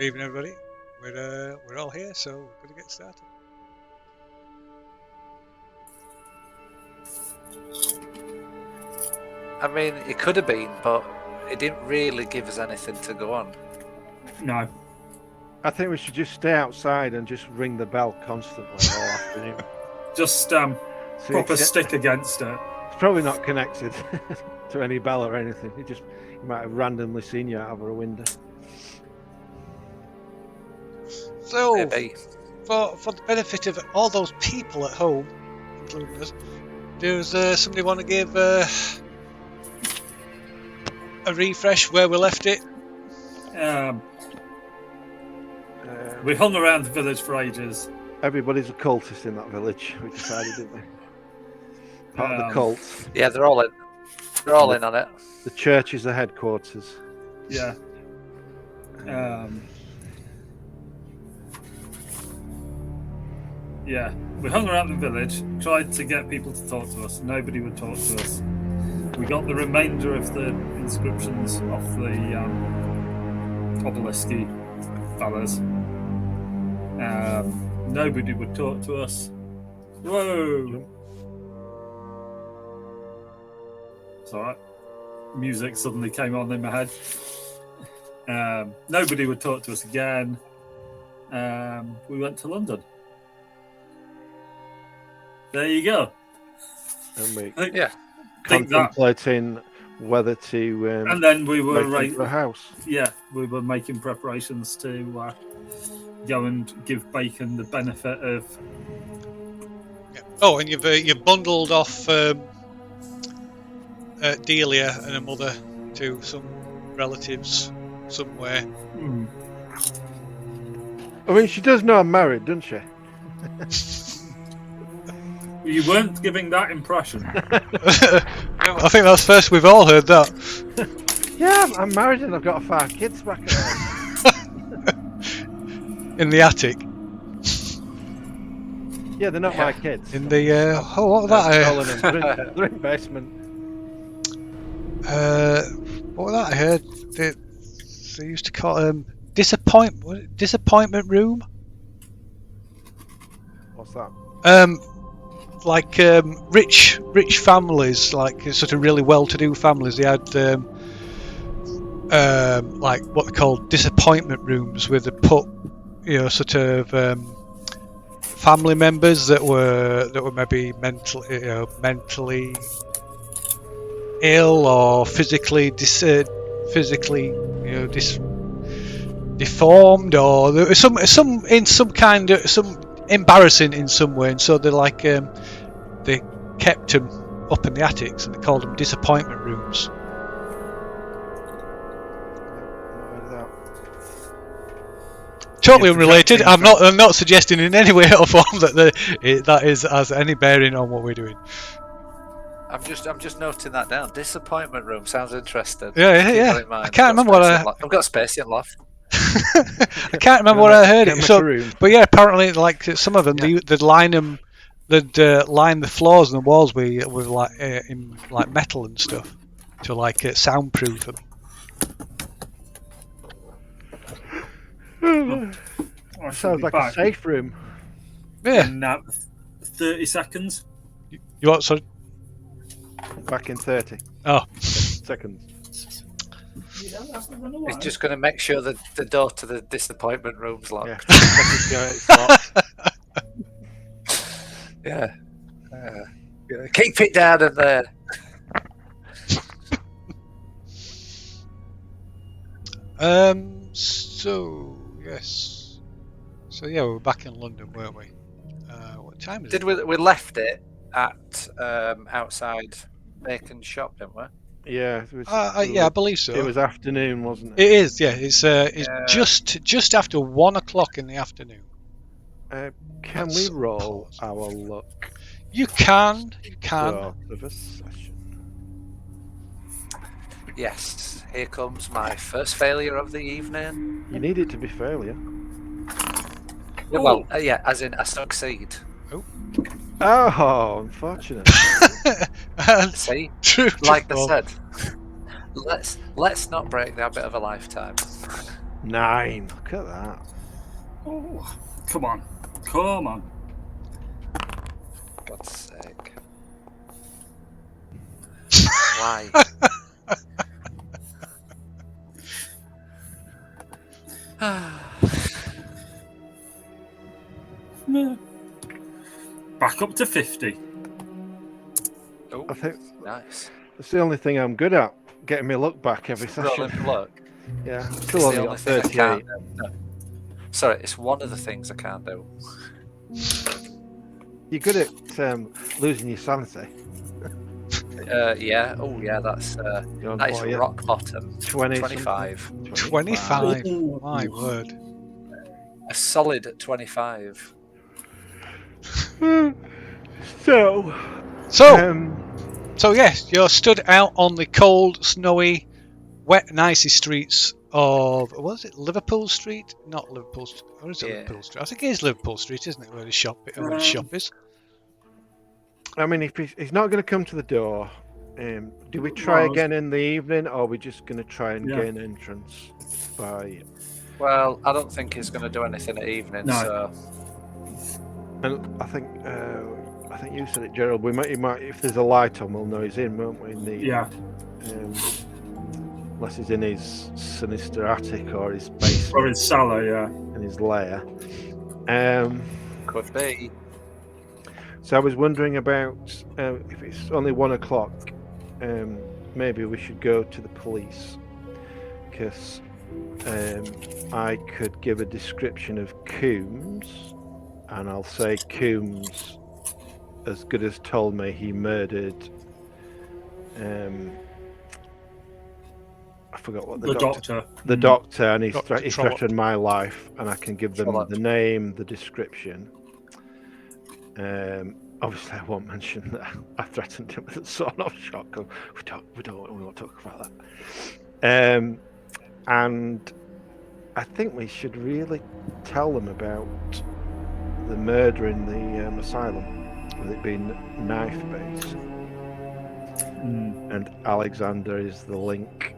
evening, everybody. We're all here, so we're gonna get started. I mean, it could have been, but it didn't really give us anything to go on. No. I think we should just stay outside and just ring the bell constantly all afternoon. Just proper stick against it. It's probably not connected to any bell or anything. He might have randomly seen you out of a window. So, Maybe. for the benefit of all those people at home, including us, does somebody want to give a refresh where we left it? We hung around the village for ages. Everybody's a cultist in that village, we decided, didn't we? Part of the cult. Yeah, they're all in. They're all in on it. The church is the headquarters. Yeah. Yeah, we hung around the village, tried to get people to talk to us. Nobody would talk to us. We got the remainder of the inscriptions off the obelisky fellas. Nobody would talk to us. Whoa! It's alright. Music suddenly came on in my head. Nobody would talk to us again. We went to London. There you go. And we contemplating whether to and then we were a house. Yeah, we were making preparations to go and give Bacon the benefit of. Yeah. Oh, and you've bundled off Delia and her mother to some relatives somewhere. I mean, she does know I'm married, doesn't she? You weren't giving that impression. I think that's first we've all heard that. Yeah, I'm married and I've got 5 kids back at home. In the attic. Yeah, they're not my kids. In the what was that? They're in basement. What was that? I heard they used to call disappointment room. What's that? Like rich families, like sort of really well-to-do families, they had like what they call disappointment rooms, where they put, sort of family members that were maybe mentally ill or physically deformed, or there was some embarrassing in some way, and so they they kept them up in the attics and they called them disappointment rooms. Totally unrelated. I'm not suggesting in any way or form that has any bearing on what we're doing. I'm just noting that down. Disappointment room sounds interesting. Yeah. I can't remember what I've got space in loft. I can't remember what I heard. But yeah, apparently, like some of them, they'd line them, line the floors and the walls with in metal and stuff to soundproof them. Sounds like a safe room. Yeah. In 30 seconds. You what? Sorry. Back in 30. Oh. Seconds. He's just going to make sure that the door to the disappointment room's locked. Yeah. Keep it down in there. So yes. So yeah, we were back in London, weren't we? What time is it? We left it at outside Bacon's shop, didn't we? Yeah. It was, I believe so. It was afternoon, wasn't it? It is. Yeah. It's just after 1 o'clock in the afternoon. Can we roll our luck? You can. Sort of a session. Yes. Here comes my first failure of the evening. You need it to be failure. Well, yeah, as in I succeed. Oh, unfortunate. See, true. Like I said, let's not break the habit of a lifetime. 9. Look at that. Oh, come on. Come on. God's sake. Why? Back up to 50. Oh, I think nice. that's the only thing I'm good at. Getting my luck back every session. Rolling luck. Yeah, It's still the only only got thing I 38. can't do. No. Sorry, it's one of the things I can't do. You're good at losing your sanity. Yeah. Oh, yeah. That's You're on that is what, yeah? rock bottom. 20 25. 25. Ooh. My word. A solid 25. So, So yes, you're stood out on the cold, snowy, wet and icy streets of, was it Liverpool Street? Not Liverpool Street. Or is it Yeah. Liverpool Street? I think it is Liverpool Street, isn't it? Where the shop is. I mean, if he's not going to come to the door, do we try again in the evening, or are we just going to try and gain entrance by? Well, I don't think he's going to do anything at evening. No. So And I think you said it, Gerald. We might, if there's a light on, we'll know he's in, won't we? In the unless he's in his sinister attic or his basement Or his cellar, in his lair. could be. So I was wondering about if it's only 1 o'clock, maybe we should go to the police, because I could give a description of Coombs, and I'll say Coombs as good as told me he murdered I forgot what the doctor. The doctor, and he threatened my life, and I can give them the name, the description. Obviously, I won't mention that I threatened him with a sawn-off shotgun. We won't talk about that. And I think we should really tell them about the murder in the asylum, with it being knife-based. And Alexander is the link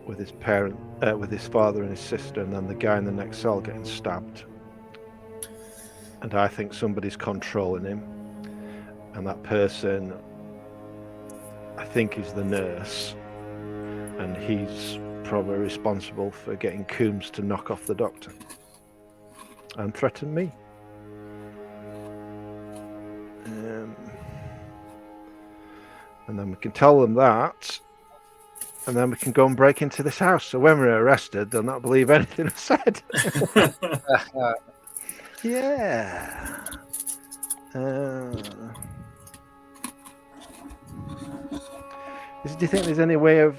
with his with his father and his sister, and then the guy in the next cell getting stabbed. And I think somebody's controlling him, and that person, I think, is the nurse, and he's probably responsible for getting Coombs to knock off the doctor and threaten me. And then we can tell them that, and then we can go and break into this house. So when we're arrested, they'll not believe anything I've said. Yeah. Do you think there's any way of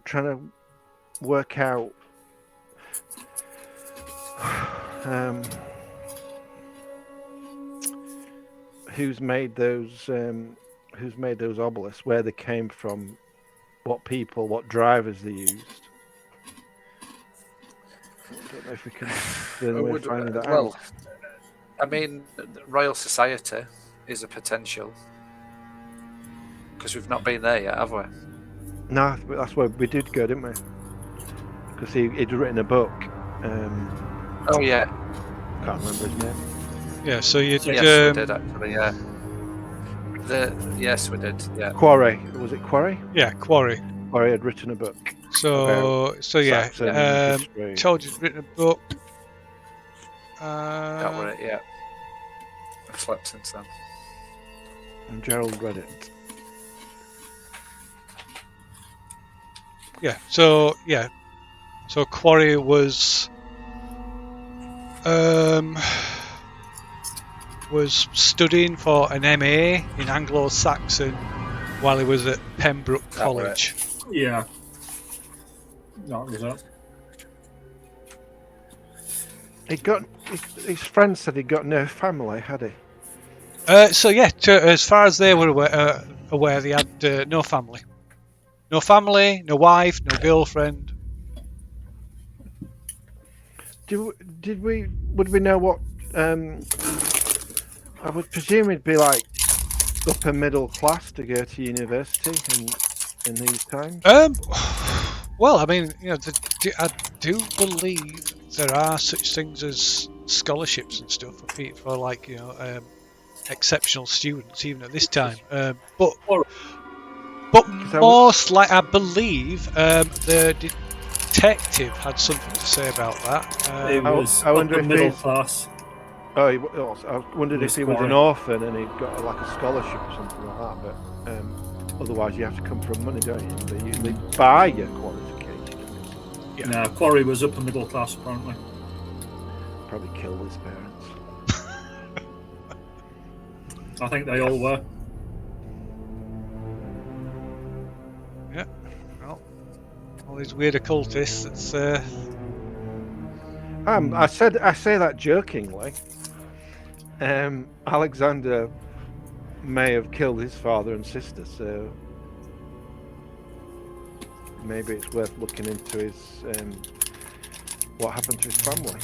trying to work out who's made those obelisks, where they came from, what drivers they used? I don't know if we can find that out. I mean, the Royal Society is a potential, because we've not been there yet, have we? No, that's where we did go, didn't we? Because he'd written a book. Oh yeah. Can't remember his name. Yeah, so you Yes, we did actually. Yeah. Yes, we did. Yeah. Quarry, was it Quarry? Yeah, Quarry. Quarry had written a book. So yeah, told you'd written a book. That was it. Yeah. I've slept since then. And Gerald read it. Yeah. So Quarry was studying for an MA in Anglo-Saxon while he was at Pembroke College. Yeah. That was it. He got his friend said he got no family, had he? So yeah, as far as they were aware, they had no family, no wife, no girlfriend. Would we know what? I would presume it'd be like upper middle class to go to university in these times. Well, I mean, I do believe there are such things as scholarships and stuff for like exceptional students, even at this time. But most like I believe the detective had something to say about that. It was I wonder if middle he's- class. Oh, I wondered if he was an Quarry. orphan and he'd got like a scholarship or something like that. But otherwise, you have to come from money, don't you? They usually buy your qualifications. Yeah. No, Quarry was upper middle class apparently. Probably killed his parents. I think they all were. Yeah. Well, all these weird occultists. It's I say that jokingly. Alexander may have killed his father and sister, so maybe it's worth looking into his what happened to his family.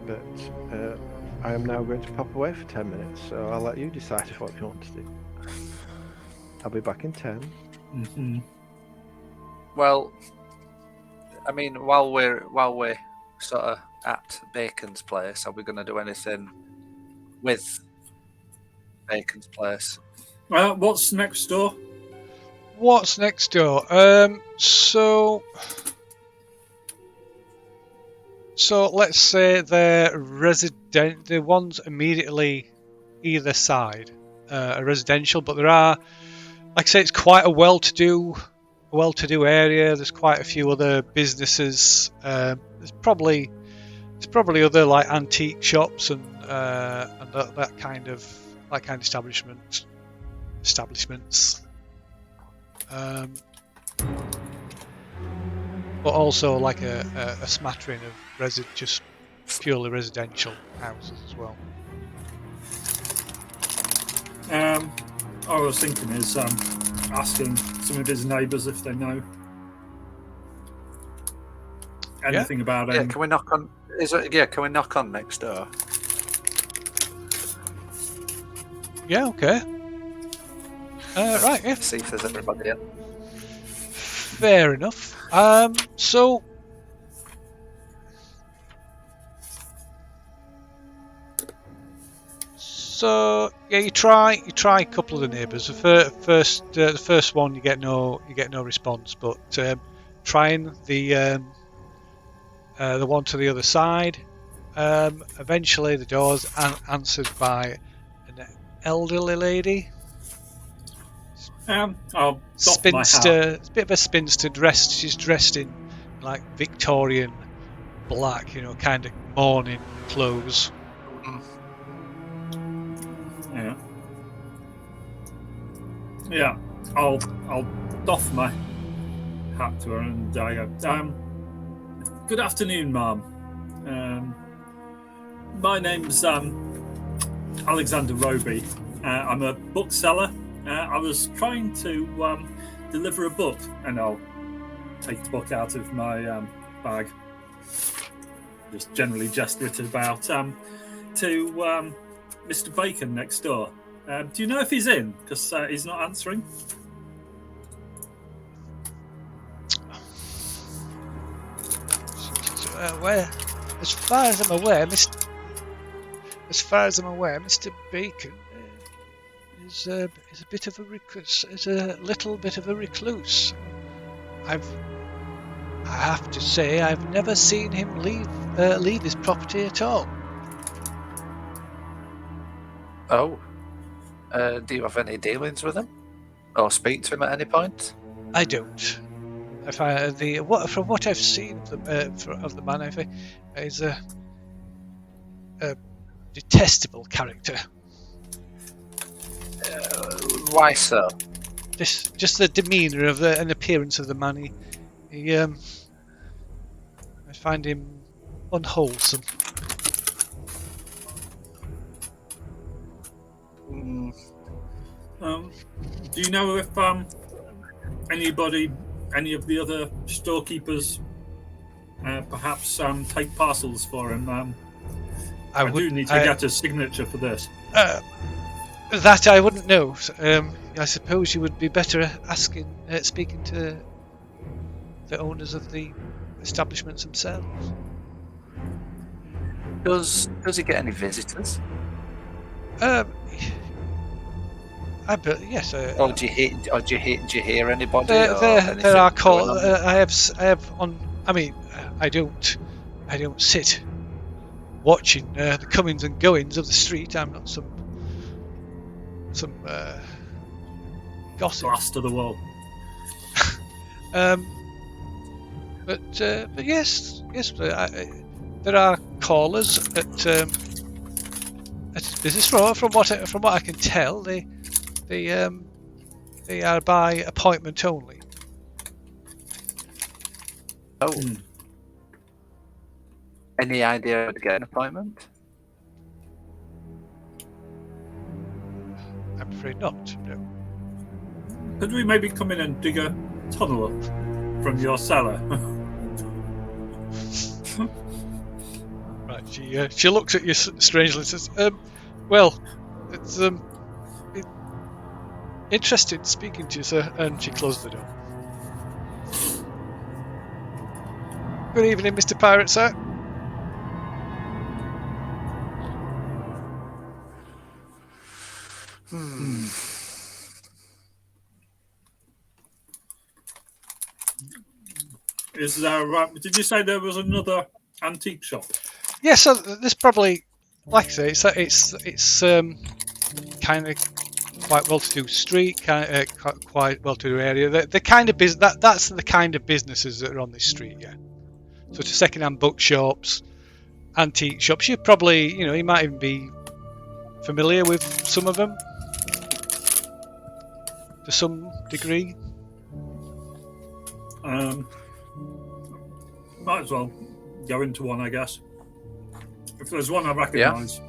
But I am now going to pop away for 10 minutes, so I'll let you decide what you want to do. I'll be back in 10. Mm-hmm. Well, I mean, while we're sort of at Bacon's place, are we going to do anything with Bacon's place? What's next door? What's next door? So let's say they're resident. The ones immediately either side are residential, but there are, like I say, it's quite a well-to-do area. There's quite a few other businesses. There's probably other like antique shops and that kind of establishments. But also like a smattering of just purely residential houses as well. I was thinking is asking some of his neighbours if they know anything about him. Yeah, can we knock on? Can we knock on next door? Yeah. Okay. Right. Yeah. See if there's everybody in. Fair enough. So yeah, you try a couple of the neighbours. The first one you get no response, but trying the one to the other side. Eventually, the door's answered by an elderly lady. I'll doff Spinster, my hat. it's a bit of a spinster dressed. She's dressed in like Victorian black, kind of mourning clothes. Yeah. I'll doff my hat to her and I go, good afternoon, ma'am. My name's Alexander Roby. I'm a bookseller. I was trying to deliver a book, and I'll take the book out of my bag. Just generally gesture it about to Mr. Bacon next door. Do you know if he's in? Because he's not answering. Well, as far as I'm aware, Mr. Bacon is a bit of a recluse. Is a little bit of a recluse. I have to say, I've never seen him leave his property at all. Oh, do you have any dealings with him, or speak to him at any point? I don't. From what I've seen of the man, I think he's a detestable character. Why so? Just the demeanour of and appearance of the man. I find him unwholesome. Do you know if any of the other storekeepers, perhaps take parcels for him? I do need to get a signature for this. That I wouldn't know. I suppose you would be better speaking to the owners of the establishments themselves. Does he get any visitors? Yes. Or do you hear anybody? There are calls. I have on. I mean, I don't sit watching the comings and goings of the street. I'm not some gossip. Blast to the wall. But yes, there are callers at business from what I can tell. They are by appointment only. Oh. Any idea how to get an appointment? I'm afraid not. No. Could we maybe come in and dig a tunnel up from your cellar? Right. She looks at you strangely and says, "Well, it's interested speaking to you, sir," and she closed the door. Good evening, Mr. Pirate, sir. Is there? Did you say there was another antique shop? Yes, so there's probably, like I say, it's kind of quite well-to-do street, quite well-to-do area. The kind of that's the kind of businesses that are on this street, yeah. So to second-hand bookshops, antique shops. You probably, you might even be familiar with some of them to some degree. Might as well go into one, I guess. If there's one I recognise.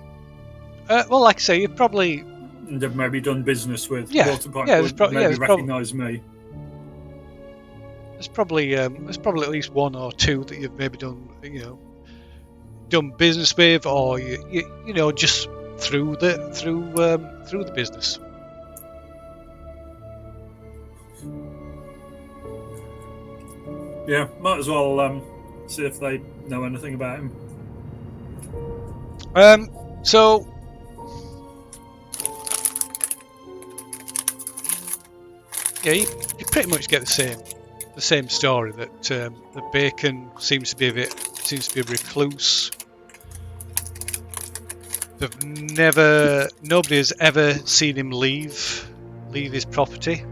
Yeah. Well, like I say, you've probably... And they've maybe done business with. Waterpipe maybe recognise me. There's probably at least one or two that you've maybe done business with, or you just through the business. Yeah, might as well see if they know anything about him. So yeah, you pretty much get the same story that the Bacon seems to be a recluse. Nobody has ever seen him leave his property.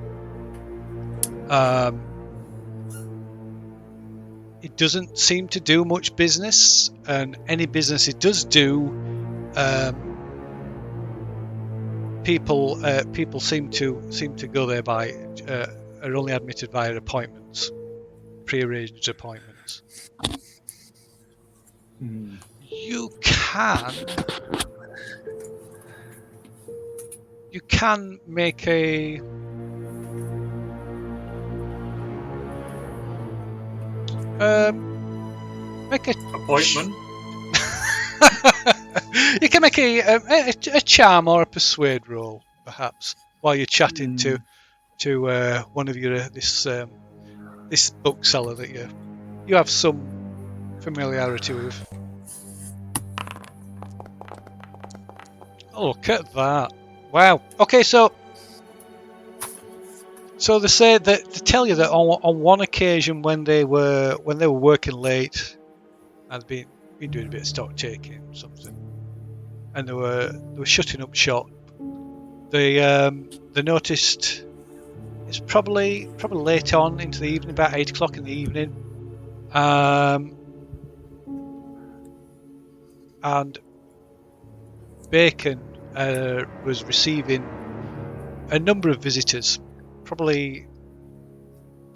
He doesn't seem to do much business, and any business he does do, people seem to go there by are only admitted via appointments, pre-arranged appointments. You can make a appointment. You can make a charm or a persuade roll, perhaps, while you're chatting to one of your this bookseller that you have some familiarity with. Oh, look at that! Wow. Okay, so they say that they tell you that on one occasion when they were working late, and been doing a bit of stock taking or something, and they were shutting up shop. They noticed it's probably late on into the evening, about 8 o'clock in the evening, and Bacon was receiving a number of visitors. Probably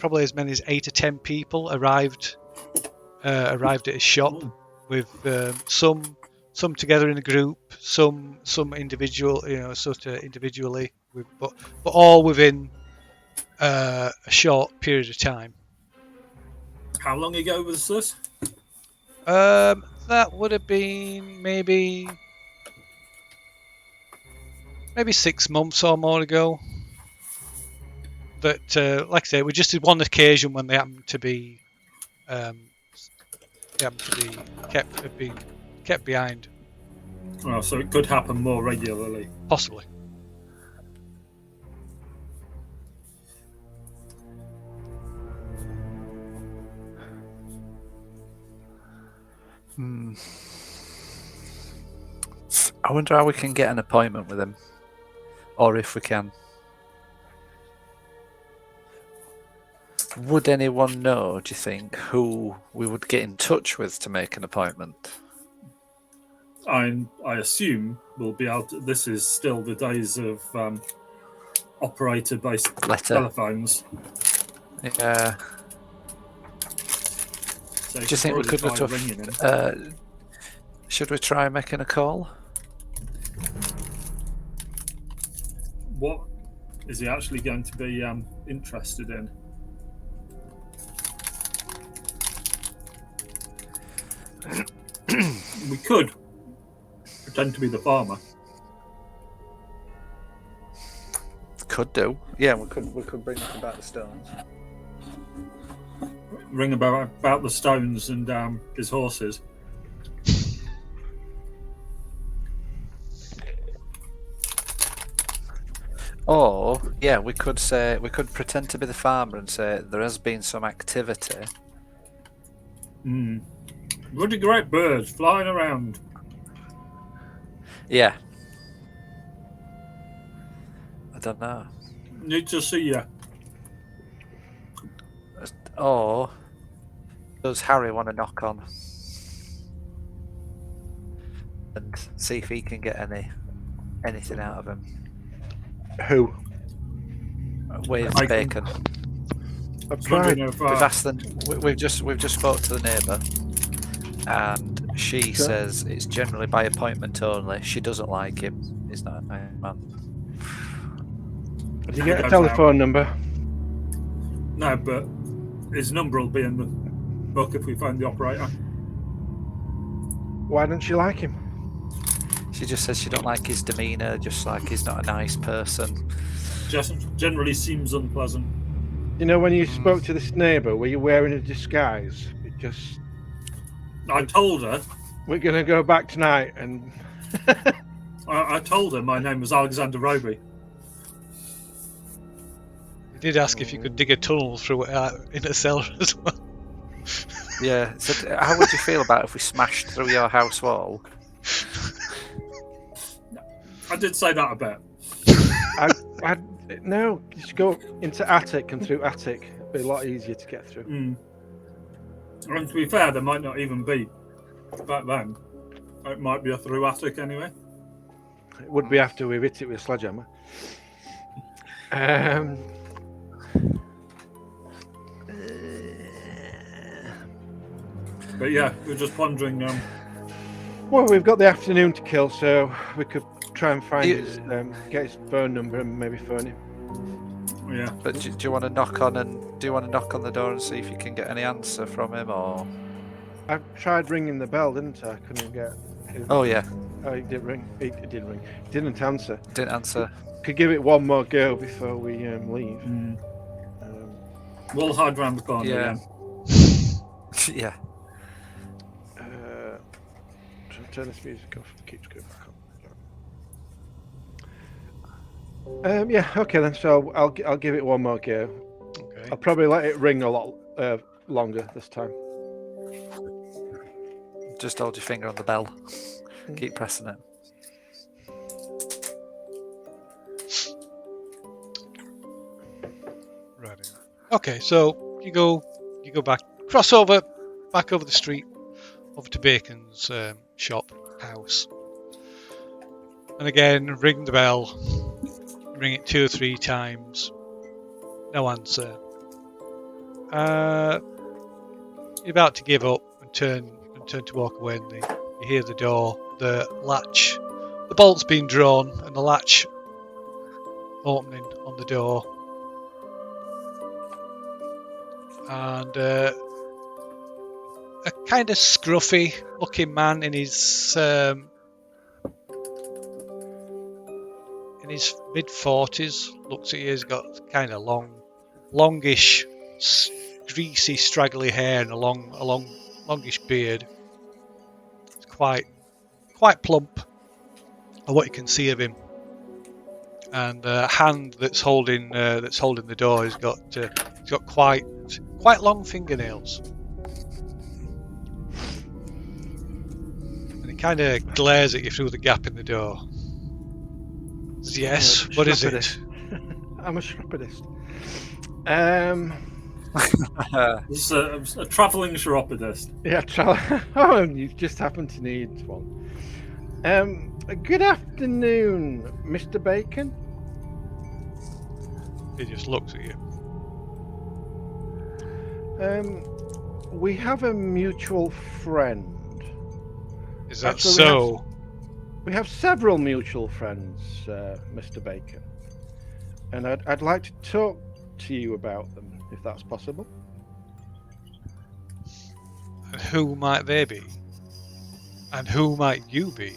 as many as 8 or 10 people arrived at his shop, with some together in a group, some individual, sort of individually, but all within a short period of time. How long ago was this? That would have been maybe maybe 6 months or more ago. That, like I say, we just did one occasion when they happened to be, kept behind. Oh, so it could happen more regularly. Possibly. I wonder how we can get an appointment with him, or if we can. Would anyone know, do you think, who we would get in touch with to make an appointment? I assume we'll be able to. This is still the days of operator-based telephones. Yeah. So do you think we could go to should we try making a call? What is he actually going to be interested in? We could pretend to be the farmer. Could do. Yeah, we could bring up about the stones. Ring about the stones and his horses. Or yeah, we could pretend to be the farmer and say there has been some activity. Really great birds flying around. Yeah. I don't know. Need to see you. Or does Harry want to knock on and see if he can get anything out of him? Who? With Bacon. I've tried. We've asked them. We've just spoke to the neighbour, and she says it's generally by appointment only. She doesn't like him. He's not a nice man. Did you get a telephone number? No, but his number will be in the book if we find the operator. Why don't you like him? She just says she don't like his demeanour, just like he's not a nice person. Just generally seems unpleasant. You know, when you spoke to this neighbour, were you wearing a disguise? Because I told her. We're going to go back tonight and... I told her my name was Alexander Roby. He did ask if you could dig a tunnel through in a cellar as well. Yeah, so how would you feel about if we smashed through your house wall? I did say that a bit. No, just go into attic and through attic. It'd be a lot easier to get through. And to be fair, there might not even be back then. It might be a through attic anyway. It would be after we hit it with a sledgehammer. But yeah, we're just wondering. Well, we've got the afternoon to kill, so we could try and find his, get his phone number and maybe phone him. Yeah. But do you want to knock on the door and see if you can get any answer from him, or? I tried ringing the bell, didn't I? Couldn't get. Oh yeah. Oh, he did ring. He did ring. Didn't answer. Didn't answer. Could give it one more go before we leave. We'll hide around the corner. Yeah. Again. Yeah. Turn this music off. It keeps going back on. Yeah. Okay then. So I'll give it one more go. Okay. I'll probably let it ring a lot longer this time. Just hold your finger on the bell. Keep pressing it. Right. Okay, so you go back, cross over, back over the street, over to Bacon's shop, house. And again, ring the bell. Ring it 2 or 3 times. No answer. You're about to give up and turn to walk away, and you hear the door, the latch, the bolt's been drawn, and the latch opening on the door. And a kind of scruffy looking man in his in his mid-40s, looks at you. He's got kind of longish, greasy, straggly hair and a longish beard. It's quite plump, of what you can see of him. And the hand that's holding the door has got quite long fingernails. And he kind of glares at you through the gap in the door. Says, yes, what is it? I'm a chiropodist. This is a travelling chiropodist. Yeah, oh, you just happen to need one. Good afternoon, Mr. Bacon. He just looks at you. We have a mutual friend. Is that Actually, so? We have several mutual friends, Mr. Bacon, and I'd like to talk to you about them, if that's possible. And who might they be? And who might you be?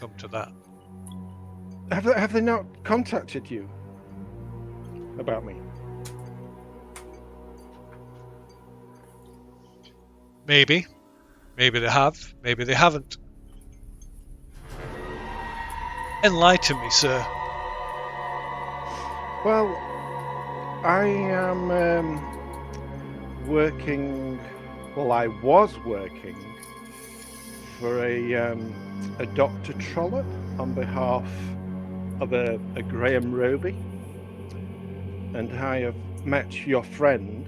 Come to that. Have they not contacted you about me? Maybe they have. Maybe they haven't. Enlighten me, sir. Well, I am working. Well, I was working for a Dr. Trollope on behalf of a Graham Roby, and I have met your friend,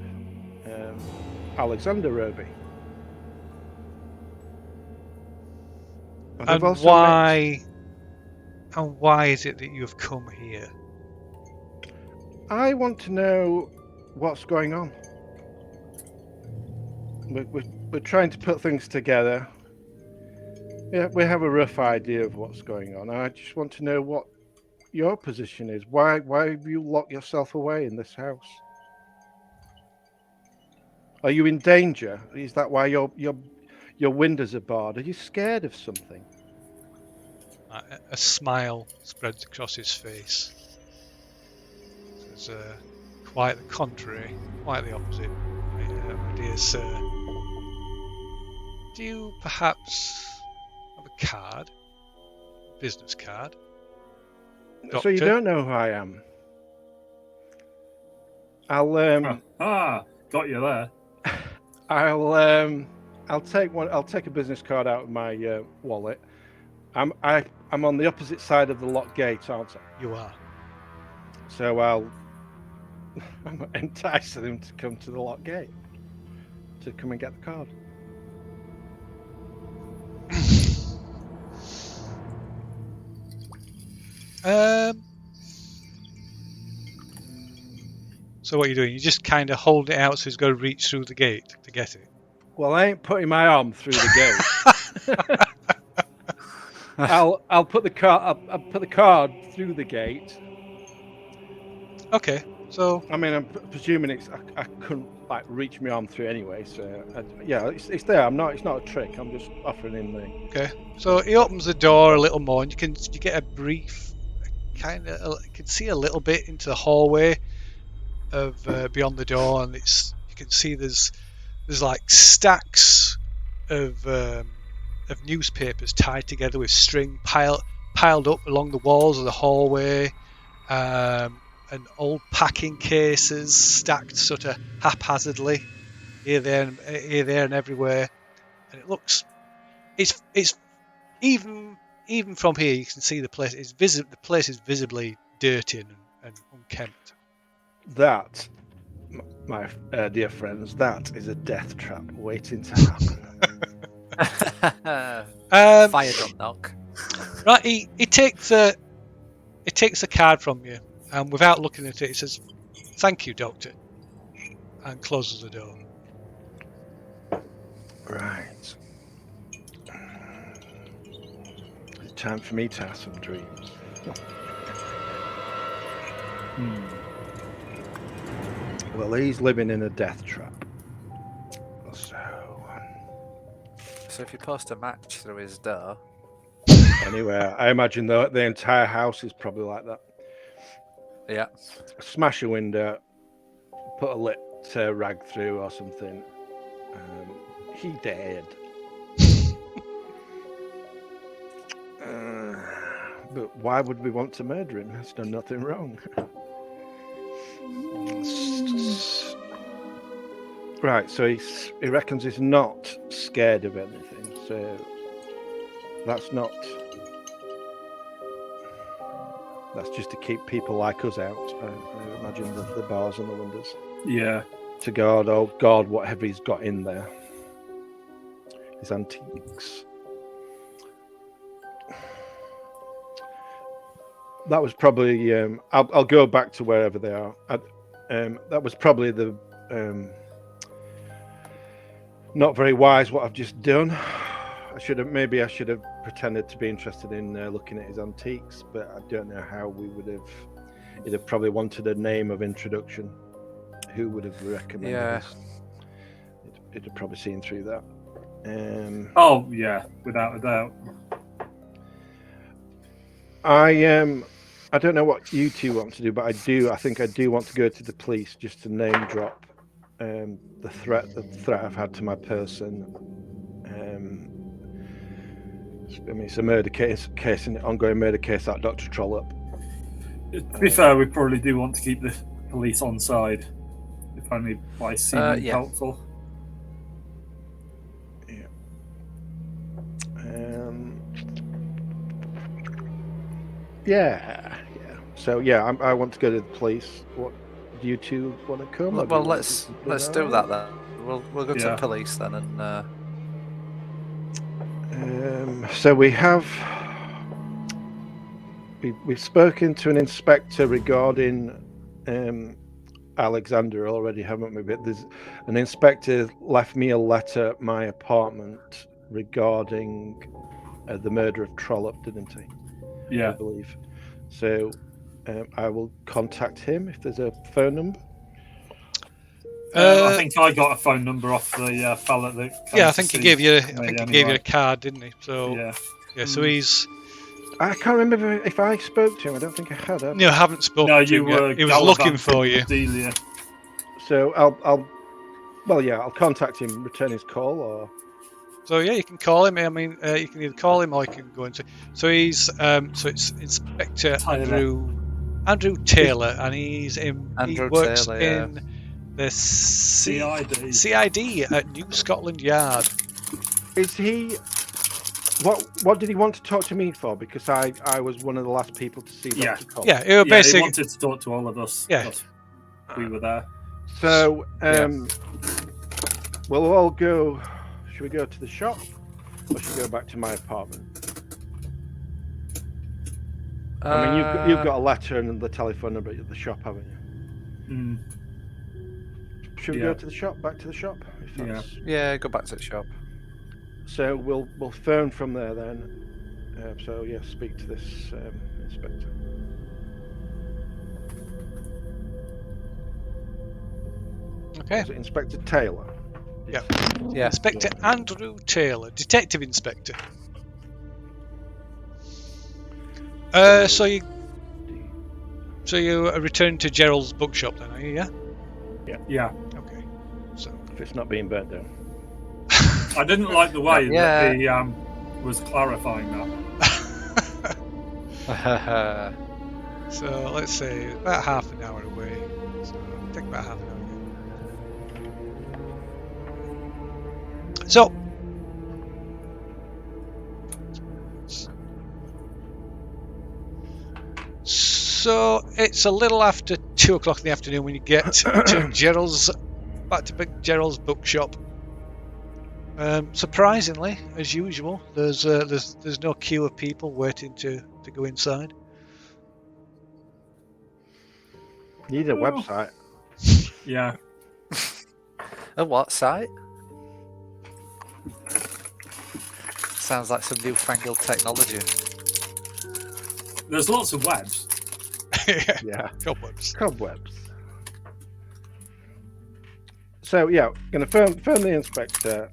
Alexander Roby. And why? And why is it that you've come here? I want to know what's going on. We're trying to put things together. Yeah, we have a rough idea of what's going on. I just want to know what your position is. Why have you locked yourself away in this house? Are you in danger? Is that why your windows are barred? Are you scared of something? A smile spreads across his face. It's quite the contrary, quite the opposite, my dear sir. Do you perhaps have a card? Business card? Doctor? So you don't know who I am? Got you there. I'll take one. I'll take a business card out of my wallet. I'm on the opposite side of the lock gate, aren't I? You are. So I'll entice them to come to the lock gate to come and get the card. So what are you doing? You just kind of hold it out so he's got to reach through the gate to get it. Well, I ain't putting my arm through the gate. I'll put the card. I'll put the card through the gate. Okay. So I mean, I'm presuming I couldn't reach my arm through anyway. So yeah, it's there. It's not a trick. I'm just offering him the. Okay. So he opens the door a little more, and you get a brief you can see a little bit into the hallway of beyond the door, and you can see there's like stacks of newspapers tied together with string piled up along the walls of the hallway, and old packing cases stacked sort of haphazardly here, there, and everywhere. And it looks, it's even from here you can see the place is the place is visibly dirty and unkempt. That, my dear friends, that is a death trap waiting to happen. Fire don't knock. Right, he takes a card from you, and without looking at it, he says, "Thank you, Doctor," and closes the door. Right. It's time for me to have some dreams. Well, he's living in a death trap. So if you post a match through his door, Anyway, I imagine the entire house is probably like that. Yeah. Smash a window, put a lit rag through or something. He dead. But why would we want to murder him? He's done nothing wrong. Right, so he reckons he's not scared of anything. So that's just to keep people like us out. I imagine the bars and the windows. Yeah. To God, oh God, whatever he's got in there. His antiques. That was probably. I'll go back to wherever they are. That was probably the not very wise what I've just done. I should have pretended to be interested in looking at his antiques, but I don't know how we would have. He'd have probably wanted a name of introduction. Who would have recommended this? He'd have probably seen through that. Oh yeah, without a doubt. I don't know what you two want to do, but I think I do want to go to the police just to name drop the threat I've had to my person. I mean, it's a murder case, an ongoing murder case, that Dr. Trollope. To be fair, we probably do want to keep the police on side, if only by seeming helpful. Yeah. Yeah. So I want to go to the police. What do you two want to come? Well, let's do that then. We'll go to the police then, and. So we've spoken to an inspector regarding Alexander already, haven't we? But there's an inspector left me a letter at my apartment regarding the murder of Trollope, didn't he? Yeah, I believe. So I will contact him if there's a phone number. I think I got a phone number off the fella that. Yeah, I think he gave you. Gave you a card, didn't he? So yeah. So he's. I can't remember if I spoke to him. I don't think I had. No, I haven't spoken. No, to you him were. Yet. He was looking for you. Delia. So I'll contact him, return his call, or. So yeah, you can call him. I mean, you can either call him or you can go into. So he's so it's Inspector Andrew Taylor, and he works in the CID at New Scotland Yard. Is he? What did he want to talk to me for? Because I was one of the last people to see Dr. Cole. Yeah, he wanted to talk to all of us. Yeah, we were there. So we'll all go. Should we go to the shop, or should we go back to my apartment? I mean, you've got a letter and the telephone number at the shop, haven't you? Should we go to the shop? Back to the shop? Yeah, go back to the shop. So we'll phone from there then. Speak to this inspector. Okay. Is it Inspector Taylor? Yeah. Inspector Andrew Taylor, Detective Inspector. So you return to Gerald's bookshop then, are you? Yeah. Okay. So if it's not being burnt down. I didn't like the way that he was clarifying that. So let's say about half an hour away. So take about half an hour. So it's a little after 2 o'clock in the afternoon when you get to Gerald's bookshop. Surprisingly, as usual, there's no queue of people waiting to go inside. You need a website. Yeah. A what site? Sounds like some newfangled technology. There's lots of webs. Yeah. Cobwebs. So yeah, gonna phone the inspector.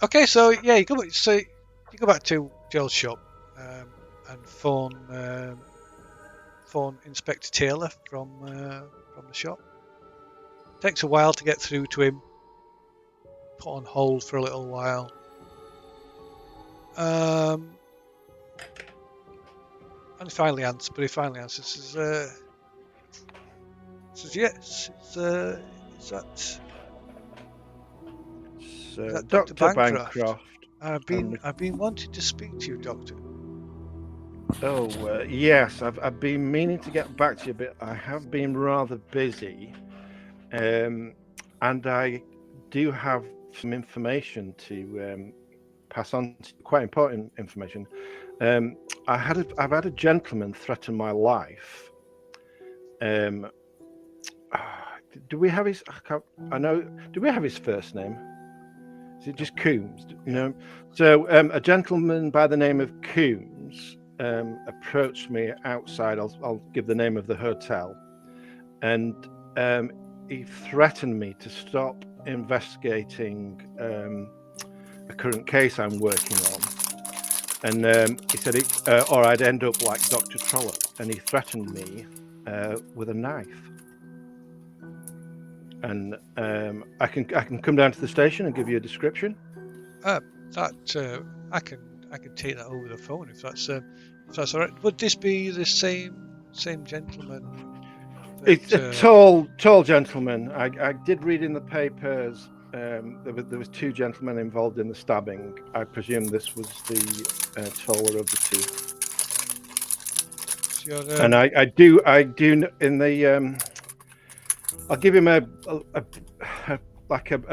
Okay, so yeah, you go back to Joel's shop and phone Inspector Taylor from the shop. Takes a while to get through to him. Put on hold for a little while. And he finally answers. Says yes. Is that Dr. Bancroft? I've been wanting to speak to you, Doctor. Oh yes, I've been meaning to get back to you, but I have been rather busy, and I do have some information to pass on. Quite important information. I've had a gentleman threaten my life. Do we have his? I know. Do we have his first name? Is it just Coombs? No. So a gentleman by the name of Coombs approached me outside. I'll give the name of the hotel, and he threatened me to stop investigating a current case I'm working on. And he said, or I'd end up like Dr. Trollope, and he threatened me with a knife. And I can come down to the station and give you a description. I can take that over the phone if that's all right. Would this be the same gentleman? It's a tall gentleman. I did read in the papers. There was two gentlemen involved in the stabbing. I presume this was the taller of the two. And I do in the. I'll give him a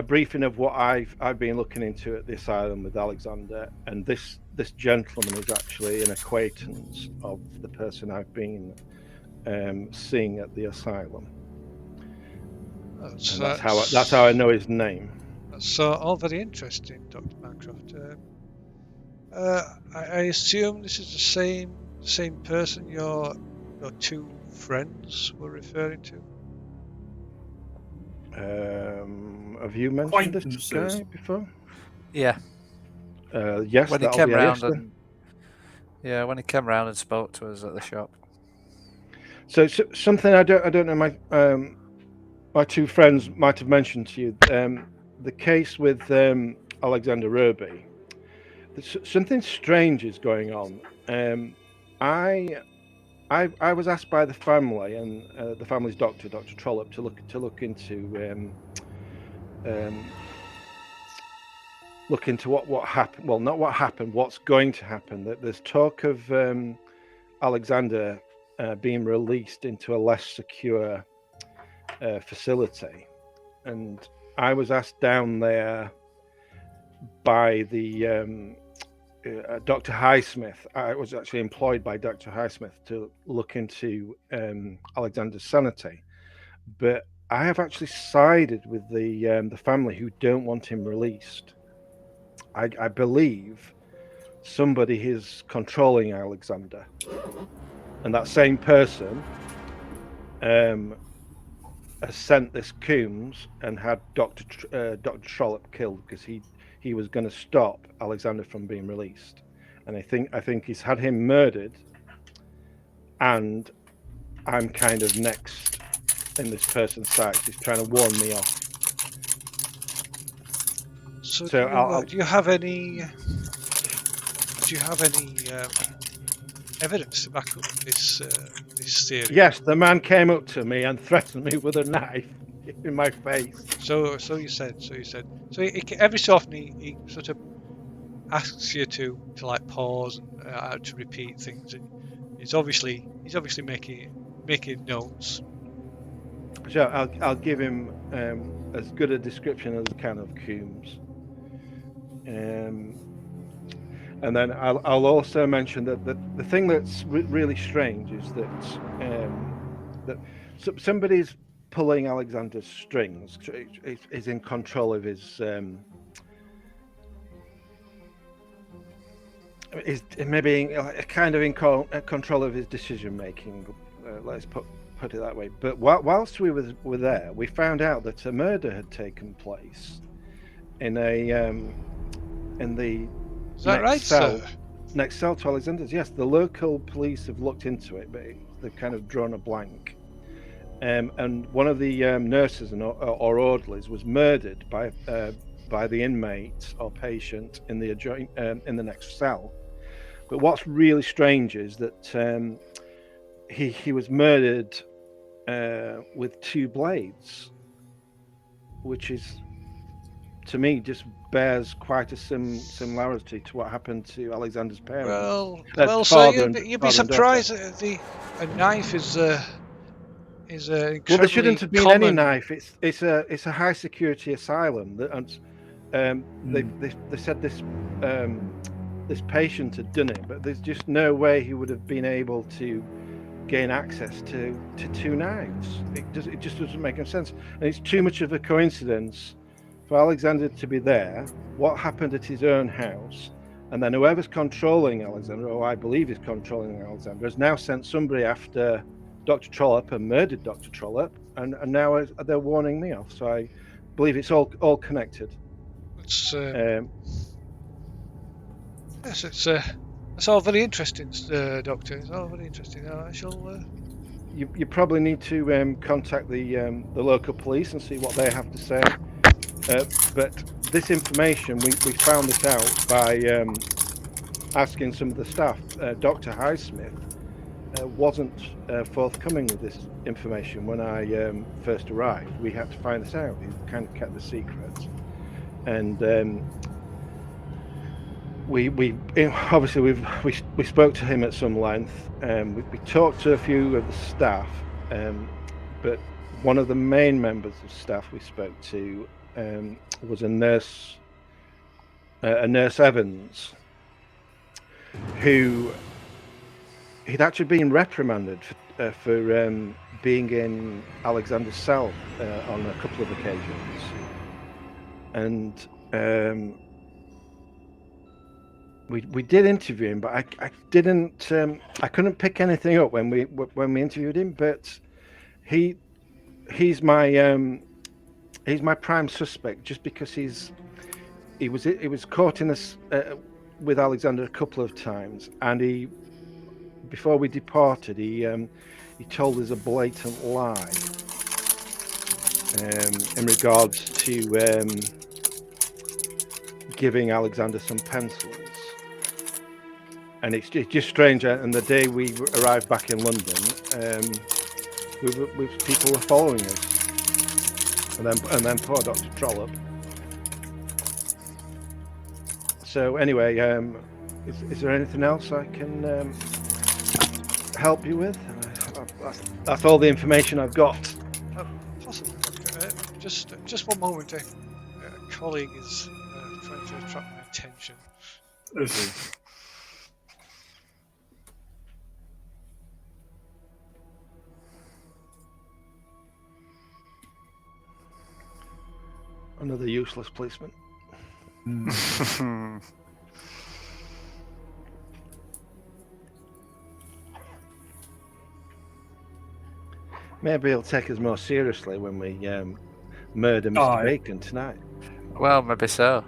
briefing of what I've been looking into at the asylum with Alexander, and this gentleman is actually an acquaintance of the person I've been seeing at the asylum. That's how I know his name. That's all very interesting, Dr. Bancroft. I assume this is the same person your two friends were referring to. Have you mentioned this guy before? Yeah. Yes. When he came round when he came round and spoke to us at the shop. So something I don't know. My two friends might have mentioned to you the case with Alexander Roby. Something strange is going on. I was asked by the family and the family's doctor, Dr. Trollope, to look into what happened. Well, not what happened. What's going to happen? There's talk of Alexander being released into a less secure facility, and I was asked down there by the Dr. Highsmith. I was actually employed by Dr. Highsmith to look into Alexander's sanity, but I have actually sided with the family who don't want him released. I believe somebody is controlling Alexander, and that same person has sent this Coombs and had Dr. Trollope killed because he was going to stop Alexander from being released, and I think he's had him murdered, and I'm kind of next in this person's sights. He's trying to warn me off. So do you have any evidence to back up this theory? Yes, the man came up to me and threatened me with a knife in my face. So you said. So every so often he sort of asks you to like pause and to repeat things, and he's obviously making notes. So I'll give him as good a description as I can of Coombs. And then I'll also mention that the thing that's really strange is that somebody's pulling Alexander's strings. Is in control of his. Is maybe kind of in control of his decision making. Let's put it that way. But whilst we were there, we found out that a murder had taken place in in the Is that right, cell. sir? Next cell to Alexander's. Yes, the local police have looked into it, but they've kind of drawn a blank. And one of the nurses or orderlies was murdered by the inmate or patient in the next cell. But what's really strange is that he was murdered with 2 blades, which is, to me, just bears quite a similarity to what happened to Alexander's parents. Well, so you'd be surprised that a knife is incredibly well, there shouldn't have been common. any knife. It's a high security asylum, and they said this patient had done it, but there's just no way he would have been able to gain access to 2 knives. It just doesn't make any sense, and it's too much of a coincidence for Alexander to be there, what happened at his own house, and then whoever's controlling Alexander, or I believe is controlling Alexander, has now sent somebody after Dr. Trollope and murdered Dr. Trollope, and now they're warning me off. So I believe it's all connected. Yes, it's all very interesting, Doctor. It's all very interesting. I shall. You probably need to contact the local police and see what they have to say. But this information, we found this out by asking some of the staff. Dr. Highsmith wasn't forthcoming with this information when I first arrived. We had to find this out. He kind of kept the secret, and we obviously we spoke to him at some length. We talked to a few of the staff, but one of the main members of staff we spoke to was a nurse Evans, who he'd actually been reprimanded for being in Alexander's cell on a couple of occasions, and we did interview him, but I didn't I couldn't pick anything up when we interviewed him, but he's my prime suspect, just because he was caught in this with Alexander a couple of times, and before we departed, he told us a blatant lie in regards to giving Alexander some pencils, and it's just strange. And the day we arrived back in London, people were following us, and then poor Dr. Trollope. So anyway, is there anything else I can help you with? That's all the information I've got. Possibly, Doctor. Just one moment. A colleague is trying to attract my attention. Another useless policeman. Maybe he'll take us more seriously when we murder Mr. Bacon tonight. Well, maybe so.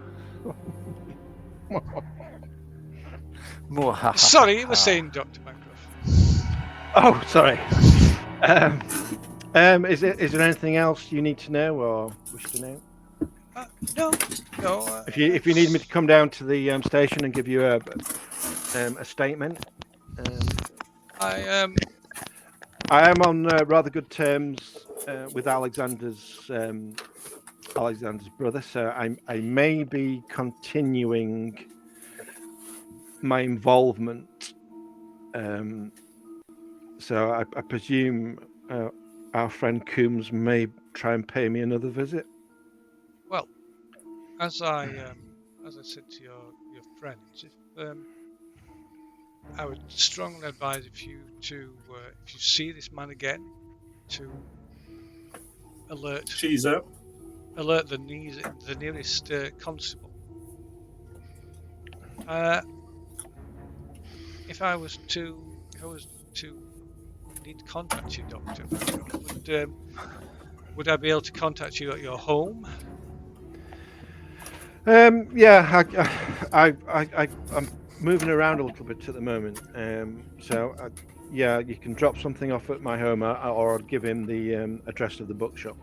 Sorry, you were saying, Dr. Bancroft. Oh, sorry. Is there anything else you need to know or wish to know? No. If you need me to come down to the station and give you a statement, I am on rather good terms with Alexander's brother, so I may be continuing my involvement. So I presume our friend Coombs may try and pay me another visit. Well, as I said to your friends, if I would strongly advise if you see this man again, to alert the nearest constable. If I was to need to contact you, Doctor, would I be able to contact you at your home? Yeah, I'm moving around a little bit at the moment. You can drop something off at my home, or I'll give him the address of the bookshop.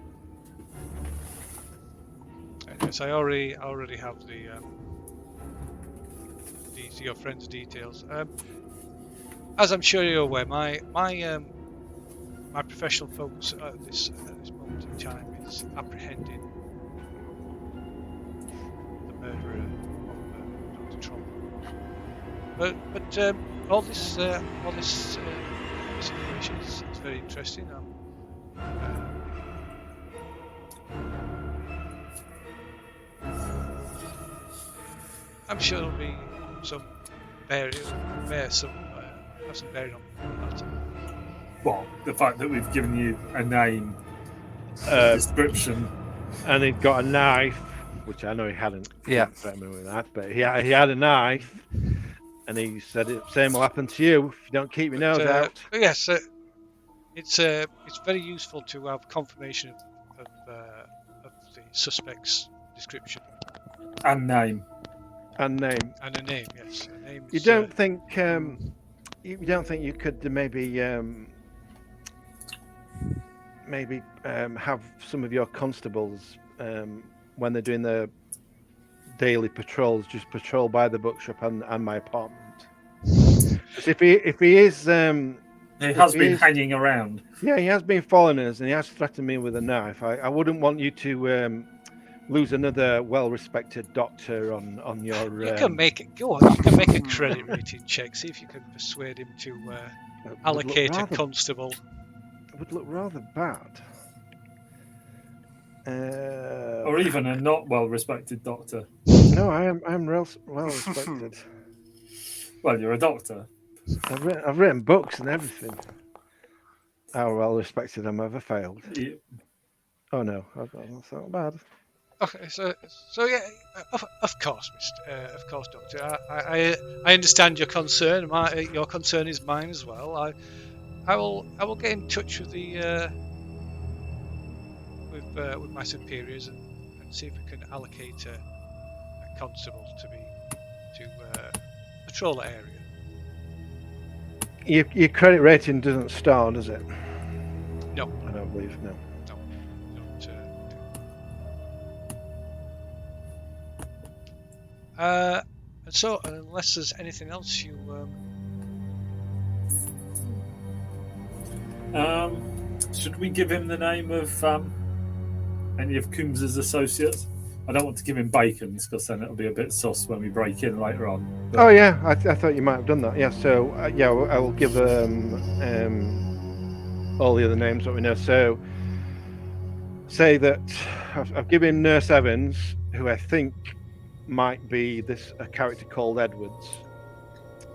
Yes, I already have your friend's details. As I'm sure you're aware, my professional focus at this moment in time is apprehending the murderer of Dr. Troll. But all this information is very interesting. I'm sure there'll be some bear some bearing on that. Well, the fact that we've given you a name, a description, and he'd got a knife, which I know he hadn't. Yeah. With that, but he had a knife, and he said the same will happen to you if you don't keep your nose out. Yes, it's very useful to have confirmation of the suspect's description and name. And a name. Yes. A name. You don't think you could maybe have some of your constables when they're doing their daily patrols just patrol by the bookshop and my apartment? If he is he has been hanging around. Yeah, he has been following us, and he has threatened me with a knife. I wouldn't want you to lose another well-respected doctor on your. You can make it go on. You can make a credit rating check. See if you can persuade him to allocate a constable. It would look rather bad. Or even a not well-respected doctor. No, I'm well-respected. Well, you're a doctor. I've written books and everything. How well-respected I'm ever failed. Yeah. Oh no, that's not bad. Okay, so yeah, of course, Doctor. I understand your concern. Your concern is mine as well. I will get in touch with with my superiors and see if we can allocate a constable to patrol the area. Your credit rating doesn't star, does it? No, I don't believe no. So, unless there's anything else you... Should we give him the name of any of Coombs's associates? I don't want to give him Bacon's because then it'll be a bit sus when we break in later on. But... Oh yeah, I thought you might have done that. Yeah, so I will give all the other names that we know. So say that I've given Nurse Evans, who I think might be a character called Edwards,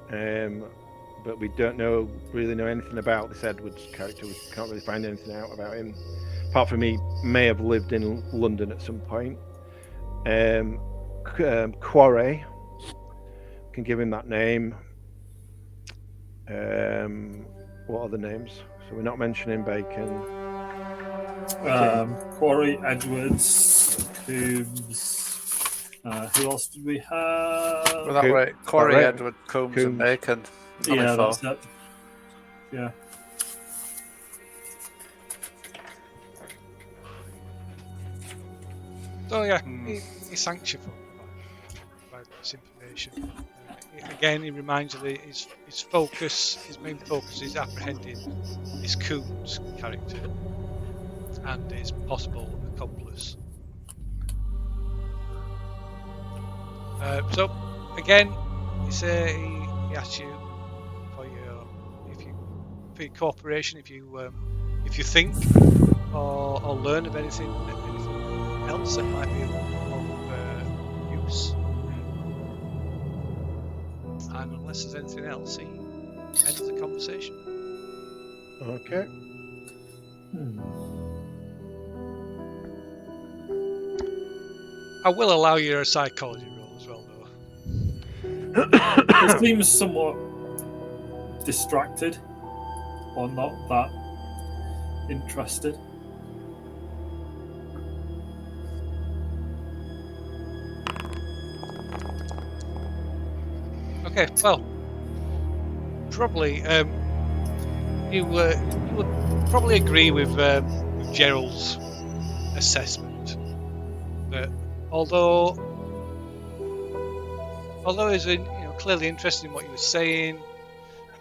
but we don't really know anything about this Edwards character. We can't really find anything out about him, apart from he may have lived in London at some point. Quarry, can give him that name. What other names? So we're not mentioning Bacon. Quarry, Edwards, Coombs. Who else did we have? Well, that right. Quarry, Edward, Coombs, and Bacon. Yeah, that's it. Yeah. So yeah, he's thanked you for this information. Again, he reminds you that his main focus is apprehending this Coombs character and his possible accomplice. So again, he asks you for your cooperation if you think or learn of anything else that might be of use. And unless there's anything else, he ends the conversation. Okay. I will allow you a psychology roll as well, though. He seems somewhat distracted or not that interested. Okay, well, probably you would probably agree with Gerald's assessment that although he's clearly interested in what you were saying,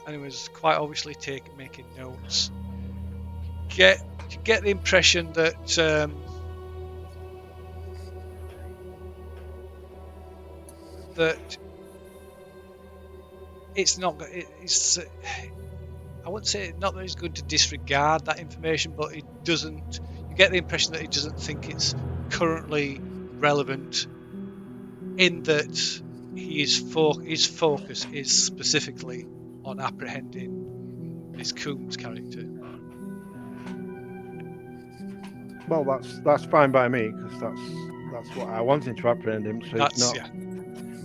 and he was quite obviously making notes, you get the impression that that it's not. It's I wouldn't say not that he's going to disregard that information, but it doesn't. You get the impression that he doesn't think it's currently relevant. In that his focus is specifically on apprehending this Coombs character. Well, that's fine by me, because that's what I wanted to apprehend him. So he's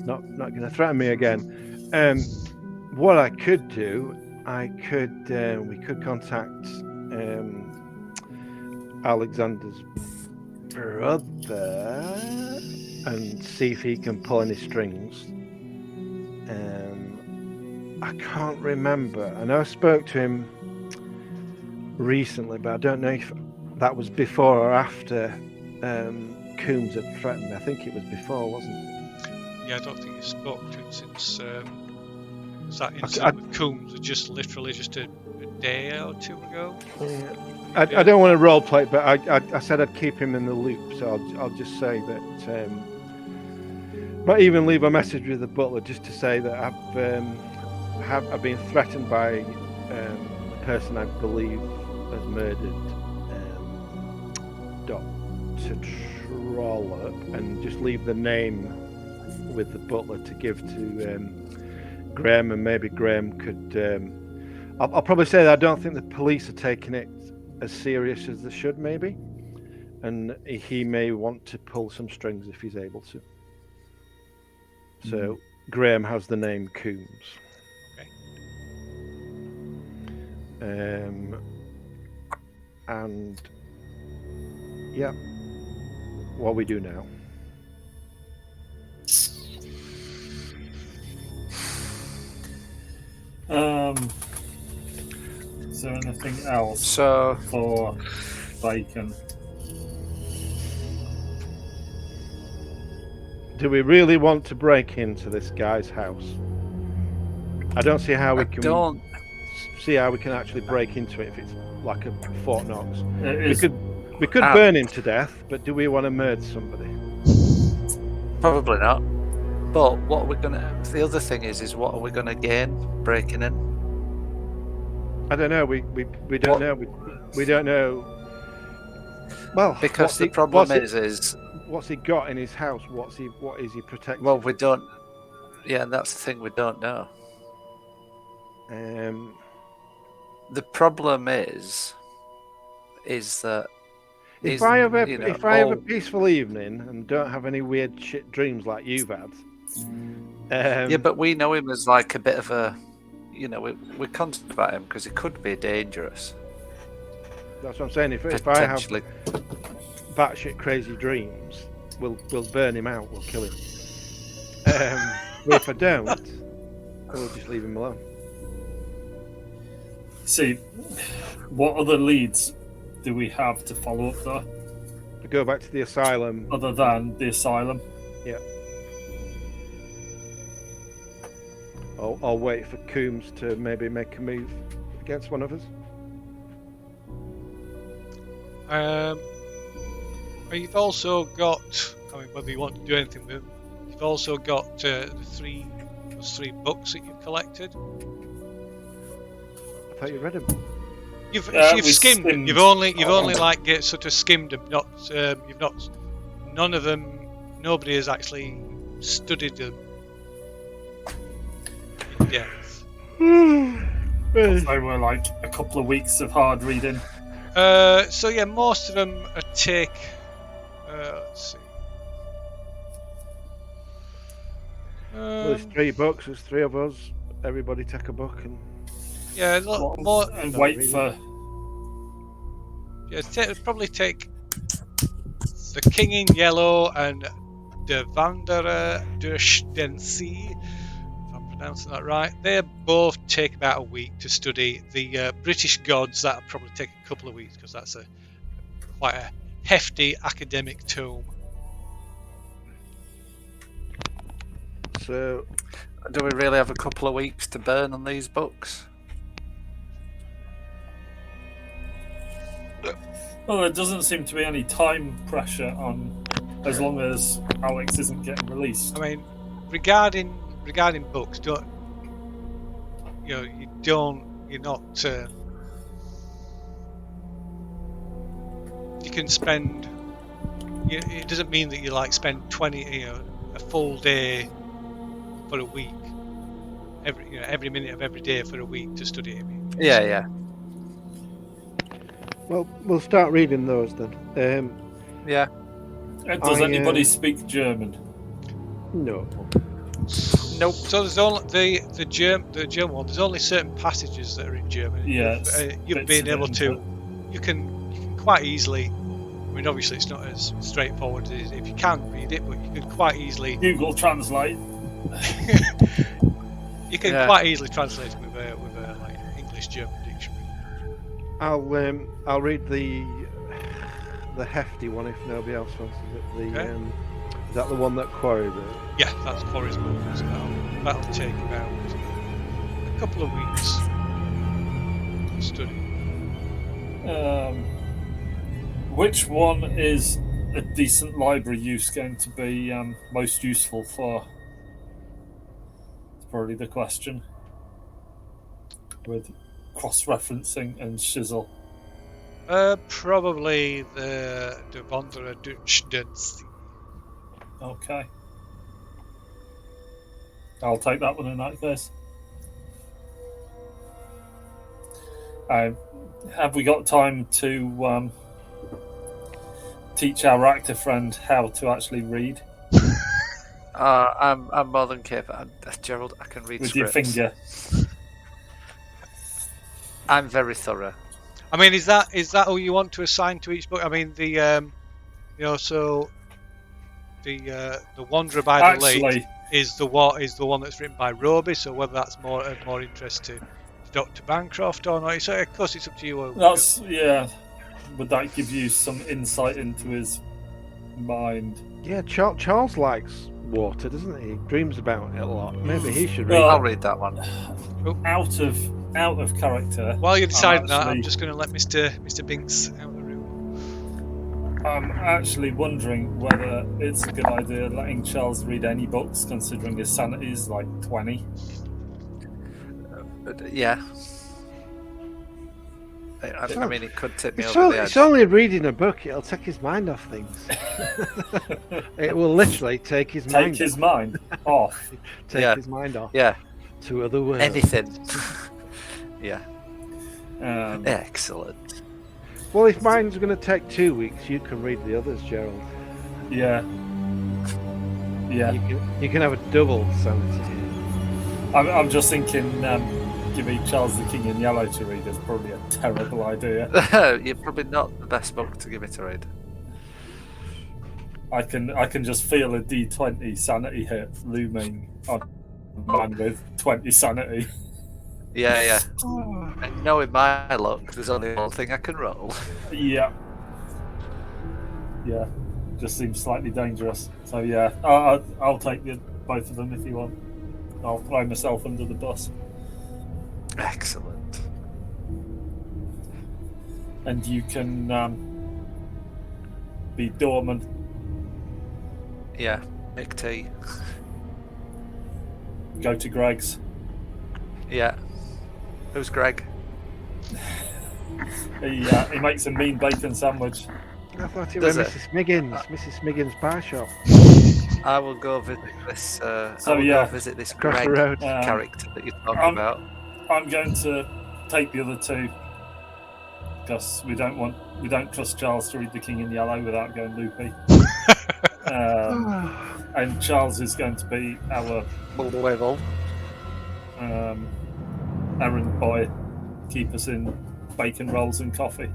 not going to threaten me again. What I could do, we could contact Alexander's brother and see if he can pull any strings. I can't remember. I know I spoke to him recently, but I don't know if that was before or after Coombs had threatened me. I think it was before, wasn't it? Yeah, I don't think you spoke to him since that incident with Coombs was just a day or two ago. Yeah. I don't want to role play, but I said I'd keep him in the loop, so I'll just say that. Might even leave a message with the butler just to say that I've been threatened by the person I believe has murdered Dr. Trollope, and just leave the name with the butler to give to Graham, and maybe Graham could. I'll probably say that I don't think the police are taking it as serious as they should, maybe, and he may want to pull some strings if he's able to. So Graham has the name Coombs. Okay. And yeah, what we do now. Is there anything else for Bacon? Do we really want to break into this guy's house? I don't see how we can. See how we can actually break into it if it's like a Fort Knox. We could burn him to death, but do we want to murder somebody? Probably not. But what are we gonna? The other thing is what are we gonna gain breaking in? I don't know. We don't know. We don't know. Well, because the problem is what's he got in his house? What is he protecting? Well, we don't. Yeah, that's the thing, we don't know. The problem is that if I have a peaceful evening and don't have any weird shit dreams like you've had. Yeah, but we know him as like a bit of a, we're conscious about him because he could be dangerous. That's what I'm saying. If I have batshit crazy dreams, we'll burn him out. We'll kill him. But if I don't, we'll just leave him alone. See, what other leads do we have to follow up though? To go back to the asylum. Other than the asylum? Yeah. I'll wait for Coombs to maybe make a move against one of us. You've also got, whether you want to do anything with them, you've also got those three books that you've collected. I thought you read them. You've skimmed them. You've only sort of skimmed them. None of them. Nobody has actually studied them. Yeah. They were like a couple of weeks of hard reading. So yeah, most of them take. Let's see. There's 3 books. There's 3 of us. Everybody take a book and. Yeah, more. And wait for. Yeah, probably take The King in Yellow and De Wanderer durch den See. If I'm pronouncing that right. They both take about a week to study. The British Gods, that'll probably take a couple of weeks because that's quite a hefty academic tome. So, do we really have a couple of weeks to burn on these books? Well, there doesn't seem to be any time pressure on, as long as Alex isn't getting released. I mean, regarding books, you're not. You can spend. It doesn't mean that you spend 20, a full day for a week, every minute of every day for a week to study it. Yeah. well, we'll start reading those then. Yeah. Does anybody speak German? No. Nope. So there's only the German one. There's only certain passages that are in German. Yeah. You've been able to. You can quite easily. I mean, obviously, it's not as straightforward as if you can read it, but you can quite easily. Google Translate. You can quite easily translate it with a English-German dictionary. I'll read the hefty one if nobody else wants it. Is that the one that Quarry wrote? Yeah, that's Quarry's book. So that'll take about a couple of weeks to study. Which one is a decent library use going to be most useful for? It's probably the question. With cross-referencing and shizzle. Probably the Wanderer Dutch. Okay. I'll take that one in that case. Have we got time to teach our actor friend how to actually read? I'm more than capable. Gerald, I can read with scripts. Your finger. I'm very thorough. I mean, is that who you want to assign to each book? I mean, the Wanderer by the Lake is the one that's written by Roby. So whether that's more interest to Dr. Bancroft or not, of course it's up to you. That's Would that give you some insight into his mind? Yeah, Charles likes water, doesn't he? He dreams about it a lot. Maybe he should read. I'll read that one. Out of character. While you're deciding that, I'm just going to let Mr. Binks out of the room. I'm actually wondering whether it's a good idea letting Charles read any books, considering his sanity is like 20. Yeah. I mean, it could tip me over the edge. It's only reading a book. It'll take his mind off things. It will literally take his mind off. Take his mind off. Yeah. To other worlds. Anything. Yeah. Excellent. Well, if mine's going to take 2 weeks, you can read the others, Gerald. Yeah. Yeah. You can have a double sanity. I'm just thinking. Giving Charles the King in Yellow to read is probably a terrible idea. You're probably not the best book to give it to read. I can just feel a D20 sanity hit looming on a man with 20 sanity. Yeah. And knowing my luck, there's only one thing I can roll. Yeah. Just seems slightly dangerous. So yeah, I'll take both of them if you want. I'll throw myself under the bus. Excellent. And you can be dormant. Yeah, make tea. Go to Greg's. Yeah. Who's Greg? He makes a mean bacon sandwich. I thought it was Mrs. Smiggins' bar shop. I will go visit this. Visit this Greg character that you're talking about. I'm going to take the other two because we don't trust Charles to read The King in Yellow without going loopy. And Charles is going to be our level errand boy, keep us in bacon rolls and coffee.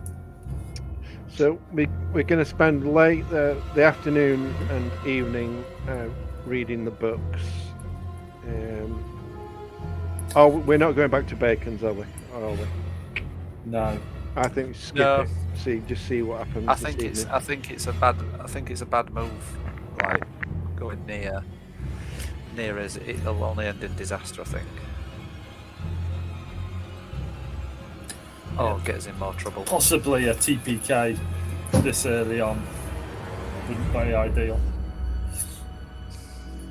So we're going to spend the afternoon and evening reading the books. Oh, we're not going back to Bacon's, are we? Or are we? No. I think skip No. it. Just see what happens. I think it's a bad move. Like going near as it'll only end in disaster. I think. Oh, get us in more trouble. Possibly a TPK this early on wouldn't be ideal.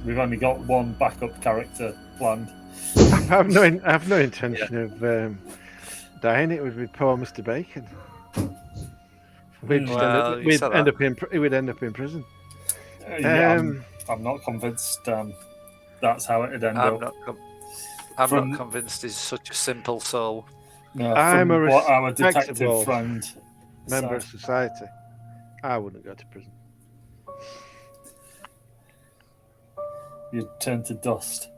We've only got one backup character planned. I have no intention of dying. It would be poor Mr. Bacon. We'd end up in prison. I'm not convinced that's how it'd end up. I'm not convinced he's such a simple soul. No, I'm our detective friend member of society. I wouldn't go to prison. You'd turn to dust.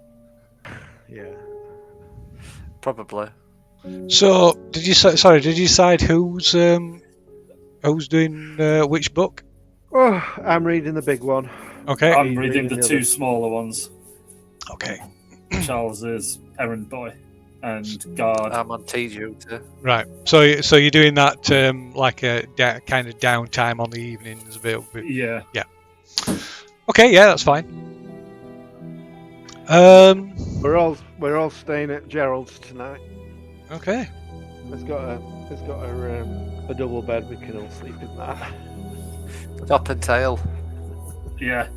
Yeah. Probably. So, did you decide who's doing which book? Oh, I'm reading the big one. Okay. I'm reading the two smaller ones. Okay. Charles is errand boy and guard. I'm on tea duty. Right. So you're doing that like a kind of downtime on the evenings a bit. Yeah. Yeah. Okay. Yeah, that's fine. We're all staying at Gerald's tonight. Okay. It's got a double bed. We can all sleep in that. Top and tail. Yeah.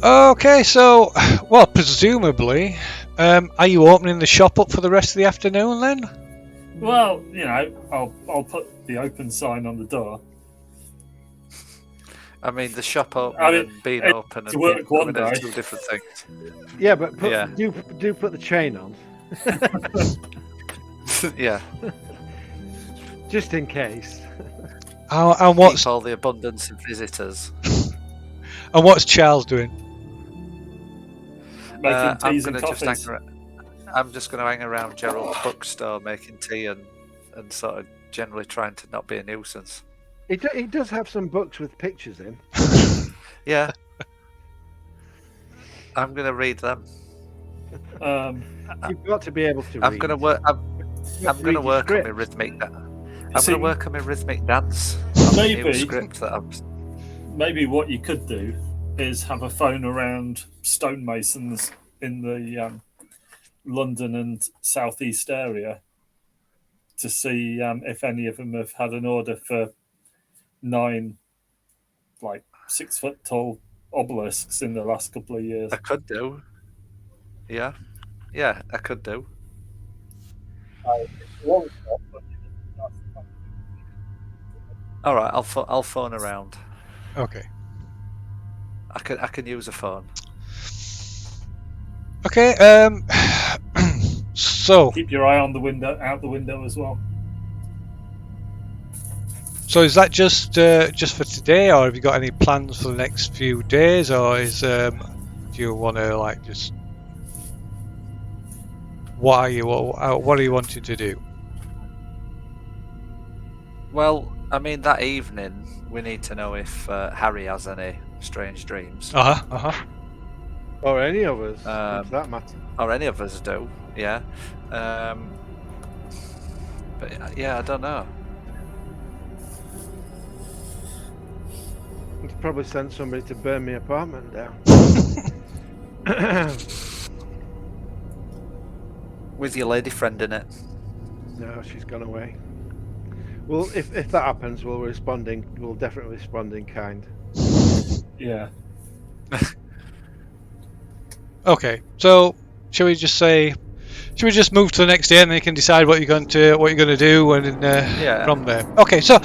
Okay. So, well, presumably, are you opening the shop up for the rest of the afternoon then? Well, I'll put the open sign on the door. I mean, the shop open and being open and work one day. Two different things. Yeah, but do put the chain on. Yeah. Just in case. And what's Keep all the abundance of visitors. And what's Charles doing? Making teas and coffees. I'm just going to hang around Gerald's bookstore making tea and sort of generally trying to not be a nuisance. He does have some books with pictures in. Yeah. I'm going to read them. You've got to be able to. I'm going to work. I'm going to work on my rhythmic. I'm going to work on my rhythmic dance. Maybe script that maybe what you could do is have a phone around stonemasons in the London and southeast area to see if any of them have had an order for 9 6 foot tall obelisks in the last couple of years. I could do. Yeah, I could do. All right, I'll phone around. Okay. I can use a phone. Okay. So keep your eye on the window, out the window as well. So is that just for today, or have you got any plans for the next few days, or do you want to just what are you wanting to do? Well, I mean, that evening we need to know if Harry has any strange dreams. Or any of us, for that matter. Or any of us do, yeah. But yeah, I don't know. I'd probably send somebody to burn my apartment down. With your lady friend in it. No, she's gone away. Well, if that happens, we'll definitely respond in kind. Yeah. Okay, so should we just move to the next day and then you can decide what you're going to do and from there. Okay, so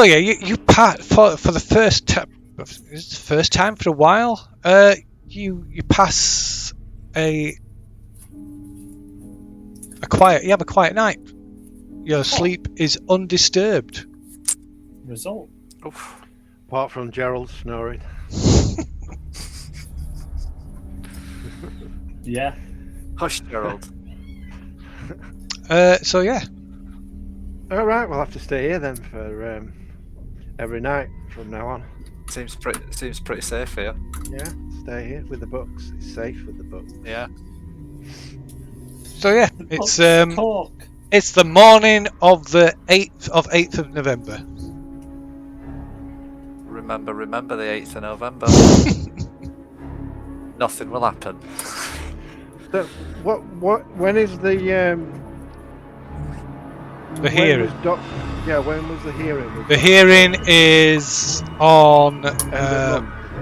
yeah, you for the first time. Is it the first time for a while? You pass a quiet night. Your sleep is undisturbed. Result. Oof. Apart from Gerald snoring. Yeah. Hush, Gerald. So yeah. All right, we'll have to stay here then for every night from now on. Seems pretty safe here. Yeah, stay here with the books. It's safe with the books. Yeah. So yeah, it's the morning of the 8th of November. Remember the 8th of November. Nothing will happen. So when is the hearing? When was the hearing? The hearing is on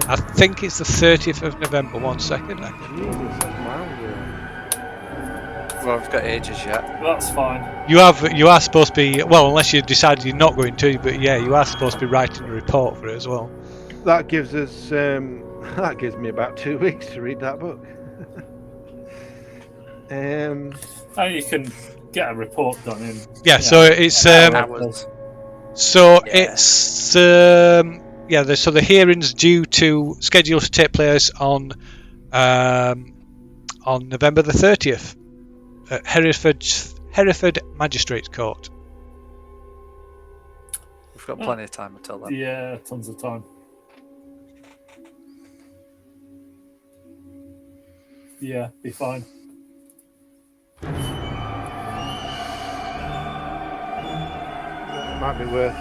I think it's the 30th of November. 1 second. Jesus, that's miles away. Well, we've got ages yet. That's fine. You are supposed to be, well, unless you decide you're not going to, but yeah, you are supposed to be writing a report for it as well. That gives us that gives me about 2 weeks to read that book. And you can get a report done in. Yeah, so it's hours. So it's so the hearing's scheduled to take place on November the 30th at Hereford Magistrates Court. We've got plenty of time until then. Yeah, tons of time. Yeah, be fine. It might be worth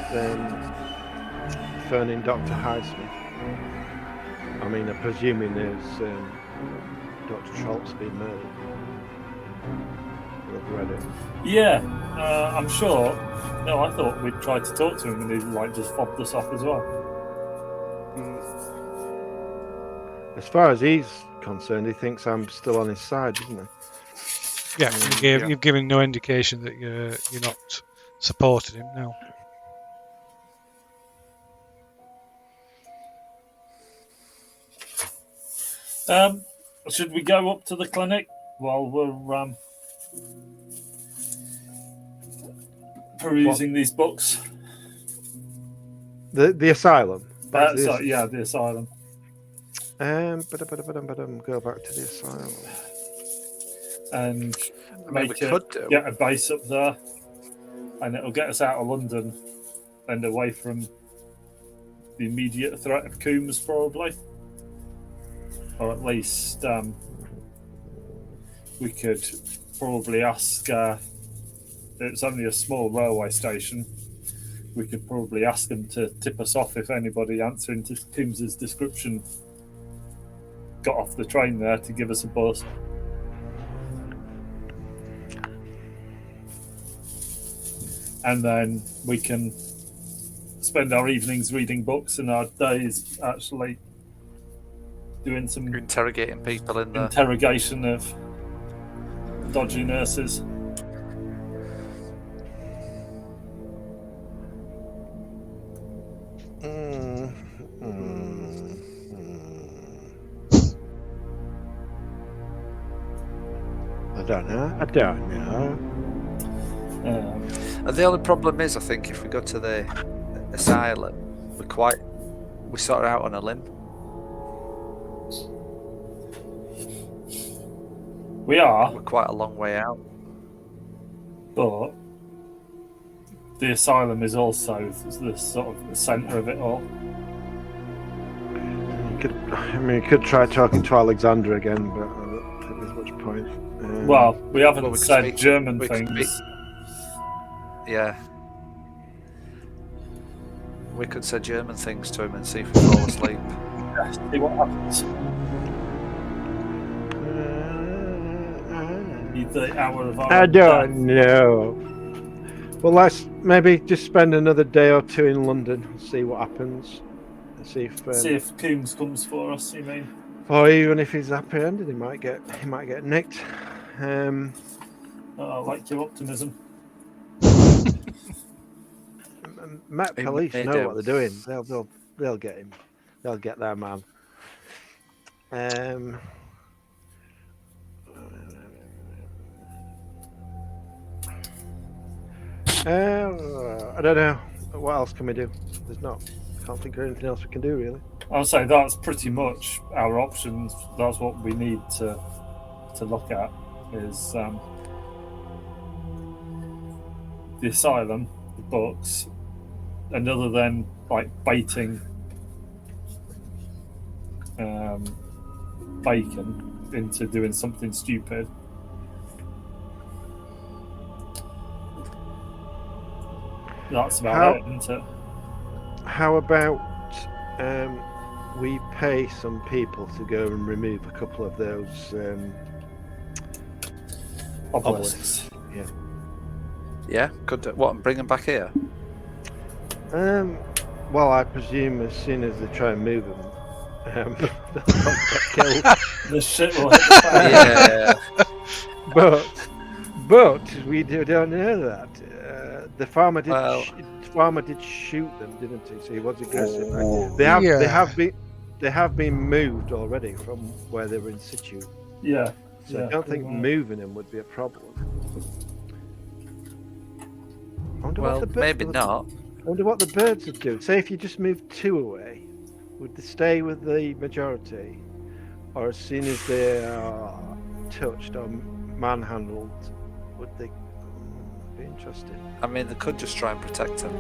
phoning Dr. Highsmith. I mean, I'm presuming there's Dr. Troll's been murdered. I've read it. Yeah, I'm sure. No, I thought we'd tried to talk to him and he just fobbed us off as well. As far as he's concerned, he thinks I'm still on his side, doesn't he? Yeah, you've given no indication that you're not supporting him now. Should we go up to the clinic while we're perusing these books? The asylum. The asylum. Go back to the asylum. And get a base up there, and it'll get us out of London and away from the immediate threat of Coombs, probably. Or at least we could probably ask. It's only a small railway station. We could probably ask them to tip us off if anybody answering to Coombs's description got off the train there to give us a buzz. And then we can spend our evenings reading books and our days actually doing some interrogating people in the interrogation of dodgy nurses. I don't know. The only problem is, I think, if we go to the asylum, we sort of out on a limb. We are. We're quite a long way out. But the asylum is also the sort of the centre of it all. You could try talking to Alexander again, but I don't think there's much point. Well, we haven't said German things. Yeah. We could say German things to him and see if he fall asleep. See what happens. The hour of I don't know. Well, let's maybe just spend another day or two in London and see what happens. And see if Coombs comes for us. You mean? Or even if he's apprehended, he might get nicked. I like your optimism. Met police know what they're doing. They'll get him. They'll get their man. I don't know. What else can we do? I can't think of anything else we can do, really. I'll say that's pretty much our options. That's what we need to look at is the asylum, the books, and other than like baiting bacon into doing something stupid. That's about it, isn't it? How about we pay some people to go and remove a couple of those obelisks? Yeah. Yeah, could do. What, and bring them back here? Well, I presume as soon as they try and move them, they'll get killed. The shit will hit the fan. Yeah. But we don't know that. The farmer did shoot them, didn't he? So he was aggressive. Right? They have been moved already from where they were in situ. Yeah. So I don't think moving them would be a problem. Maybe not. I wonder what the birds would do. Say if you just moved 2 away, would they stay with the majority? Or as soon as they are touched or manhandled, would they be interested? I mean, they could just try and protect them.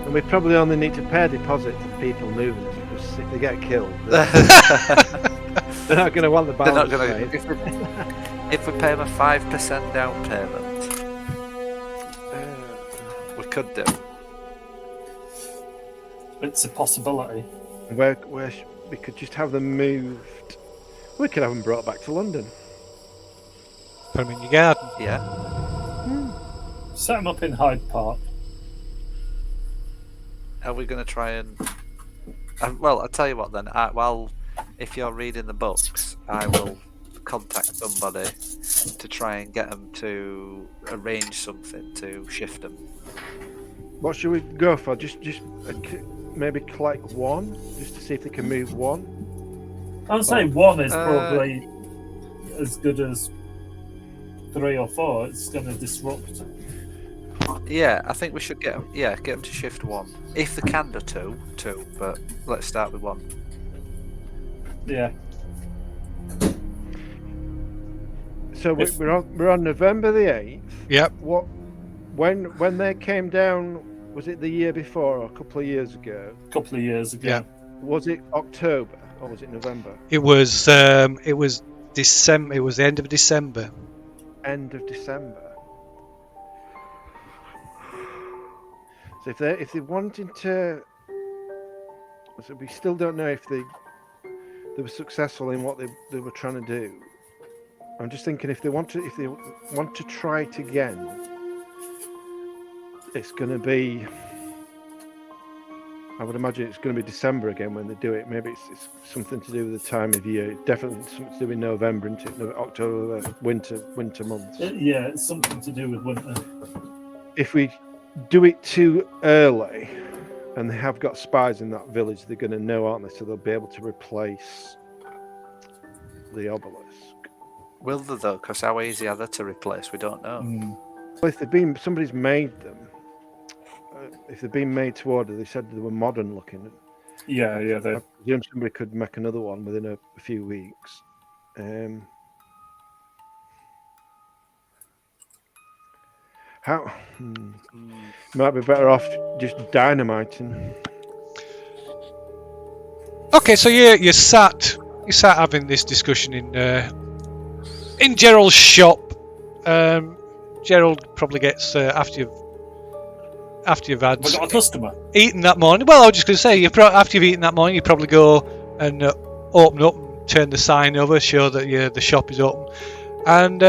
And we probably only need to pay a deposit to the people moving it, because if they get killed, they're not going to want the balance. They're not going to. If we pay them a 5% down payment, we could do. It's a possibility. Where we could just have them moved. We could have them brought back to London. Put them in your garden. Yeah. Set them up in Hyde Park. Are we going to try and... well, I'll tell you what then. If you're reading the books, I will contact somebody to try and get them to arrange something to shift them. What should we go for? Just maybe collect one, just to see if they can move one. I would say one is probably as good as 3 or 4. It's going to disrupt. Yeah, I think we should get them to shift one. If they can do two, but let's start with one. Yeah. So we're on November the 8th. Yep. When they came down, was it the year before or a couple of years ago? A couple of years ago. Yeah. Was it October or was it November? It was December. It was the end of December. End of December. So if they're wanting to, so we still don't know if they were successful in what they were trying to do. I'm just thinking if they want to try it again, it's going to be. I would imagine it's going to be December again when they do it. Maybe it's something to do with the time of year. Definitely something to do with November into October, winter months. Yeah, it's something to do with winter. If we do it too early, and they have got spies in that village, they're going to know, aren't they? So they'll be able to replace the obelisk. Will they though? Because how easy are they to replace? We don't know. Well, if somebody's made them. If they've been made to order, they said they were modern looking. Yeah. I presume somebody could make another one within a few weeks. Might be better off just dynamiting. Okay, so you sat having this discussion in Gerald's shop. Gerald probably gets after you've had we got a customer eaten that morning. Well, I was just going to say, after you've eaten that morning, you probably go and open up, and turn the sign over, show that the shop is open. And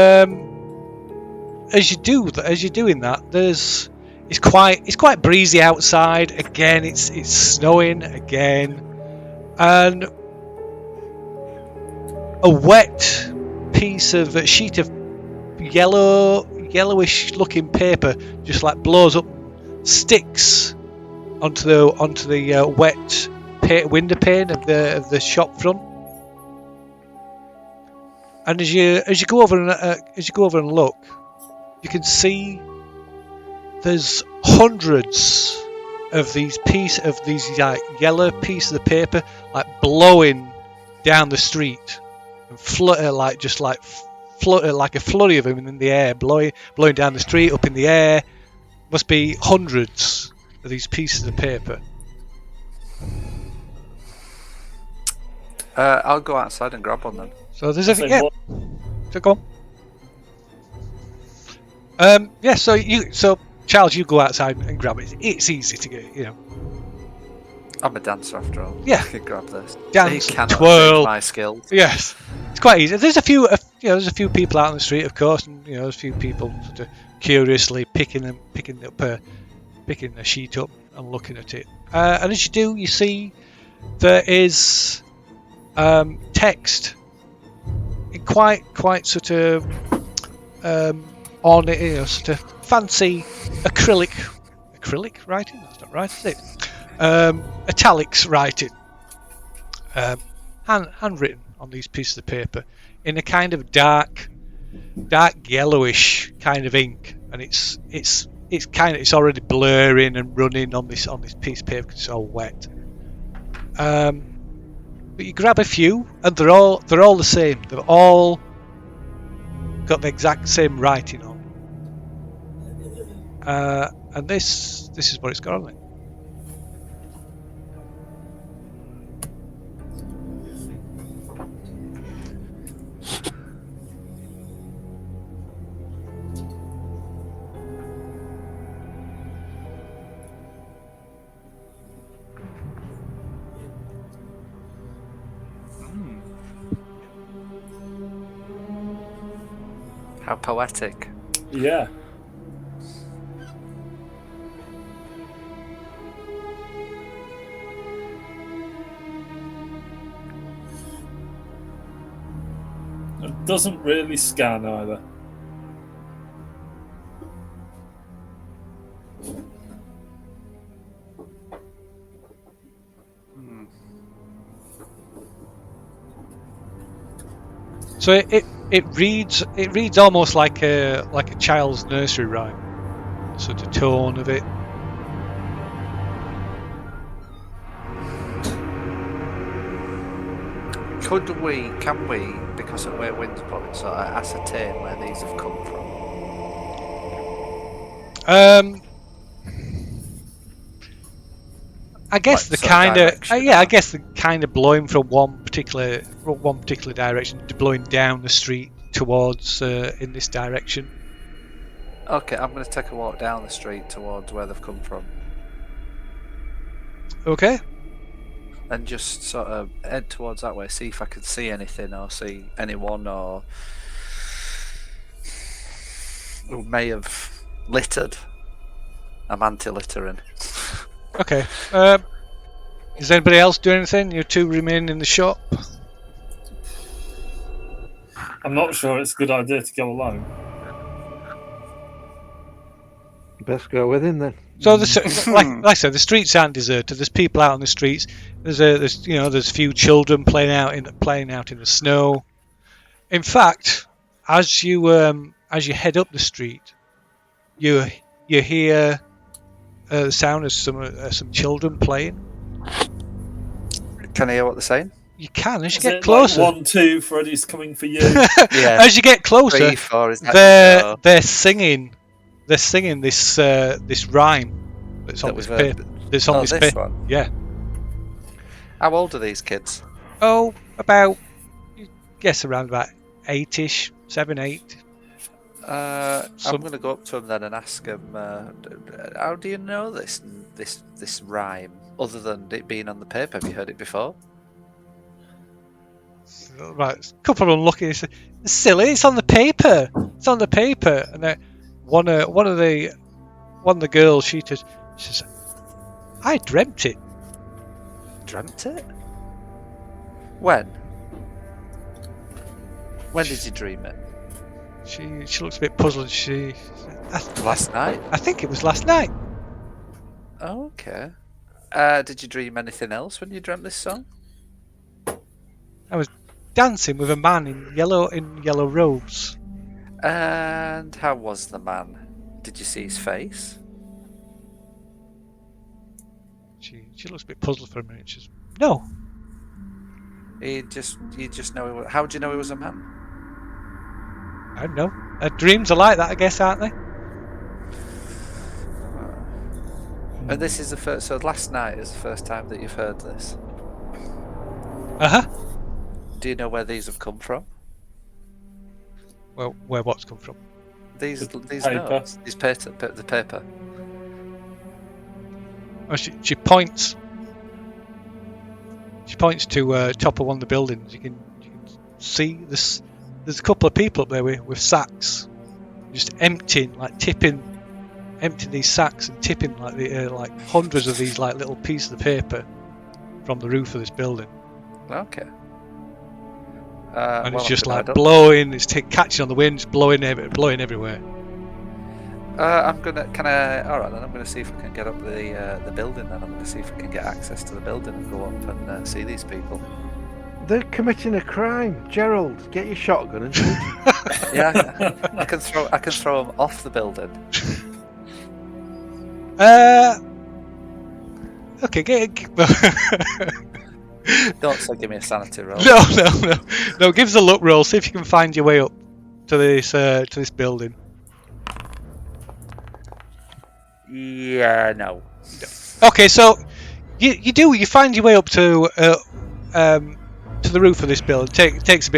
as you're doing that, it's quite breezy outside. Again, it's snowing again, and a wet sheet of yellowish looking paper just like blows up. Sticks onto the wet window pane of the shop front, and as you go over and look, you can see there's hundreds of these yellow pieces of paper like blowing down the street and flutter like a flurry of them in the air, blowing down the street, up in the air. Must be hundreds of these pieces of paper. I'll go outside and grab one then. So there's I a say, yeah. what- So go on. Yeah. So Charles, you go outside and grab it. It's easy to get. I'm a dancer after all. Yeah. I can grab this. Dance, He cannot twirl. change my skills. Yes, it's quite easy. There's a few, there's a few people out on the street, of course, and there's a few people sort of curiously picking a sheet up and looking at it. And as you do, you see there is text in quite sort of ornate, sort of fancy acrylic writing. That's not right, is it? Italics writing. Handwritten on these pieces of paper in a kind of dark yellowish kind of ink, and it's already blurring and running on this piece of paper because it's all wet. But you grab a few, and they're all the same. They've all got the exact same writing on. And this is what it's got on it. How poetic. Yeah. It doesn't really scan either. So it reads almost like a child's nursery rhyme, sort of tone of it. Can we, because of where winds blowing, sort of ascertain where these have come from? I guess Like, the sort of kind of direction, I guess the kind of blowing from one particular direction to blowing down the street towards in this direction. Okay, I'm going to take a walk down the street towards where they've come from, Okay. and just sort of head towards that way. See if I can see anything or see anyone or who may have littered. I'm anti-littering. Okay. Is anybody else doing anything? You two remain in the shop. I'm not sure it's a good idea to go alone. Best go with him then. So like I said, the streets aren't deserted. There's people out on the streets. There's a few children playing out in the snow. In fact, as you head up the street, you hear the sound of some children playing. Can I hear what they're saying? You can as you Is get it closer. Like 1, 2, Freddy's coming for you. Yeah. As you get closer, 3, 4 is that they're singing. They're singing this rhyme that's on this paper. That's on this paper. one. Yeah. How old are these kids? Oh, about, you guess around about 8ish, 7, 8. I'm going to go up to them then and ask them, how do you know this rhyme? Other than it being on the paper, have you heard it before? Right, a couple of them looking and say, "It's silly, it's on the paper. It's on the paper." And then one of the girls, she says, "I dreamt it." Dreamt it? When? When did you dream it? She looks a bit puzzled. Last night? I think it was last night. Oh, okay. Did you dream anything else when you dreamt this song? I was dancing with a man in yellow robes. And how was the man? Did you see his face? She looks a bit puzzled for a minute. She says, "No." You just know. How do you know he was a man? I don't know. Dreams are like that, I guess, aren't they? And this is the first. So last night is the first time that you've heard this. Uh huh. Do you know where these have come from? Well, where what's come from? These paper. notes, the paper. Oh, she points. She points to top of one of the buildings. You can see this. There's a couple of people up there with sacks, just emptying these sacks and tipping like hundreds of these like little pieces of paper from the roof of this building. Okay. And it's just like blowing. It's catching on the wind, just blowing everywhere. I'm gonna. Can I? All right, then I'm gonna see if I can get up the building. Then I'm gonna see if I can get access to the building and go up and see these people. They're committing a crime. Gerald, get your shotgun and shoot them. Yeah, I can throw them off the building. Okay, Don't say give me a sanity roll. No. Give us a luck roll. See if you can find your way up to this building. Yeah, no. Okay, so you find your way up to the roof of this building. Takes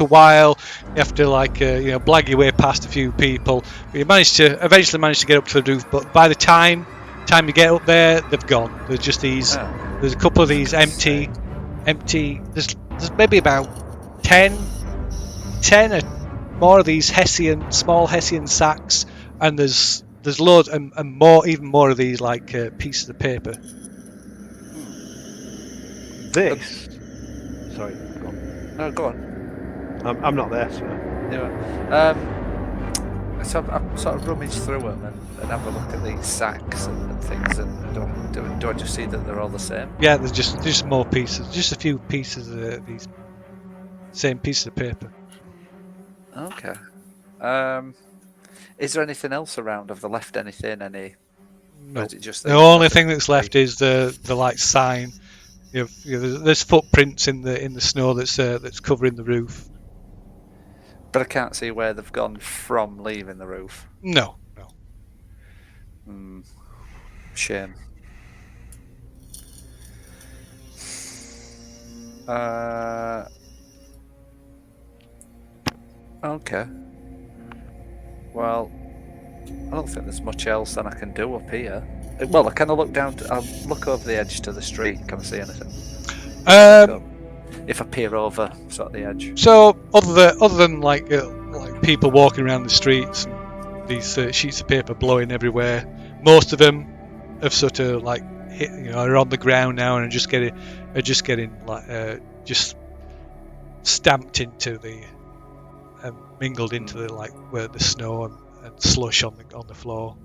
a while. You have to blag your way past a few people. But you eventually manage to get up to the roof. But by the time you get up there, they've gone. There's just these. Oh. There's a couple of these empty. There's maybe about 10 or more of these small Hessian sacks, and there's loads and even more of these pieces of paper. This. Sorry, go on. No, go on. I'm not there, sir. Yeah. So I've sort of rummaged through them and have a look at these sacks and things. And do I just see that they're all the same? Yeah, there's just more pieces, just a few pieces of these same pieces of paper. Okay. Is there anything else around? Have they left anything? No. Or is it just the only thing that's left is the sign. There's footprints in the snow that's covering the roof. But I can't see where they've gone from leaving the roof. No. Shame. Okay. Well, I don't think there's much else that I can do up here. Well, I kind of look down. I'll look over the edge to the street. Can I see anything? If I peer over, sort of the edge. So other than like people walking around the streets and these sheets of paper blowing everywhere, most of them have sort of are on the ground now and are just getting just stamped into the mingled into the where the snow and slush on the floor.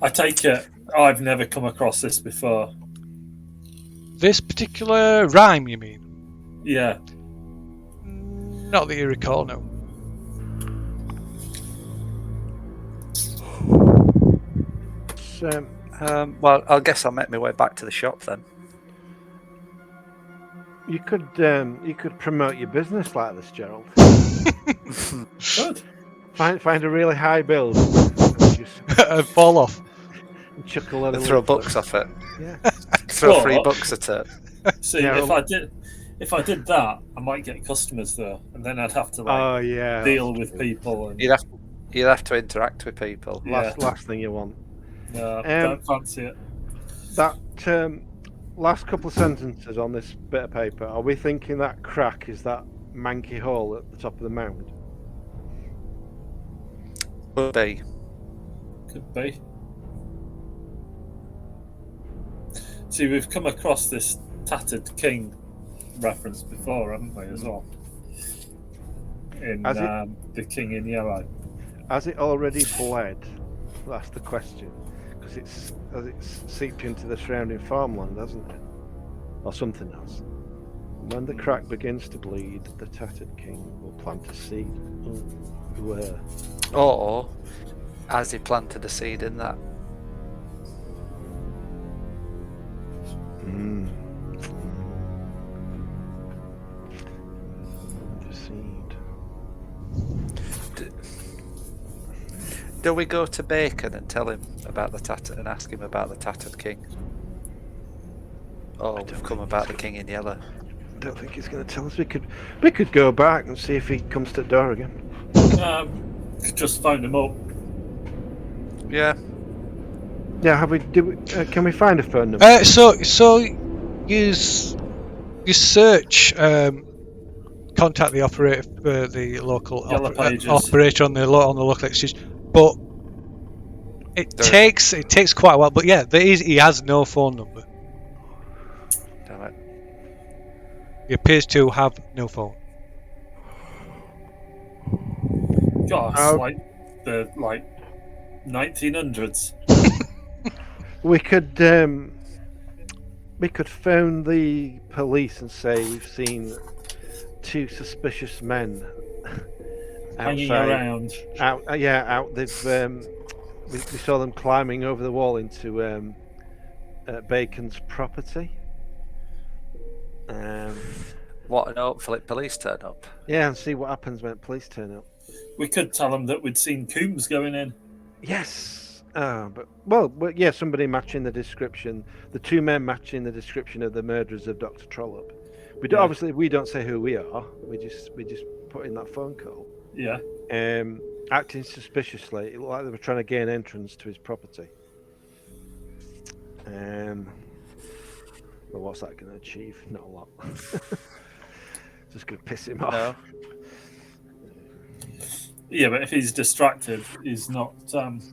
I take it I've never come across this before. This particular rhyme, you mean? Yeah. Not that you recall, no. Well, I guess I'll make my way back to the shop then. You could promote your business like this, Gerald. Good. Find a really high build. And fall off. And chuck a lot of throw books off it. Yeah. Throw 3 books at it. See, if I did that, I might get customers though, and then I'd have to deal with people. And... You'd have to interact with people. Last thing you want. No, don't fancy it. That last couple of sentences on this bit of paper. Are we thinking that crack is that manky hole at the top of the mound? Could be. Could be. See, we've come across this tattered king reference before, haven't we, as well? In The King in Yellow. Has it already bled? That's the question. Because it's seeped into the surrounding farmland, hasn't it? Or something else. When the crack begins to bleed, the tattered king will plant a seed. Where? Or has he planted a seed in that? The seed. Do we go to Bacon and tell him about the Tatter and ask him about the Tattered King? Oh, we've come about the King in Yellow. I don't think he's going to tell us. We could go back and see if he comes to the door again. Just phone him up. Yeah. Yeah. Can we find a phone number? So you search. Contact the operator, the local operator on the local exchange, but it takes quite a while. But yeah, he has no phone number. Damn it. He appears to have no phone. God, it's like the 1900s. We could phone the police and say we've seen 2 suspicious men hanging around. Out. They've we saw them climbing over the wall into Bacon's property. What, and hopefully police turn up. Yeah, and see what happens when police turn up. We could tell them that we'd seen Coombs going in. Yes. Yeah, somebody matching the description. The 2 men matching the description of the murderers of Dr. Trollope. Obviously we don't say who we are. We just put in that phone call. Yeah. Acting suspiciously, it looked like they were trying to gain entrance to his property. Well, what's that going to achieve? Not a lot. Just going to piss him off. No. Yeah, but if he's distracted, he's not trying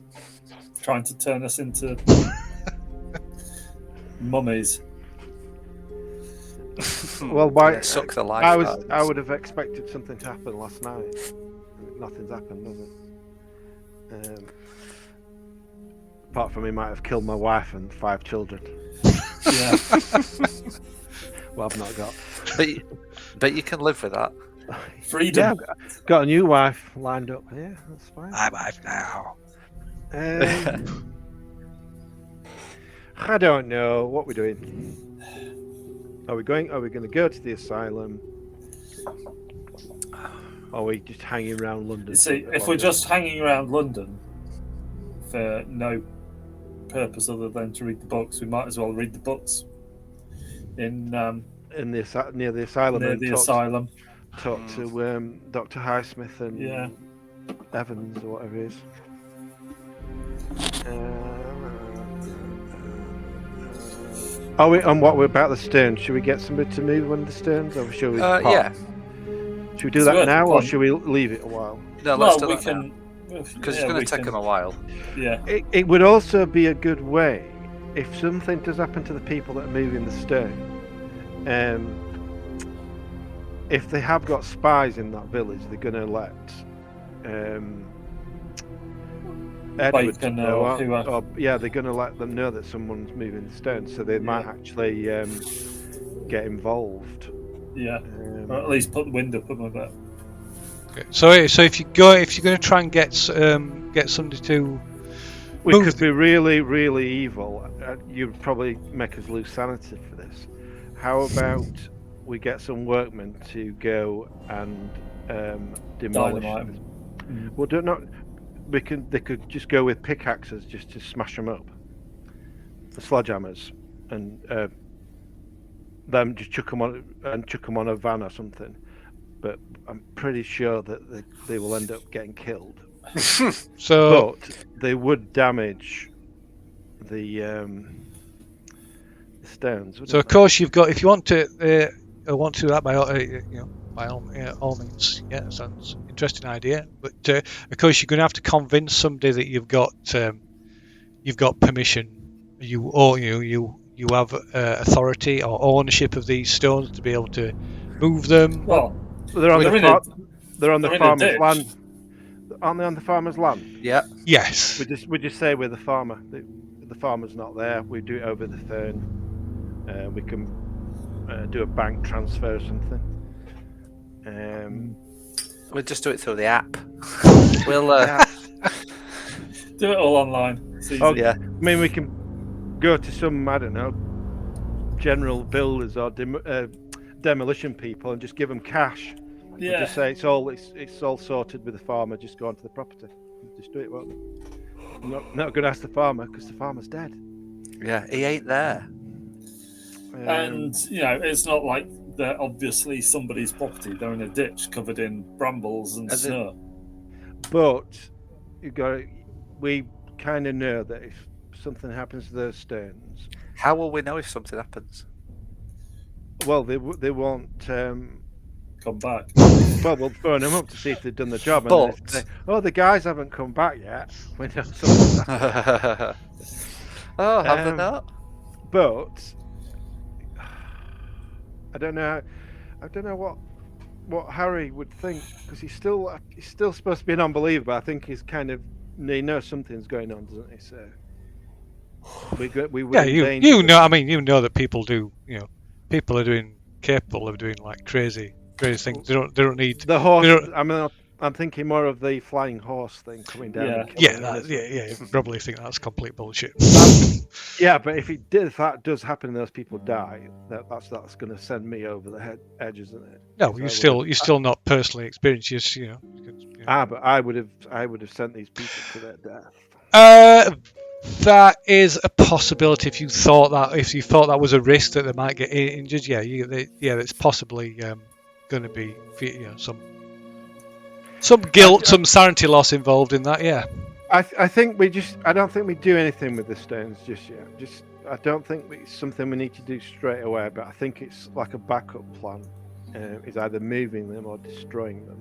to turn us into mummies. Well, suck the life I would have expected something to happen last night. Nothing's happened, has it? Apart from he might have killed my wife and 5 children. Yeah. Well, I've not got. But you can live with that. Freedom. Yeah, I've got a new wife lined up. Yeah, that's fine. My wife now. I don't know what we're doing. Are we going to go to the asylum? Or are we just hanging around London? See, if we're just hanging around London for no purpose other than to read the books, we might as well read the books in near the asylum. Near the asylum. Talk to Dr. Highsmith and Evans or whatever it is. And what about the Stearns? Should we get somebody to move one of the Stearns, or should we? Yeah. Should we do that now, or should we leave it a while? No, let's do that now. Because it's going to take them a while. Yeah. It would also be a good way if something does happen to the people that are moving the Stern. If they have got spies in that village, they're going to let Edward they're going to let them know that someone's moving the Stern, so they might actually get involved. Yeah, or at least put the wind up a bit. Okay. So if you're going to try and get somebody to, we could be really, really evil. You'd probably make us lose sanity for this. How about we get some workmen to go and demolish them? Well, they could just go with pickaxes just to smash them up, the sledgehammers, and them just chuck them on a van or something. But I'm pretty sure that they will end up getting killed. But they would damage the stones. So of course you've got, if you want to do that by all means, yeah, sounds an interesting idea. But of course you're going to have to convince somebody that you've got permission. You have authority or ownership of these stones to be able to move them. Well, they're on the farmer's land. Aren't they on the farmer's land? Yeah. Yes. We just say we're the farmer. The farmer's not there. We do it over the phone. We can do a bank transfer or something. We'll just do it through the app. We'll do it all online. Oh, yeah. I mean, we can go to some, I don't know, general builders or demolition people and just give them cash. Yeah. Just say it's all sorted with the farmer. Just go onto the property. destroy it, won't they? I'm not going to ask the farmer because the farmer's dead. Yeah, he ain't there. And it's not like they're obviously somebody's property. They're in a ditch covered in brambles and snow. But we kind of know that if something happens to those stones, how will we know if something happens? Well, they won't come back. Well, we'll phone them up to see if they've done the job. And But they say, the guys haven't come back yet. We know something's happened. Oh, have they not? But I don't know what Harry would think, because he's still supposed to be an unbeliever. But I think he's kind of, he knows something's going on, doesn't he? So we you know. I mean, you know that people do. People are capable of doing like crazy things. They don't need the horse. I'm thinking more of the flying horse thing coming down. You probably think that's complete bullshit. Yeah, but if that does happen and those people die, that's going to send me over the edge, isn't it? No, you're still not personally experienced. But I would have sent these people to their death. That is a possibility if you thought that was a risk that they might get injured. It's possibly going to be some guilt, some sanity loss involved in that. Yeah. I don't think we do anything with the stones just yet. I don't think it's something we need to do straight away. But I think it's like a backup plan. Is either moving them or destroying them.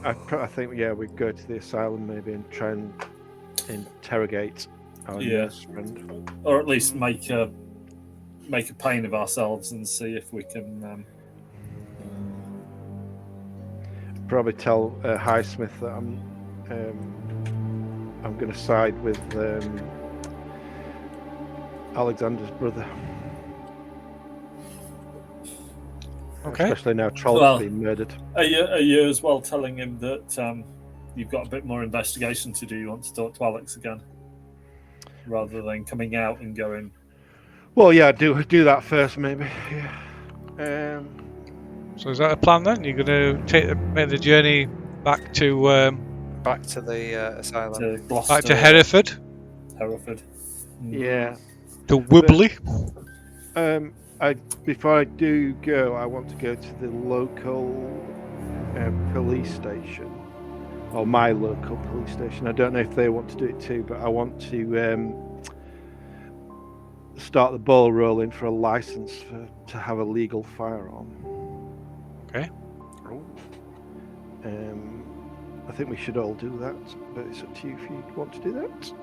I think we go to the asylum maybe and try and interrogate our nurse friend, or at least make a pain of ourselves and see if we can. Probably tell Highsmith that I'm going to side with Alexander's brother. Okay. Especially now Troll's been murdered. Are you as well telling him that you've got a bit more investigation to do? You want to talk to Alex again, rather than coming out and going. Well, yeah, do that first, maybe. Yeah. So is that a plan then? You're going to make the journey back to the asylum, back to Hereford. Yeah. To Wibbly. Before I do go, I want to go to the local police station, or my local police station. I don't know if they want to do it too, but I want to start the ball rolling for a license to have a legal firearm. Okay. I think we should all do that, but it's up to you if you want to do that.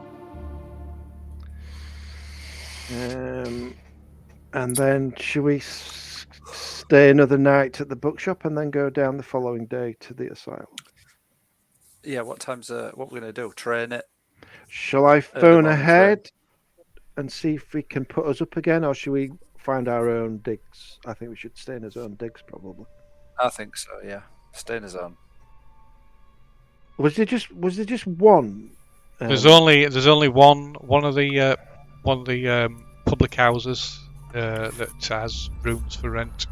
And then should we stay another night at the bookshop and then go down the following day to the asylum? Yeah, what we're going to do? Train it? Shall I phone ahead and see if we can put us up again, or should we find our own digs? I think we should stay in his own digs, probably. I think so, yeah. Stay in his own. Was there just one? There's only one of the public houses that has rooms for rent.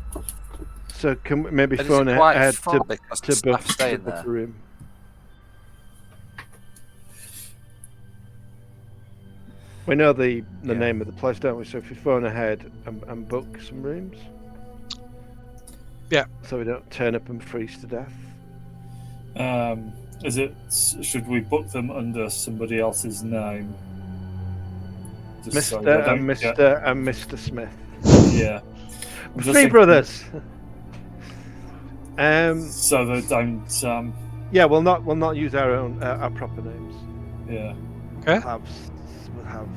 So can we maybe phone ahead to book a room? We know the name of the place, don't we? So if we phone ahead and book some rooms, so we don't turn up and freeze to death. Should we book them under somebody else's name? Mr. Smith. Yeah. Three brothers. So they don't. Yeah, we'll not use our own our proper names. Yeah. Okay. We'll have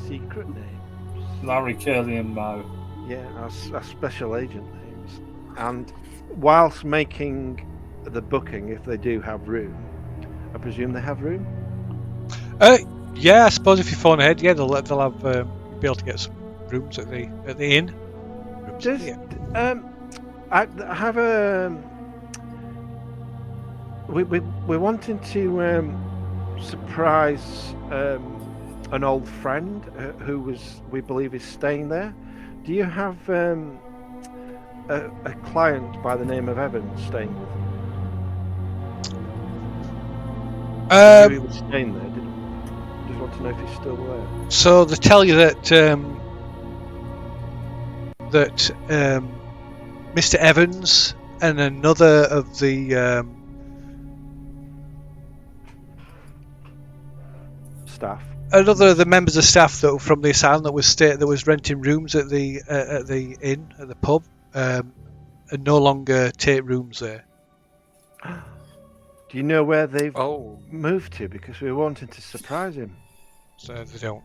secret names. Larry, Curly, and Mo. Yeah, our special agent names. And whilst making the booking, if they do have room, I presume they have room. Yeah, I suppose if you phone ahead, they'll have be able to get some rooms at the inn. I have we're wanting to surprise an old friend who we believe is staying there. Do you have a client by the name of Evan staying with I knew he was staying there. Just want to know if he's still there. So they tell you that Mr. Evans and another of the Staff. another of the members of staff that were from the asylum that was renting rooms at the inn, at the pub, and no longer take rooms there. Do you know where they've moved to? Because we were wanting to surprise him. So they don't.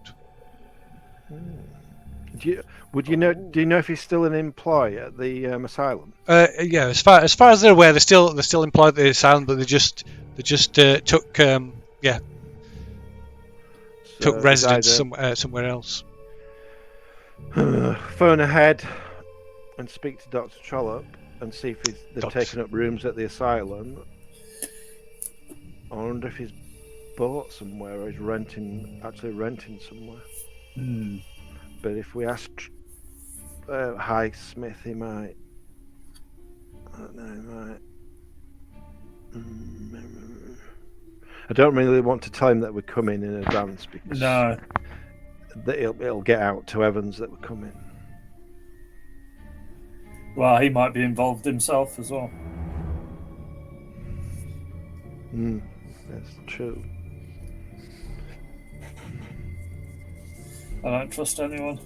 Do you know if he's still an employee at the asylum? Yeah, as far as they're aware, they're still employed at the asylum, but they just took took residence somewhere else. Phone ahead and speak to Dr. Trollope and see if they've taken up rooms at the asylum. I wonder if he's bought somewhere or he's actually renting somewhere. But if we ask Highsmith, he might. I don't know, he might. I don't really want to tell him that we're coming in advance because it'll get out to Evans that we're coming. Well, he might be involved himself as well. That's true. I don't trust anyone.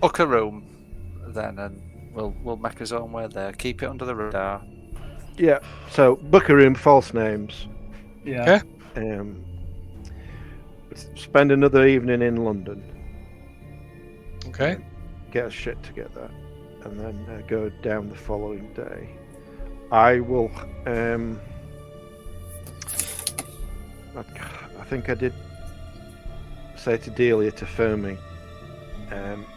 Book a room, then, and we'll make his own way there. Keep it under the radar. Yeah. So book a room, false names. Yeah. Okay. Spend another evening in London. Okay. Get us shit together, and then go down the following day. I will. I think I did say to Delia to phone me,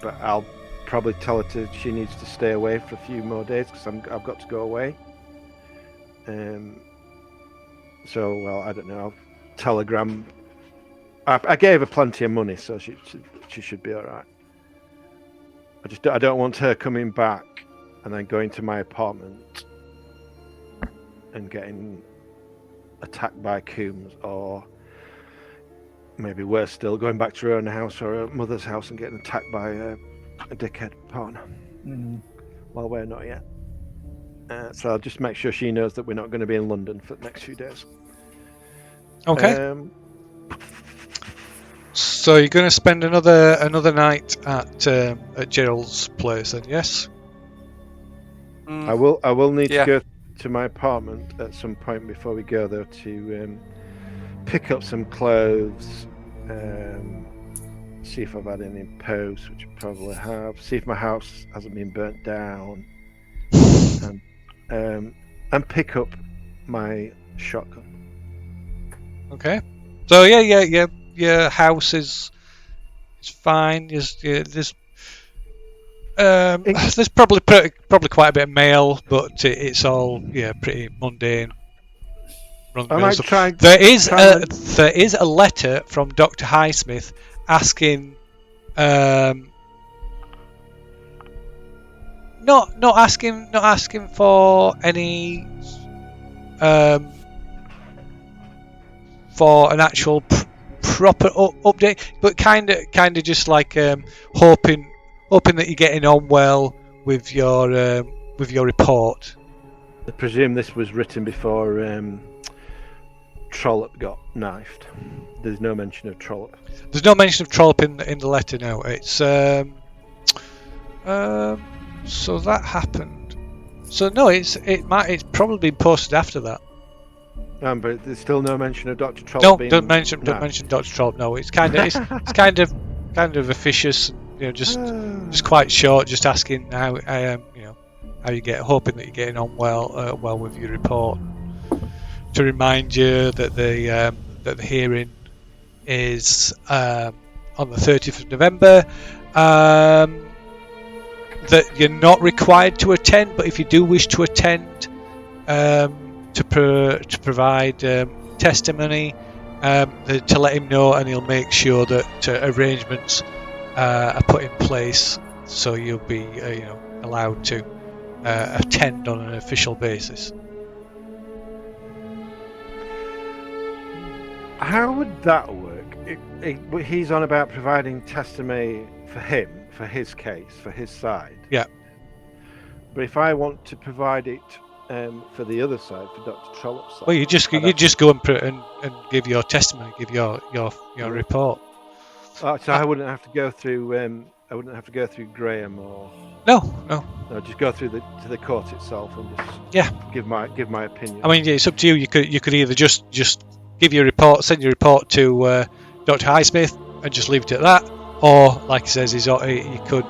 but I'll probably tell her she needs to stay away for a few more days because I've got to go away. So, well, I don't know. I'll telegram. I gave her plenty of money, so she should be all right. I don't want her coming back and then going to my apartment and getting attacked by Coombs, or maybe worse still, going back to her own house or her mother's house and getting attacked by a dickhead partner. Well, we're not yet. So I'll just make sure she knows that we're not going to be in London for the next few days. Okay. So you're going to spend another night at Gerald's place, then? Yes. I will need to go to my apartment at some point before we go there to pick up some clothes, see if I've had any posts, which I probably have, see if my house hasn't been burnt down, and pick up my shotgun. Okay. So yeah. Your house is fine. There's probably quite a bit of mail, but it's all pretty mundane. There is a letter from Dr. Highsmith asking, not asking for any for an actual proper update, but kind of just like hoping that you're getting on well with your report. I presume this was written before Trollope got knifed. There's no mention of Trollope. There's no mention of Trollope in the letter. No, it's so that happened. So no, it's probably been posted after that. But there's still no mention of Dr. Trollope. No, don't mention Dr. Trollope. No, it's kind of officious. Just quite short. Just asking how you get, hoping that you're getting on well with your report. To remind you that the hearing is on the 30th of November. That you're not required to attend, but if you do wish to attend, to provide testimony, to let him know, and he'll make sure that arrangements are put in place so you'll be allowed to attend on an official basis. How would that work? He's on about providing testimony for him, for his case, for his side. Yeah. But if I want to provide it for the other side, for Dr. Trollope's side, Well, you just go and give your testimony, give your report. So I wouldn't have to go through. I wouldn't have to go through Graham or. No. Just go through to the court itself and just give my opinion. I mean, it's up to you. You could either just give your report, send your report to Dr. Highsmith, and just leave it at that, or like he says, you could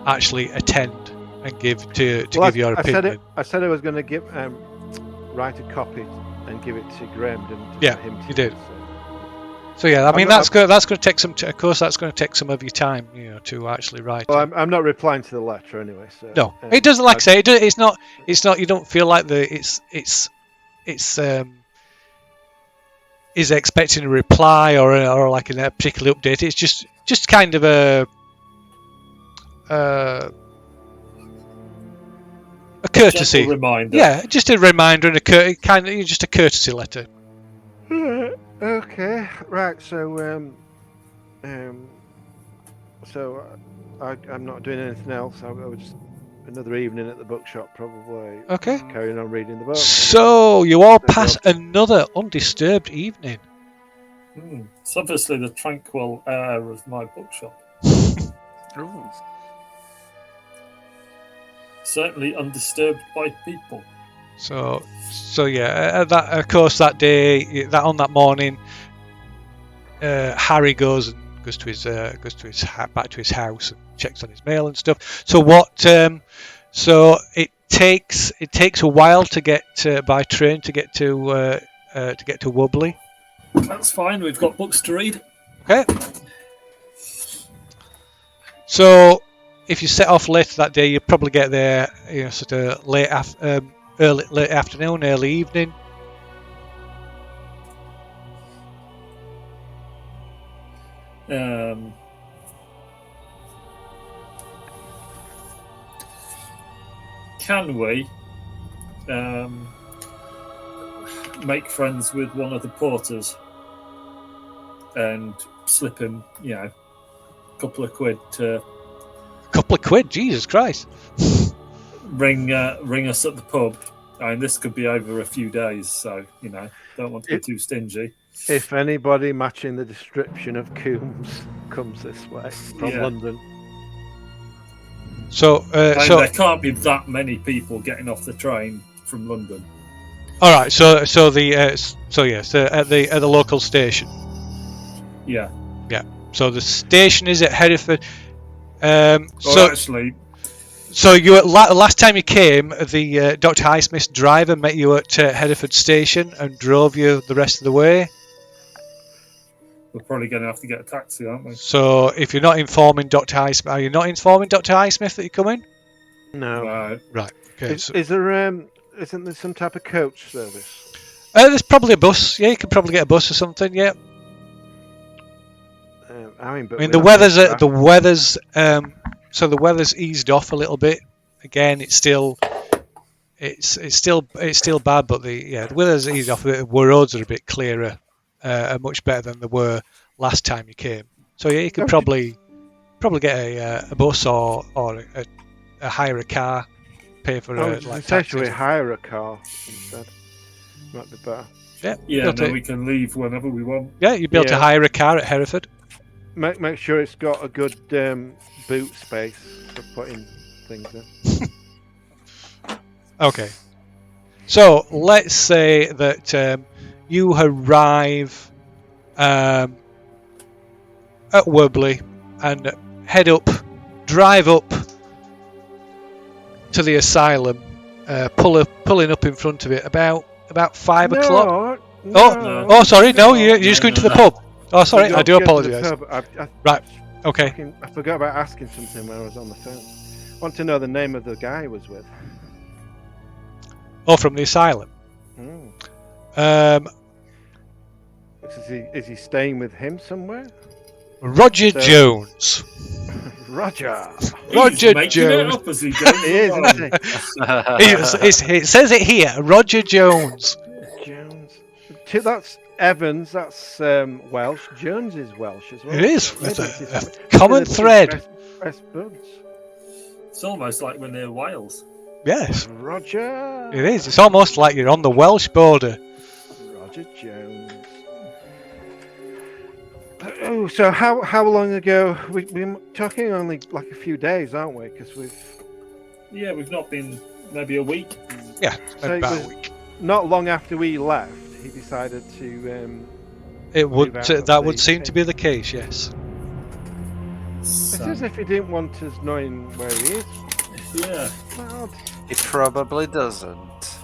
actually attend and give your opinion. I said I was going to write a copy and give it to Graham. You did. So I mean that's going to take some. Of course, that's going to take some of your time, to actually write. Well, I'm not replying to the letter anyway. So, no, it doesn't. Like I say, it's not. You don't feel like is expecting a reply or like a particular update. It's just kind of a courtesy reminder. Yeah, just a reminder and just a courtesy letter. Okay, right. So, I'm not doing anything else. I was just another evening at the bookshop, probably. Okay. Just carrying on reading the book. So you all pass another undisturbed evening. It's obviously the tranquil air of my bookshop. Certainly undisturbed by people. So that of course that day, on that morning, Harry goes to his back to his house and checks on his mail and stuff. So so it takes a while to get by train to get to Wubley. That's fine. We've got books to read. Okay. So if you set off later that day, you probably get there, sort of late afternoon, early evening. Can we make friends with one of the porters and slip him, a couple of quid to... Couple of quid, Jesus Christ! Ring us at the pub. I mean, this could be over a few days, so don't want to be too stingy. If anybody matching the description of Coombs comes this way from London, so there can't be that many people getting off the train from London. All right, so at the local station. Yeah. So the station is at Hereford. Actually. So you last time you came, the Dr. Highsmith's driver met you at Hereford Station and drove you the rest of the way. We're probably going to have to get a taxi, aren't we? So if you're not informing Dr. Highsmith, are you not informing Dr. Highsmith that you're coming? No. Right. Okay. Is there isn't there some type of coach service? There's probably a bus. Yeah, you could probably get a bus or something. Yeah. The weather's eased off a little bit. Again, it's still bad, but the weather's eased off a bit. The roads are a bit clearer, much better than they were last time you came. So you could probably get a bus or hire a car, pay for essentially hire a car instead. Might be better. Yeah, we can leave whenever we want. Yeah, you'd be able to hire a car at Hereford. Make sure it's got a good boot space for putting things in. Okay. So let's say that you arrive at Wubley and drive up to the asylum, pulling up in front of it about 5 o'clock. No. Sorry, no, you're just going to the pub. Oh, sorry, I do apologise. Right, okay. I forgot about asking something when I was on the phone. I want to know the name of the guy he was with. Oh, from the asylum. Is he staying with him somewhere? Roger Jones. Roger Jones. Up as he goes. He is, isn't he? It says it here, Roger Jones. That's Evans. That's Welsh. Jones is Welsh as well. It is. Maybe It's it's a common thread. Best buds. It's almost like we're near Wales. Yes. Roger. It is. It's almost like you're on the Welsh border. Roger Jones. Oh, so how long ago? We're talking only like a few days, aren't we? Because we've not been maybe a week. Yeah, so about a week. Not long after we left, he decided to. It would would seem to be the case. Yes. It's as if he didn't want us knowing where he is. Yeah. Well, He probably doesn't.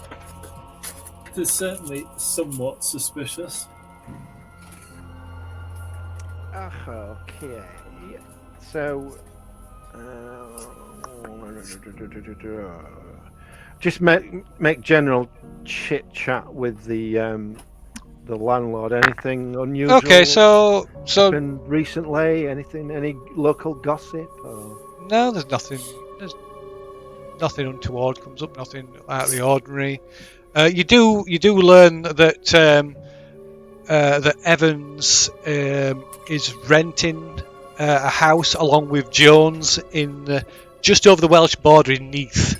It's certainly somewhat suspicious. Okay. So, just make general chit chat with the landlord. Anything unusual? Okay, so happened recently? Any local gossip? Or? No, there's nothing. There's nothing untoward comes up. Nothing out of the ordinary. You do learn that that Evans is renting a house along with Jones in just over the Welsh border in Neath.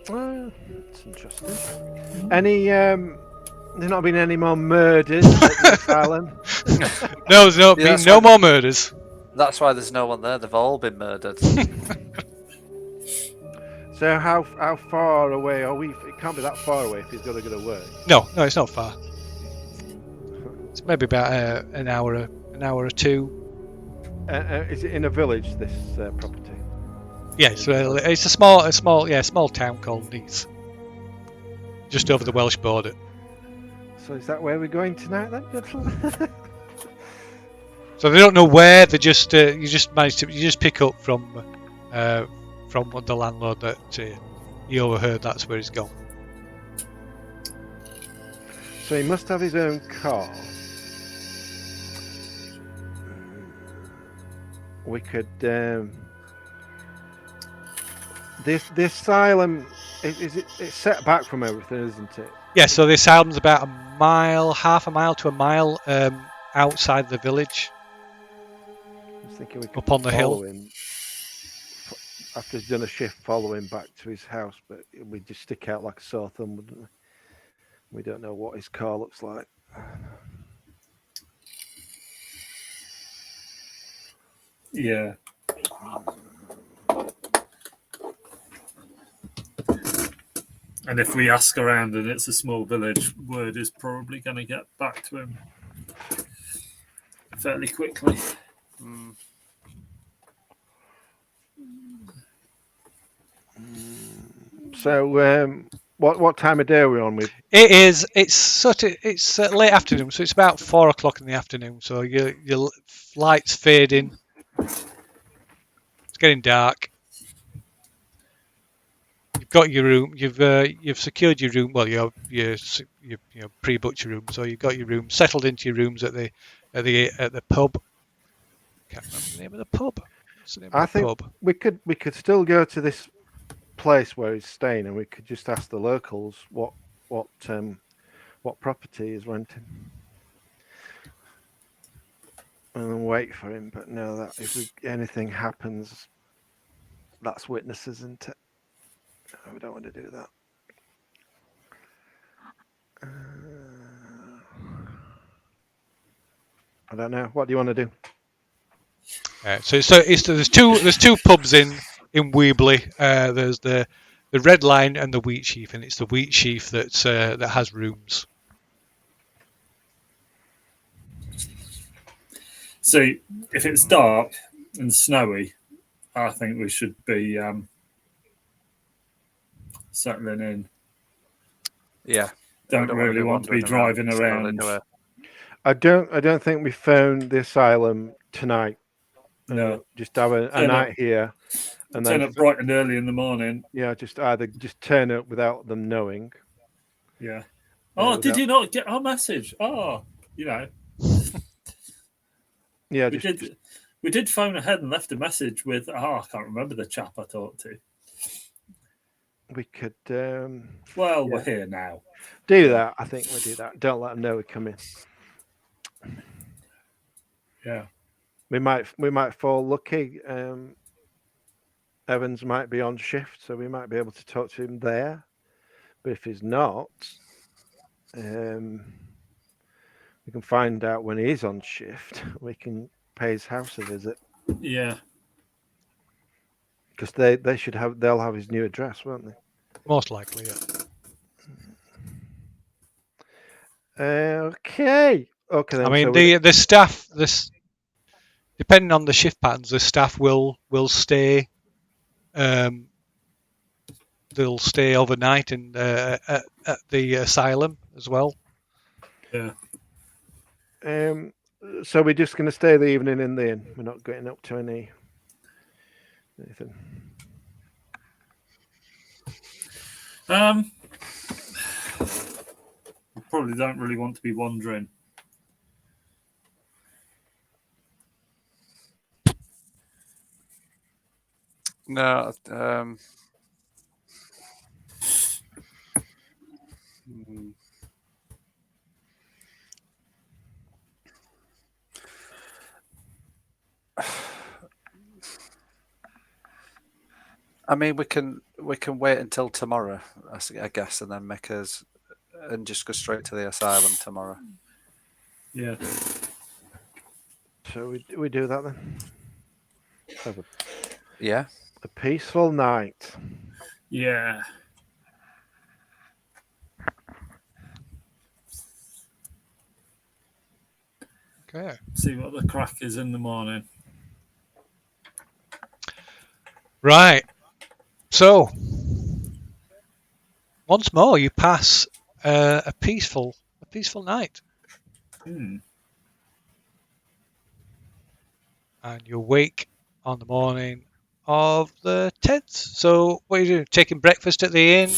That's interesting. Any there's not been any more murders at the asylum? No, there's not been no more murders. That's why there's no one there. They've all been murdered. So how far away are we? It can't be that far away if he's got to go to work. No, it's not far. It's maybe about an hour or two. Is it in a village? This property? Yes, it's a small town called Neath, just over the Welsh border. So is that where we're going tonight then? So they don't know where. They just you just pick up from the landlord that he overheard. That's where he's gone. So he must have his own car. We could. The asylum it's set back from everything, isn't it? Yeah. So the asylum's about half a mile to a mile outside the village. I was thinking we could up on the hill. him after he's done a shift, follow him back to his house, but we'd just stick out like a sore thumb, wouldn't we? We don't know what his car looks like. Yeah. And if we ask around and it's a small village, word is probably going to get back to him fairly quickly. So, what time of day are we on with? It's late afternoon, so it's about 4 o'clock in the afternoon. So your lights fading. It's getting dark. You've got your room. You've secured your room. Well, you pre-booked your room, so you've got your room settled into your rooms at the pub. Can't remember the name of the pub. What's the name of the pub? we could still go to this place where he's staying, and we could just ask the locals what property he's renting, and then wait for him. But no, that if anything happens, that's witnesses, isn't it? No, we don't want to do that. I don't know. What do you want to do? So there's two pubs in Weebly. There's the Red Line and the Wheat Sheaf, and it's the Wheat Sheaf that has rooms. So if it's dark and snowy, I think we should be settling in. Yeah. Don't really want to be driving around. I don't think we found the asylum tonight. No. Just have a night here. And turn then up bright and early in the morning. Yeah, just turn up without them knowing. Yeah. Oh, did you not get our message? Oh, Yeah, we did phone ahead and left a message with I can't remember the chap I talked to. we could. Well, we're here now. Do that. I think we do that. Don't let them know we're coming. Yeah. We might fall lucky. Evans might be on shift, so we might be able to talk to him there. But if he's not, we can find out when he is on shift. We can pay his house a visit. Yeah. Because they'll have his new address, won't they? Most likely, yeah. Okay. Then. I mean, the staff, depending on the shift patterns, the staff will stay. They'll stay overnight at the asylum as well. Yeah. So we're just going to stay the evening in the inn. We're not getting up to anything. Probably don't really want to be wandering. No. I mean, we can wait until tomorrow, I guess, and then and just go straight to the asylum tomorrow. Yeah. So we do that then. Have a peaceful night. Yeah. Okay. See what the crack is in the morning. Right. So, once more, you pass a peaceful night. Hmm. And you wake on the morning of the 10th. So, what are you doing? Taking breakfast at the inn,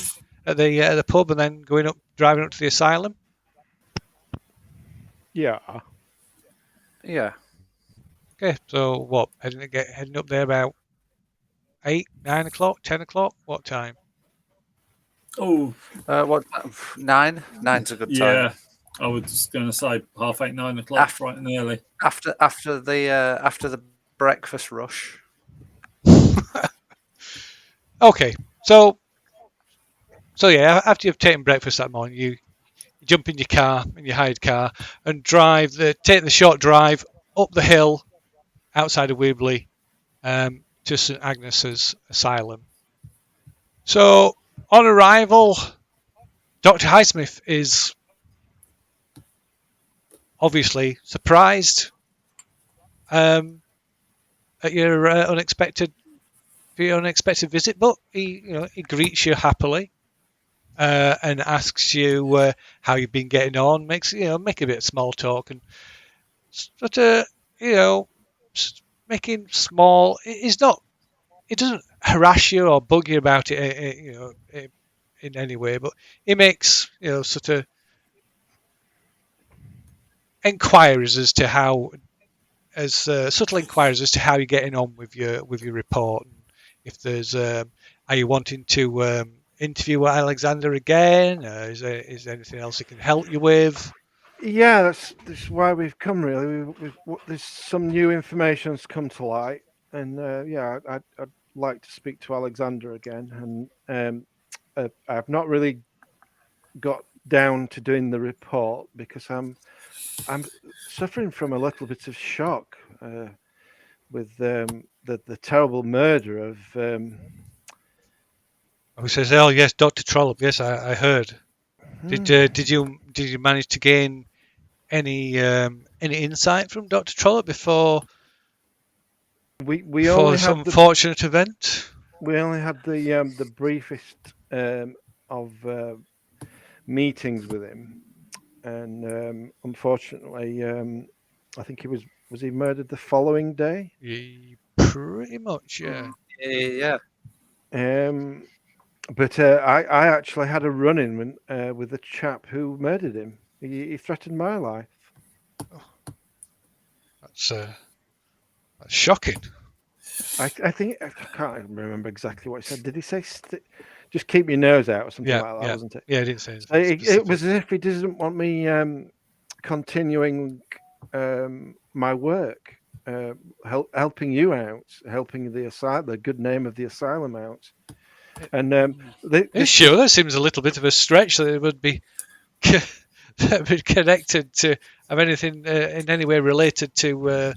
at the pub, and then driving up to the asylum? Yeah. Yeah. Okay. So, what? Heading up there about 8, 9 o'clock, 10 o'clock? What time? Oh. What? 9? 9's a good time. Yeah. I was just going to say 8:30, 9 o'clock, bright and early. After the breakfast rush. Okay, so yeah, after you've taken breakfast that morning, you jump in your car, in your hired car, and take the short drive up the hill outside of Weebly to St Agnes's Asylum. So on arrival, Dr. Highsmith is obviously surprised at your unexpected visit, but he greets you happily and asks you how you've been getting on. Make a bit of small talk and sort of making small. It doesn't harass you or bug you about it, in any way, but he makes sort of inquiries as to how, subtle inquiries as to how you're getting on with your report. And if there's, are you wanting to interview Alexander again? Is there anything else he can help you with? Yeah, that's why we've come. Really, there's some new information that's come to light, and I'd like to speak to Alexander again. And I've not really got down to doing the report because I'm suffering from a little bit of shock with the terrible murder of. Who says, "Oh yes, Dr. Trollope. Yes, I heard. Did you manage to gain any insight from Dr. Trollope before we only this had unfortunate event? We only had the briefest of meetings with him, and unfortunately, I think was he murdered the following day? Pretty much, yeah. Yeah. But I actually had a run-in with the chap who murdered him. He threatened my life. Oh, that's shocking. I think I can't remember exactly what he said. Did he say just keep your nose out or something like that? Wasn't it? Yeah, he didn't say So it was as if he doesn't want me continuing my work, helping you out, helping the good name of the asylum out. And sure, that seems a little bit of a stretch that it would be connected to have anything in any way related to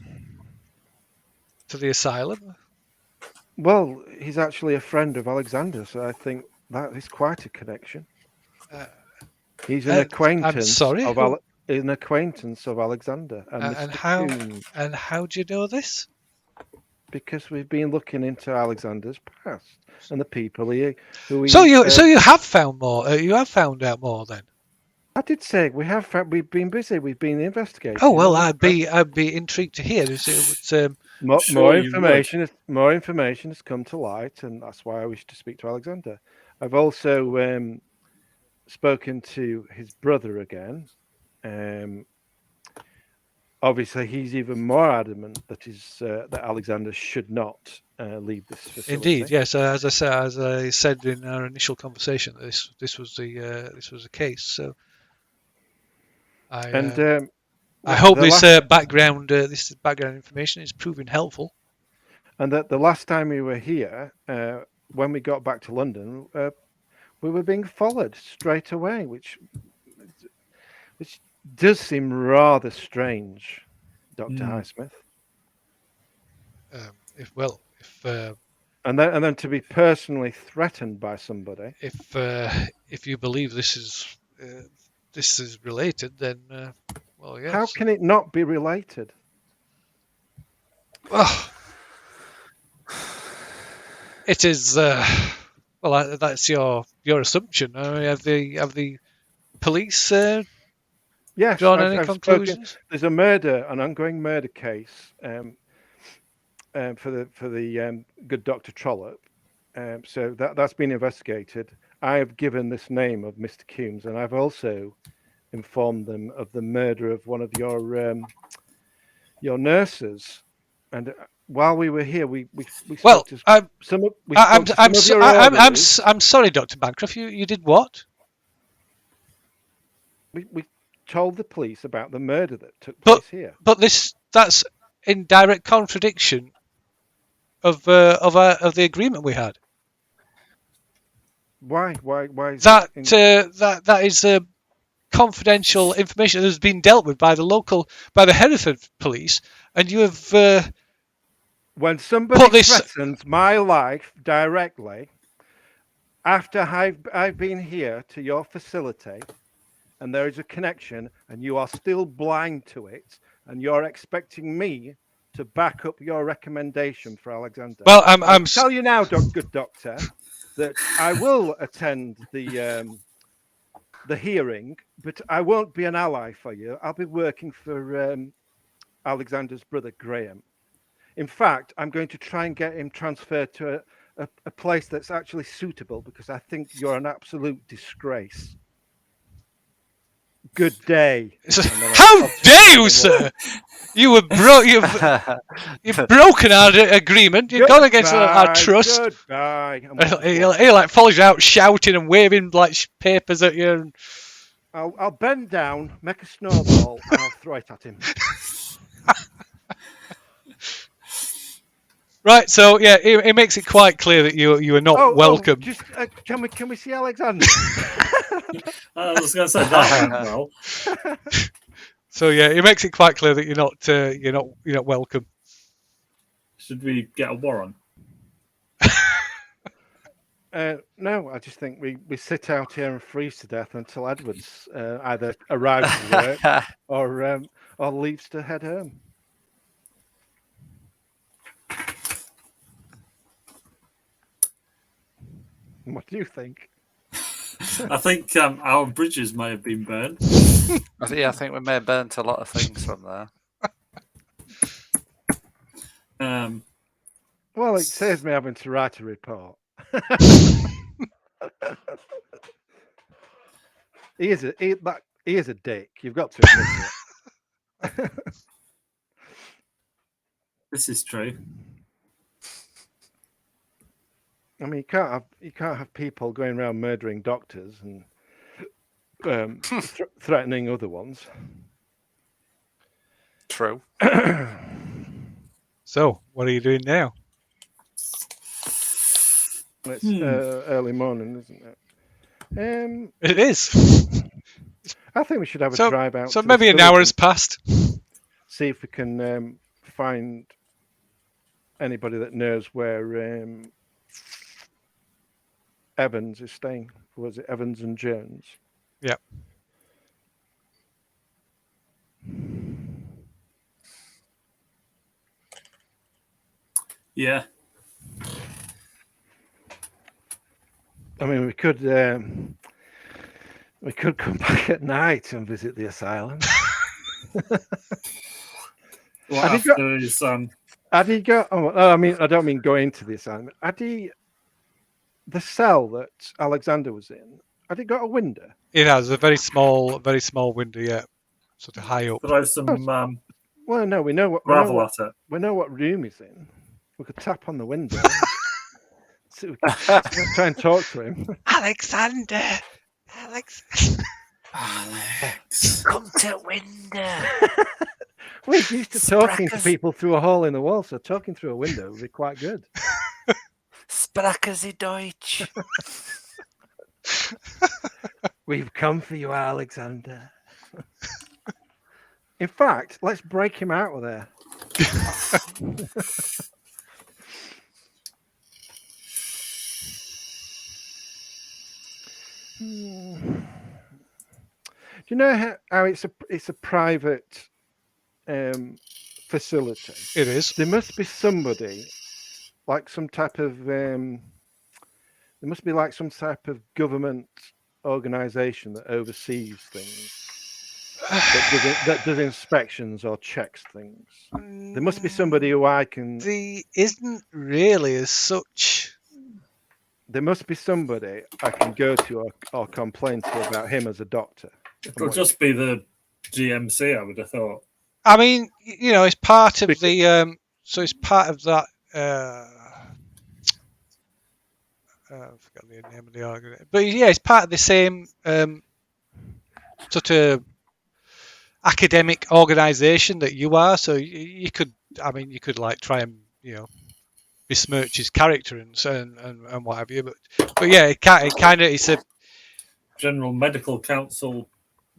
the asylum. Well, he's actually a friend of Alexander, so I think that is quite a connection. He's an acquaintance. I'm sorry. An acquaintance of Alexander and Mr. Coombs. And how do you know this? Because we've been looking into Alexander's past and the people So you have found more. You have found out more then. I did say we've been busy. We've been investigating. Oh well, I'd be intrigued to hear. More information has come to light, and that's why I wish to speak to Alexander. I've also spoken to his brother again. Obviously, he's even more adamant that Alexander should not leave this facility. Indeed, yes. As I said in our initial conversation, this was the case. So, I hope this background information is proving helpful. And that the last time we were here, when we got back to London, we were being followed straight away, which does seem rather strange, Dr. Highsmith. And then to be personally threatened by somebody. If you believe this is related, then well, yes. How can it not be related? Well, it is. Well, that's your assumption. Have the police yes, drawn any conclusions? There's an ongoing murder case for the good Dr. Trollope. So that's been investigated. I have given this name of Mr. Coombs, and I've also informed them of the murder of one of your nurses. And while we were here, we spoke to some of your orderlies. I'm sorry, Dr. Bancroft. You did what? We told the police about the murder that took place here. But that's in direct contradiction of the agreement we had. Why is that that is confidential information that has been dealt with by the Hereford police, and you have when somebody threatens my life directly after I've been here to your facility, and there is a connection, and you are still blind to it, and you're expecting me to back up your recommendation for Alexander. Well, I'm tell you now, good doctor, that I will attend the hearing, but I won't be an ally for you. I'll be working for Alexander's brother Graham. In fact, I'm going to try and get him transferred to a place that's actually suitable, because I think you're an absolute disgrace. Good day. How dare you, sir? You've broken our agreement. You've gone against our trust. Goodbye. He like follows you out shouting and waving like papers at you. And... I'll bend down, make a snowball, and I'll throw it at him. Right, so yeah, it makes it quite clear that you are not welcome. Just can we see Alexander? I was going to say that well. So yeah, it makes it quite clear that you're not welcome. Should we get a warrant? No, I just think we sit out here and freeze to death until Edwards either arrives to work or leaves to head home. What do you think? I think our bridges may have been burned. I think we may have burnt a lot of things from there. Well, it saves me having to write a report. He is a dick. You've got to admit it. This is true. I mean, you can't have people going around murdering doctors and threatening other ones. True. So, what are you doing now? It's early morning, isn't it? It is. I think we should have a drive out. So to maybe an hour has passed. See if we can find anybody that knows where Evans is staying. Was it Evans and Jones? Yeah. Yeah. I mean, we could come back at night and visit the asylum. Had he got? Oh, I mean, I don't mean go into the asylum. Had he? The cell that Alexander was in. Had it got a window? It has a very small window. Yeah, sort of high up. Throw some. Well, no, we know what gravel at it. We know what room he's in. We could tap on the window. So we could try and talk to him. Alexander, Alex, come to window. We're used to talking to people through a hole in the wall, so talking through a window would be quite good. Sprachen Sie Deutsch? We've come for you, Alexander. In fact, let's break him out of there. Do you know how it's a private facility? It is. There must be somebody, like some type of there must be like some type of government organization that oversees things, that does inspections or checks things. There must be somebody who I can. There isn't really as such. There must be somebody I can go to or complain to about him as a doctor. It'll just be the GMC, I would have thought. I mean, you know, it's part of the. So it's part of that. I forgot the name of the organization, but yeah, it's part of the same sort of academic organization that you are. So you could, I mean, you could like try and besmirch his character and what have you. But yeah, it kind of it's a General Medical Council.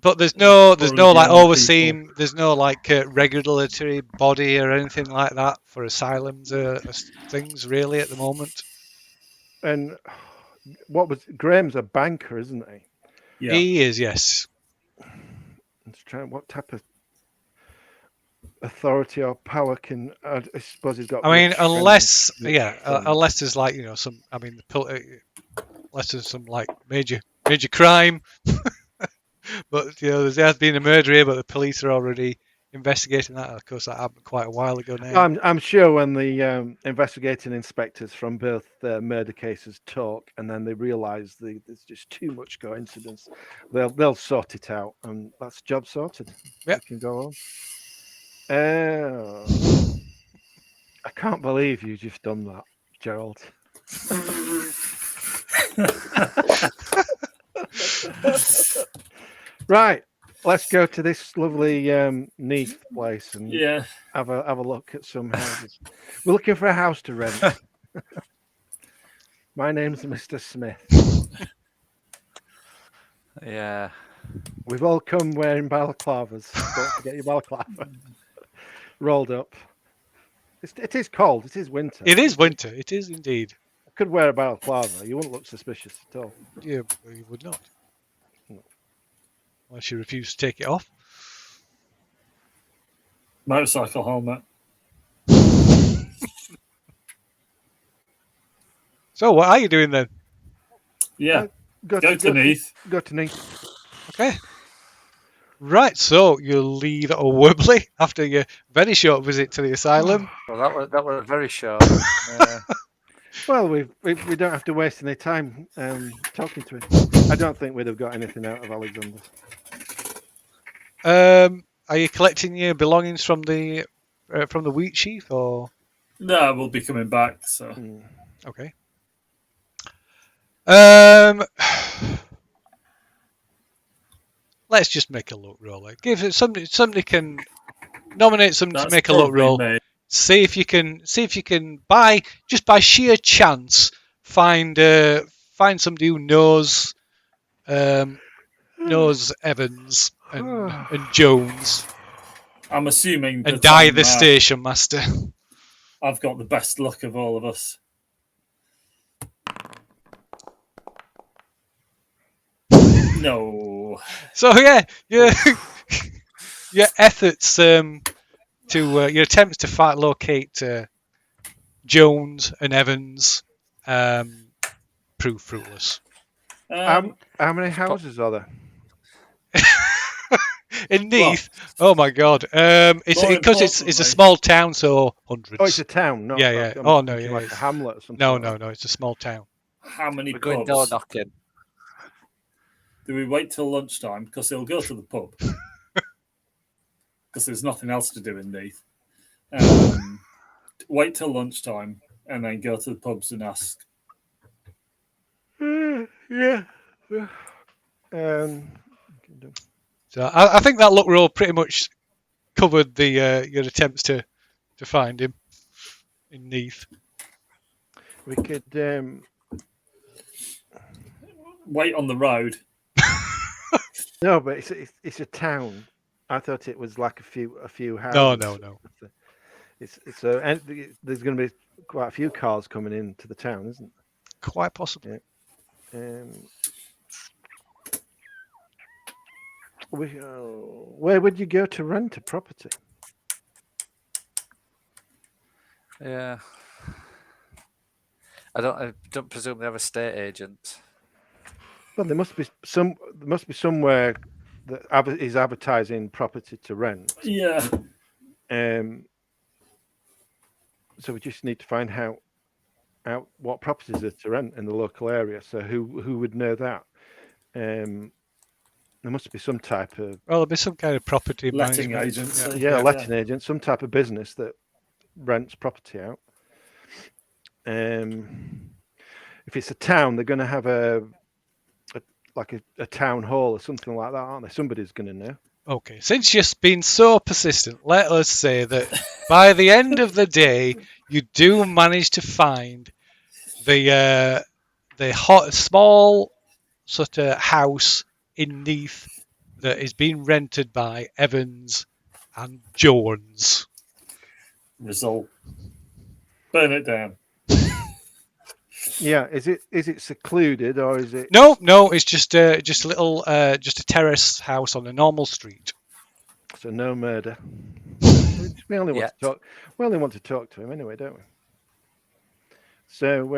But there's no like overseeing. People. There's no like regulatory body or anything like that for asylums or things really at the moment. And Graham's a banker, isn't he? Yeah. He is, yes. Let's try what type of authority or power can I suppose he's got. I mean, unless there's like some. I mean, unless there's some like major crime. But there has been a murder here, but the police are already investigating that. Of course, that happened quite a while ago now. I'm sure when the investigating inspectors from both murder cases talk, and then they realise there's just too much coincidence, they'll sort it out, and that's job sorted. Yeah, can go on. I can't believe you just done that, Gerald. Right, let's go to this lovely Neath place and have a look at some houses. We're looking for a house to rent. My name's Mr. Smith. Yeah. We've all come wearing balaclavas. Don't forget your balaclava. Rolled up. It is cold. It is winter. It is winter. It is indeed. I could wear a balaclava. You wouldn't look suspicious at all. Yeah, you would not. No. Unless you refuse to take it off. Motorcycle helmet. So, what are you doing then? Yeah, go to Neath. Go to Neath. Okay. Right, so you leave at Wobbly after your very short visit to the asylum. Well, that was very short. Well, we don't have to waste any time talking to him. I don't think we'd have got anything out of Alexander. Are you collecting your belongings from the wheat sheaf, or? No, we'll be coming back. So okay. Let's just make a luck roll. Give it somebody can nominate somebody to make a luck roll. Me. See if you can by sheer chance find somebody who knows Evans and Jones. I'm assuming and that die the station master. I've got the best luck of all of us. No. So yeah, your efforts to your attempts to locate Jones and Evans prove fruitless. How many houses are there? In Neath, oh my god! It's because it's a small town, so hundreds. Oh, it's a town, not yeah. Like a hamlet or something. No, it's a small town. How many We're pubs? going door knocking. Do we wait till lunchtime? Because he'll go to the pub. Because there's nothing else to do in Neath. Wait till lunchtime and then go to the pubs and ask. Yeah. So I think that luck roll pretty much covered the your attempts to find him in Neath. We could wait on the road. No, but it's a town. I thought it was like a few houses. No. It's and there's going to be quite a few cars coming into the town, isn't there? Quite possibly. Yeah. Where would you go to rent a property? Yeah. I don't presume they have estate agents. Well, there must be somewhere that is advertising property to rent. Yeah. So we just need to find out what properties are to rent in the local area. So who would know that? There must be some type of... Well, there'll be some kind of property letting agent. Yeah, letting agent, some type of business that rents property out. If it's a town, they're going to have a town hall or something like that, aren't they? Somebody's going to know. Okay, since you've been so persistent, let us say that by the end of the day, you do manage to find the small sort of house in Neath that is being rented by Evans and Jones. Result. Burn it down. Yeah, is it secluded or is it? No, it's just a little just a terrace house on a normal street. So no murder. We only want to talk. We only want to talk to him anyway, don't we? So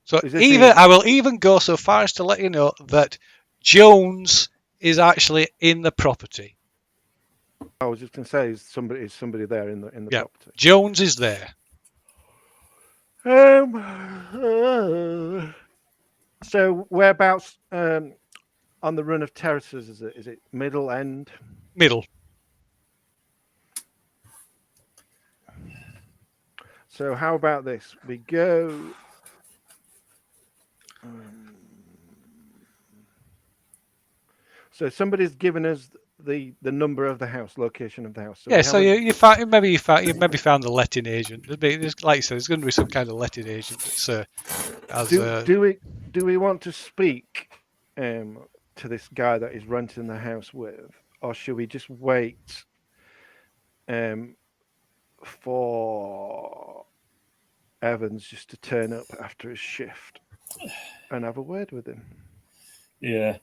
I will even go so far as to let you know that Jones is actually in the property. I was just going to say, is somebody there in the property? Jones is there. So whereabouts on the run of terraces is it? Is it middle, end? Middle. So how about this? We go. So somebody's given us the number of the house, location of the house. So you maybe found the letting agent. There's, like you said, there's going to be some kind of letting agent that's do we want to speak to this guy that is renting the house with, or should we just wait for Evans just to turn up after his shift and have a word with him? Yeah.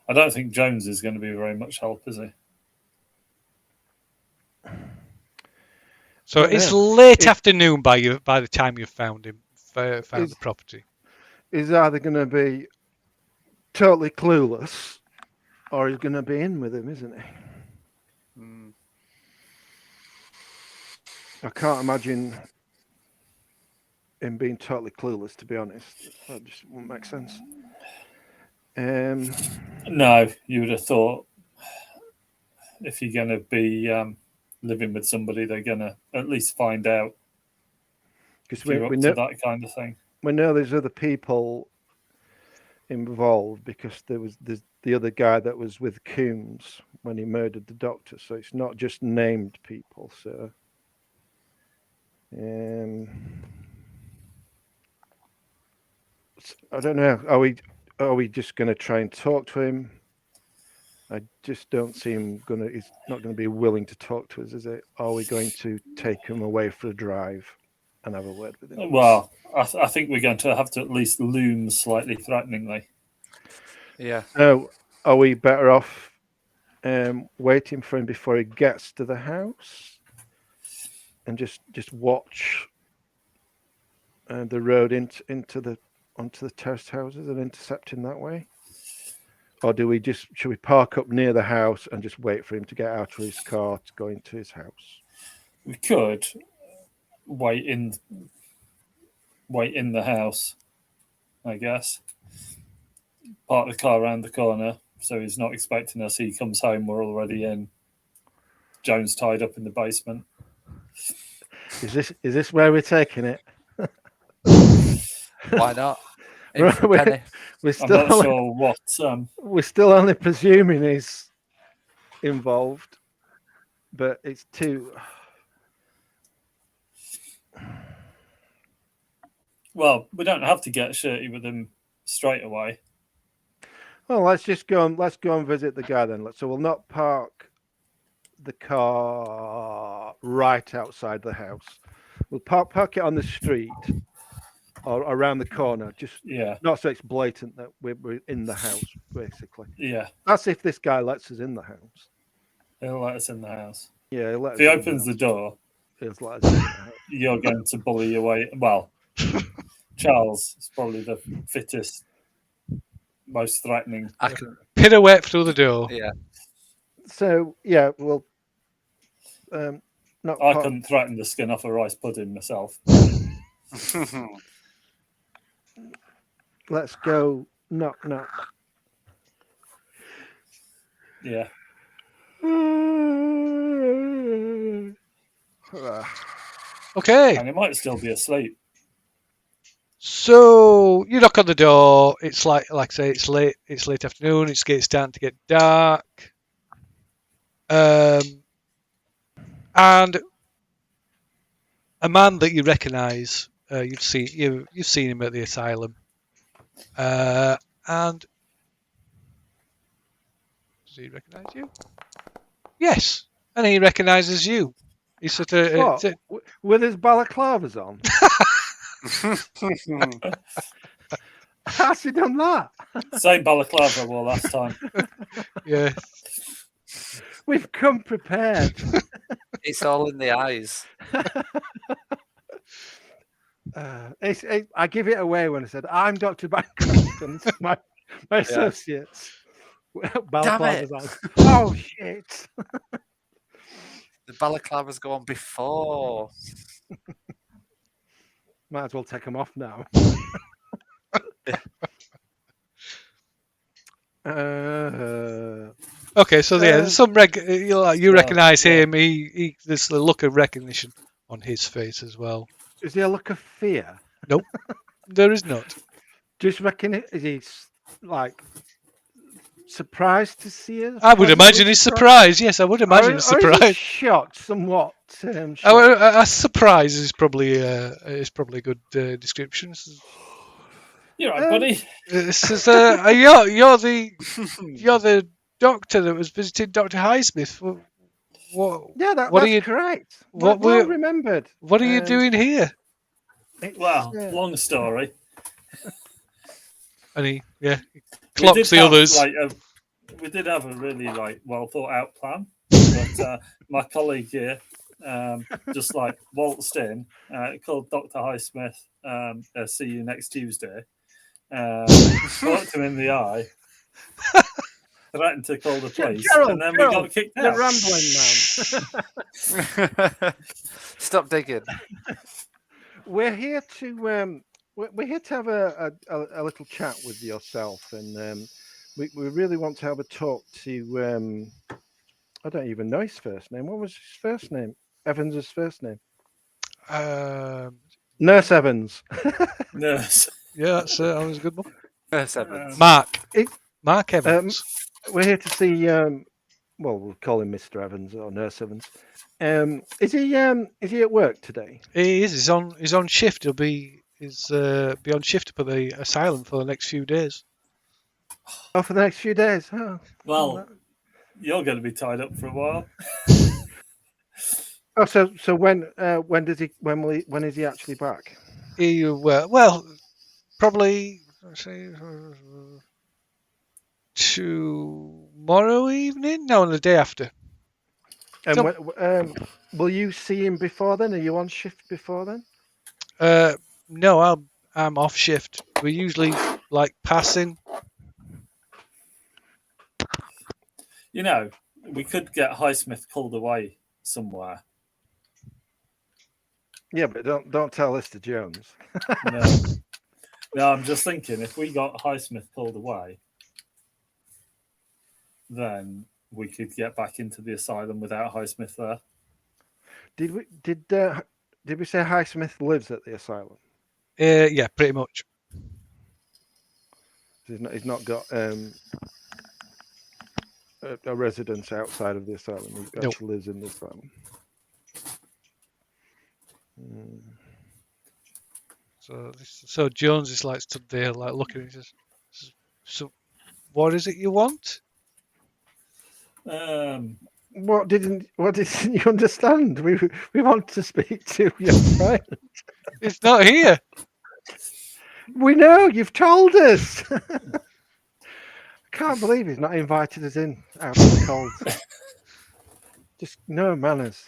I don't think Jones is going to be very much help, is he? So it's late afternoon by the time you've found him, found the property. He's either going to be totally clueless, or he's going to be in with him, isn't he? I can't imagine him being totally clueless, to be honest. That just wouldn't make sense. No, you would have thought if you're going to be living with somebody, they're going to at least find out. Because we know that kind of thing. we know there's other people involved because there's the other guy that was with Coombs when he murdered the doctor. So it's not just named people. So, I don't know. Are we just going to try and talk to him? I just don't see him he's not going to be willing to talk to us, is it? Are we going to take him away for a drive and have a word with him? Well, I think we're going to have to at least loom slightly threateningly. Yeah. So, are we better off waiting for him before he gets to the house and just watch the road onto the terraced houses and intercept him that way? Or should we park up near the house and just wait for him to get out of his car to go into his house? We could wait in the house, I guess. Park the car around the corner so he's not expecting us. He comes home, we're already in. Jones tied up in the basement. Is this where we're taking it? Why not? We're still I'm not sure what. We're still only presuming he's involved, but it's too. Well, we don't have to get shirty with him straight away. Well, let's go and visit the guy then. So we'll not park the car right outside the house. We'll park it on the street or around the corner. Just not so it's blatant that we're in the house, basically. Yeah. That's if this guy lets us in the house. He'll let us in the house. Yeah, he'll let if he opens the door, he'll let us in the house. You're going to bully your way. Well, Charles is probably the fittest, most threatening. I can pirouette through the door. Yeah. So yeah, well, I couldn't threaten the skin off a rice pudding myself. Let's go knock. Yeah. Okay. And he might still be asleep. So you knock on the door. It's like I say, it's late. It's late afternoon. It's starting to get dark. And a man that you recognise. You've seen him at the asylum. And does he recognise you? Yes, and he recognises you. He's sort of with his balaclavas on. How's he done that? Same balaclava I wore last time. Yeah. We've come prepared. It's all in the eyes. I give it away when I said I'm Dr. Bancroft and my associates. Balaclavas on. Oh shit! The balaclavas go on before. Might as well take them off now. Okay, so there's some you recognise him. He there's a look of recognition on his face as well. Is there a look of fear? Nope, there is not. Just reckon is he like surprised to see us? I would imagine he's surprised. Yes, I would imagine he's surprised. Or is he shocked, somewhat. A surprise is probably a good description. You're right, buddy. This is you're the doctor that was visiting Dr. Highsmith. That's correct. Well remembered. What are you doing here? Well, long story. And he clocks the others. We did have a really well thought out plan, but my colleague here just waltzed in, called Dr. Highsmith. See you next Tuesday. Looked him in the eye. Threatened to call the police, and then we got kicked out. The rambling man. Stop digging. We're here to have a little chat with yourself, and we really want to have a talk to. I don't even know his first name. What was his first name? Evans's first name. Nurse Evans. Nurse. Yeah, that's always a good one. Nurse Evans. Mark Evans. We're here to see. Well, we'll call him Mr. Evans or Nurse Evans. Is he at work today? He is. He's on shift. He'll be on shift up at the asylum for the next few days. Oh, for the next few days. Oh, well, you're going to be tied up for a while. Oh, so when is he actually back? Well, probably say tomorrow evening. No, the day after. And will you see him before then? Are you on shift before then? No, I'm off shift. We're usually like passing. You know, we could get Highsmith pulled away somewhere. Yeah, but don't tell this to Jones. No, I'm just thinking if we got Highsmith pulled away, then we could get back into the asylum without Highsmith there. Did we say Highsmith lives at the asylum? Yeah, pretty much. He's not got a residence outside of the asylum. He actually lives in the asylum. So Jones is like stood there, like looking. He says, "So, what is it you want?" What didn't you understand? We want to speak to your friend. It's not here. We know, you've told us. I can't believe he's not invited us in out of the cold. Just no manners.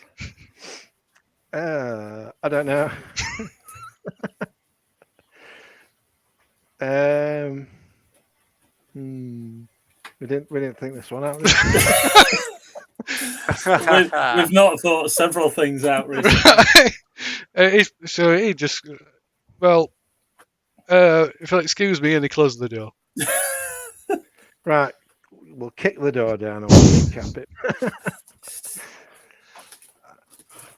I don't know. We didn't think this one out. We've not thought several things out recently. So he just, well, if you'll excuse me, and he closed the door. Right, we'll kick the door down and we'll recap it.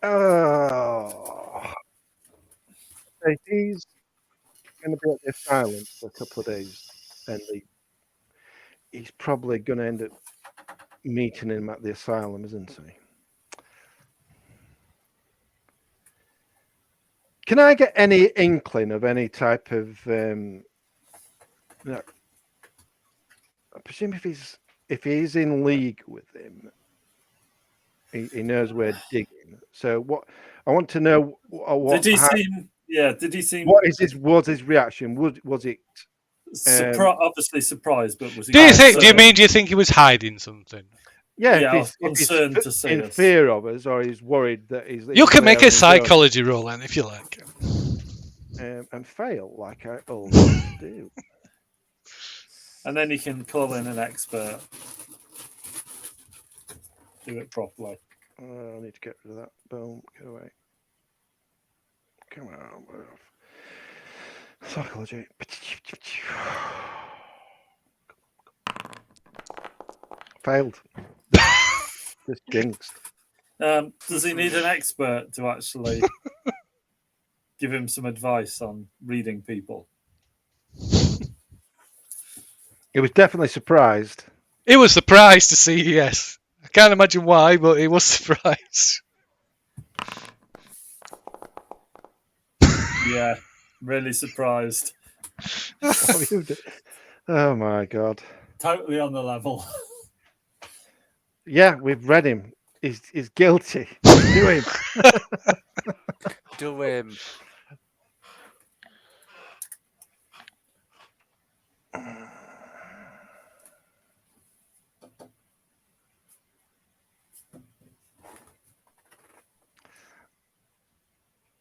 Oh, he's going to be at the asylum for a couple of days, and he's probably going to end up meeting him at the asylum, isn't he? Can I get any inkling of any type of? I presume if he's in league with him, he knows we're digging. So what I want to know, what did he seem? Yeah, did he seem? What was his reaction? Was it obviously surprised? But was he? Do you think he was hiding something? Yeah, if he's to see in fear of us, or he's worried that he's. You can make a psychology roll, then, if you like. And fail like I always do. And then you can call in an expert. Do it properly. I need to get rid of that. Boom, get away. Come on, we're off. Psychology. Failed. Just jinxed. Does he need an expert to actually give him some advice on reading people? He was definitely surprised. He was surprised to see, yes. I can't imagine why, but he was surprised. Yeah, really surprised. Oh my god. Totally on the level. Yeah, we've read him. He's guilty. Do him. Do him.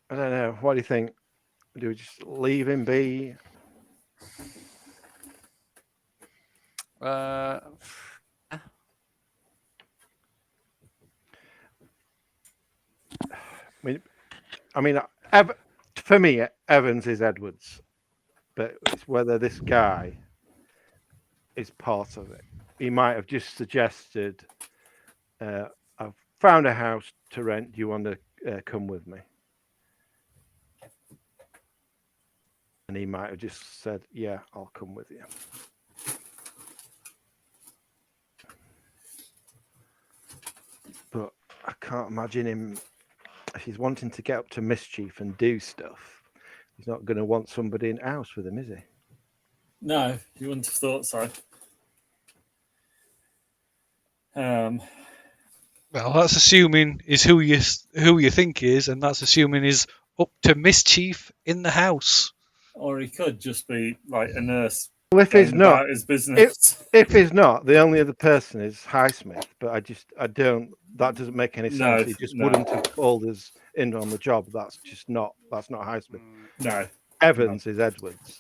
I don't know. What do you think? Do we just leave him be? I mean, for me, Evans is Edwards, but it's whether this guy is part of it. He might have just suggested, "I've found a house to rent. Do you want to come with me?" And he might have just said, "Yeah, I'll come with you." But I can't imagine him, if he's wanting to get up to mischief and do stuff, he's not going to want somebody in the house with him, is he? No, you wouldn't have thought so. Well, that's assuming is who you think he is, and that's assuming he's up to mischief in the house. Or he could just be like a nurse. Well, if he's not, his business. If he's not, the only other person is Highsmith. But I don't. That doesn't make any sense. No, He just wouldn't have called us in on the job. That's not Highsmith. No, Evans is Edwards.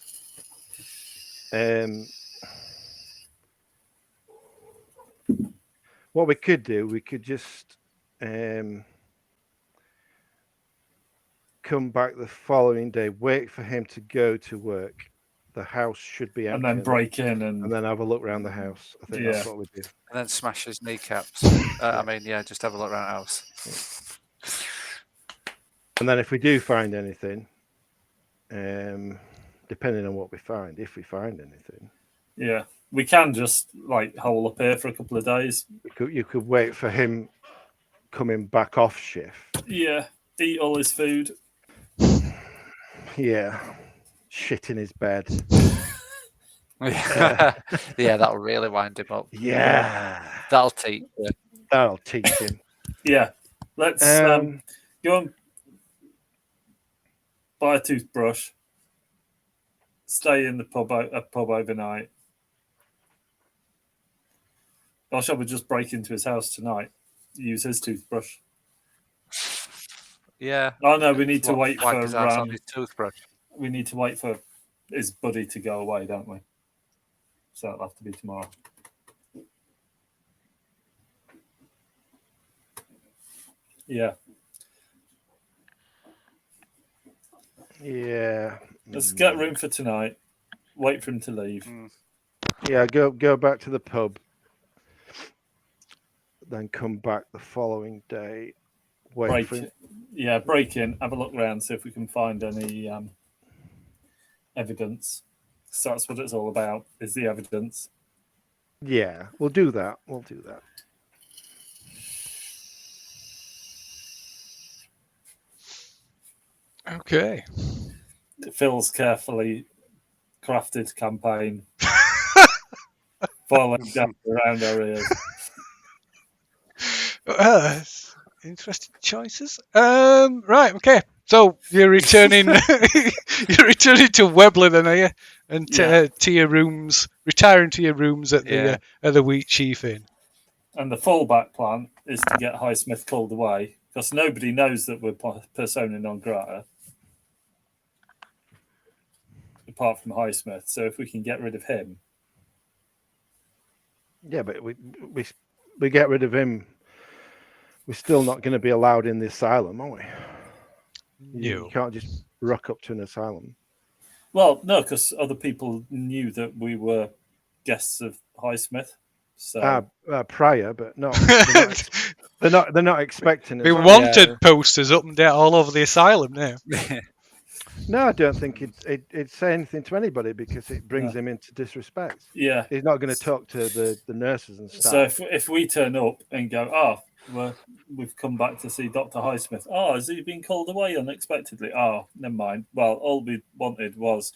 What we could do, we could just come back the following day, wait for him to go to work. The house should be empty. And then break in and then have a look around the house. I think that's what we do. And then smash his kneecaps. I mean, just have a look around the house. And then if we do find anything, depending on what we find, if we find anything. Yeah. We can just like hole up here for a couple of days. You could wait for him coming back off shift. Yeah. Eat all his food. Yeah. Shit in his bed. Yeah, that'll really wind him up. Yeah. That'll teach you. That'll teach him. Yeah. Let's go and buy a toothbrush. Stay in the pub overnight. Or shall we just break into his house tonight? Use his toothbrush. Yeah. Oh no, we need to wait wipe for his ass on his toothbrush. We need to wait for his buddy to go away, don't we? So that'll have to be tomorrow. Yeah. Yeah. Let's get room for tonight. Wait for him to leave. Yeah, go back to the pub. Then come back the following day. Break in, have a look around, see if we can find any evidence. So that's what it's all about, is the evidence. Yeah, we'll do that. Okay. Phil's carefully crafted campaign falling down around our ears. Interesting choices. Right. Okay. So you're returning. You're returning to Webley, then, are you? And to your rooms, retiring to your rooms at the Wheat Chief Inn. And the fallback plan is to get Highsmith called away, because nobody knows that we're persona non grata, apart from Highsmith. So if we can get rid of him, yeah, but we get rid of him. We're still not going to be allowed in the asylum, are we? You can't just rock up to an asylum. Well, no, because other people knew that we were guests of Highsmith. So prior, but not. They're not expecting it. We wanted posters up and down all over the asylum now. No, I don't think it'd say anything to anybody because it brings him into disrespect. Yeah, he's not going to talk to the nurses and stuff. So if we turn up and go, we've come back to see Dr. Highsmith. Oh, has he been called away unexpectedly? Oh, never mind. Well, all we wanted was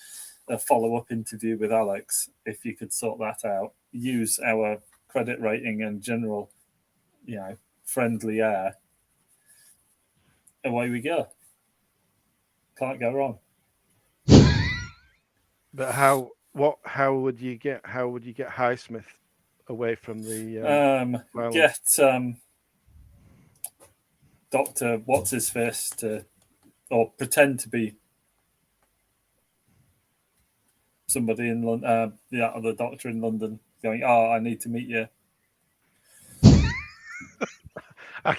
a follow-up interview with Alex. If you could sort that out, use our credit rating and general, friendly air. Away we go. Can't go wrong. But how would you get Highsmith away from the get Dr. What's his face or pretend to be somebody in London, the doctor in London, going, I need to meet you. I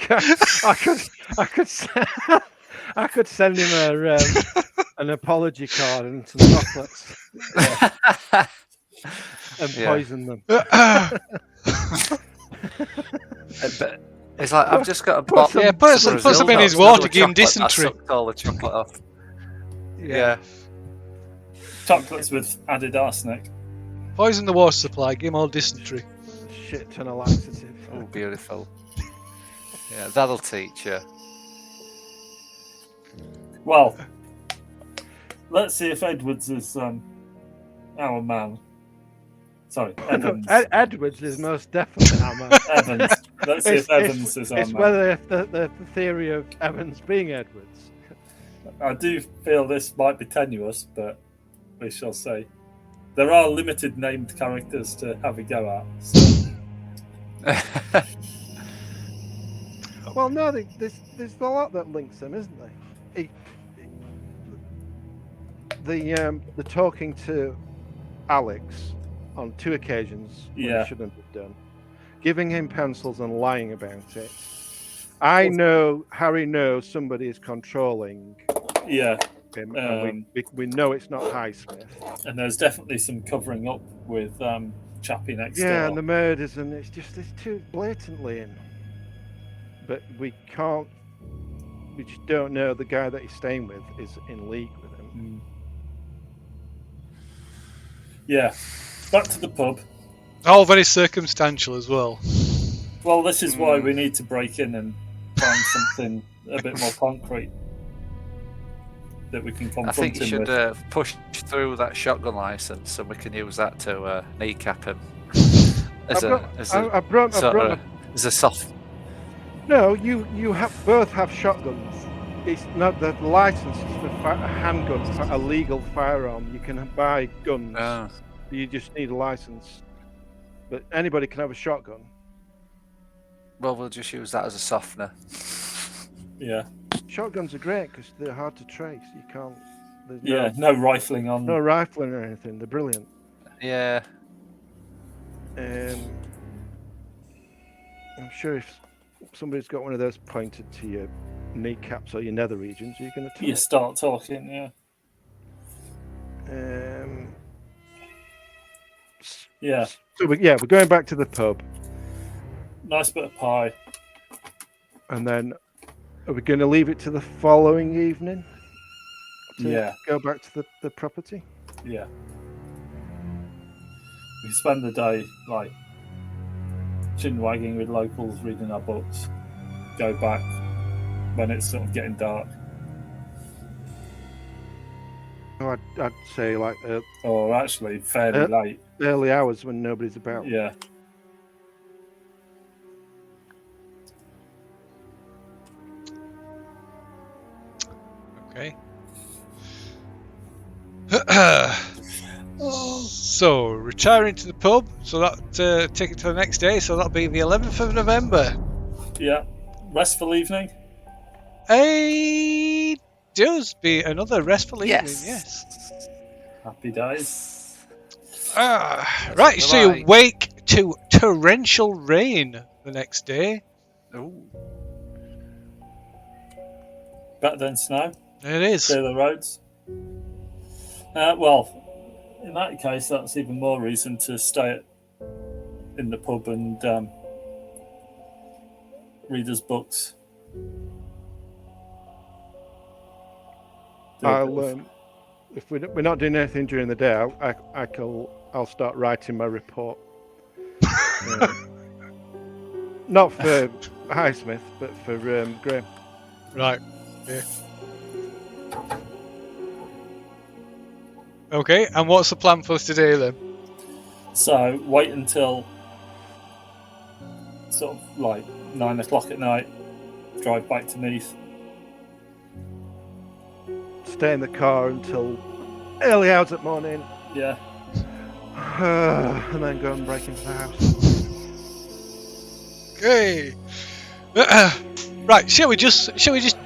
could send him an apology card and some chocolates and poison them. It's like, I've just got a bottle. Yeah, put some in his water, give him dysentery. I sucked all the chocolate off. Yeah. Chocolates with added arsenic. Poison the water supply. Give them all dysentery. Shit ton of laxative. Oh, beautiful. Yeah, that'll teach you. Well, let's see if Edwards is our man. Sorry, Evans. Edwards is most definitely our man. Evans. Let's see if Evans is our It's man. whether the theory of Evans being Edwards. I do feel this might be tenuous, but we shall see. There are limited named characters to have a go at. So. Well, no, there's a lot that links them, isn't there? The talking to Alex on 2 occasions when he shouldn't have done, giving him pencils and lying about it. I know Harry knows somebody is controlling him, and we know it's not Highsmith. And there's definitely some covering up with Chappie next door. Yeah, and the murders, and it's too blatantly in. But we just don't know the guy that he's staying with is in league with him. Yeah. Back to the pub. All very circumstantial as well. Well, this is why we need to break in and find something a bit more concrete that we can confront I think you him should push through that shotgun license, and we can use that to kneecap him as a soft. No, you both have shotguns. It's not the license is for a handgun, a legal firearm. You can buy guns. You just need a license. But anybody can have a shotgun. Well, we'll just use that as a softener. Yeah. Shotguns are great because they're hard to trace. You can't. No rifling on. No rifling or anything. They're brilliant. Yeah. I'm sure if somebody's got one of those pointed to your kneecaps or your nether regions, you're going to talk. You start talking, yeah. Yeah. So we're going back to the pub. Nice bit of pie. And then, are we going to leave it to the following evening? To go back to the property? Yeah. We spend the day, like, chin-wagging with locals, reading our books. Go back when it's sort of getting dark. Oh, I'd say like... or actually fairly late. Early hours when nobody's about. Yeah. Okay. So, retiring to the pub. So that take it to the next day. So that'll be the 11th of November. Yeah. Restful evening. It does be another restful evening. Yes. Happy days. Right. So you wake to torrential rain the next day. Ooh. Better than snow. It is. Clear the roads. Well, in that case, that's even more reason to stay in the pub and read his books. If we're not doing anything during the day, I'll start writing my report. Not for Highsmith, but for Graham. Right. Yeah. Okay, and what's the plan for today then? So wait until sort of like 9 o'clock at night, drive back to Neath. Stay in the car until early hours at morning. Yeah. And then go and break into the house. Okay. Right, shall we just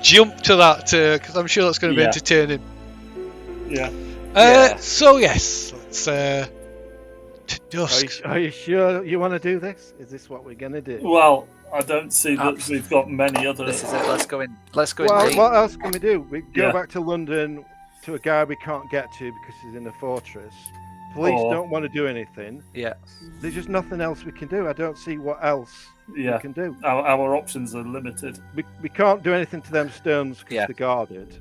jump to that because I'm sure that's going to be entertaining. Yeah. So yes, let's to dusk. Are you sure you want to do this? Is this what we're going to do? Well, I don't see that we've got many other. This is it. Let's go in. Well, what else can we do? We go back to London to a guy we can't get to because he's in a fortress. Police don't want to do anything. Yeah. There's just nothing else we can do. I don't see what else we can do. Our options are limited. We can't do anything to them stones because they're guarded.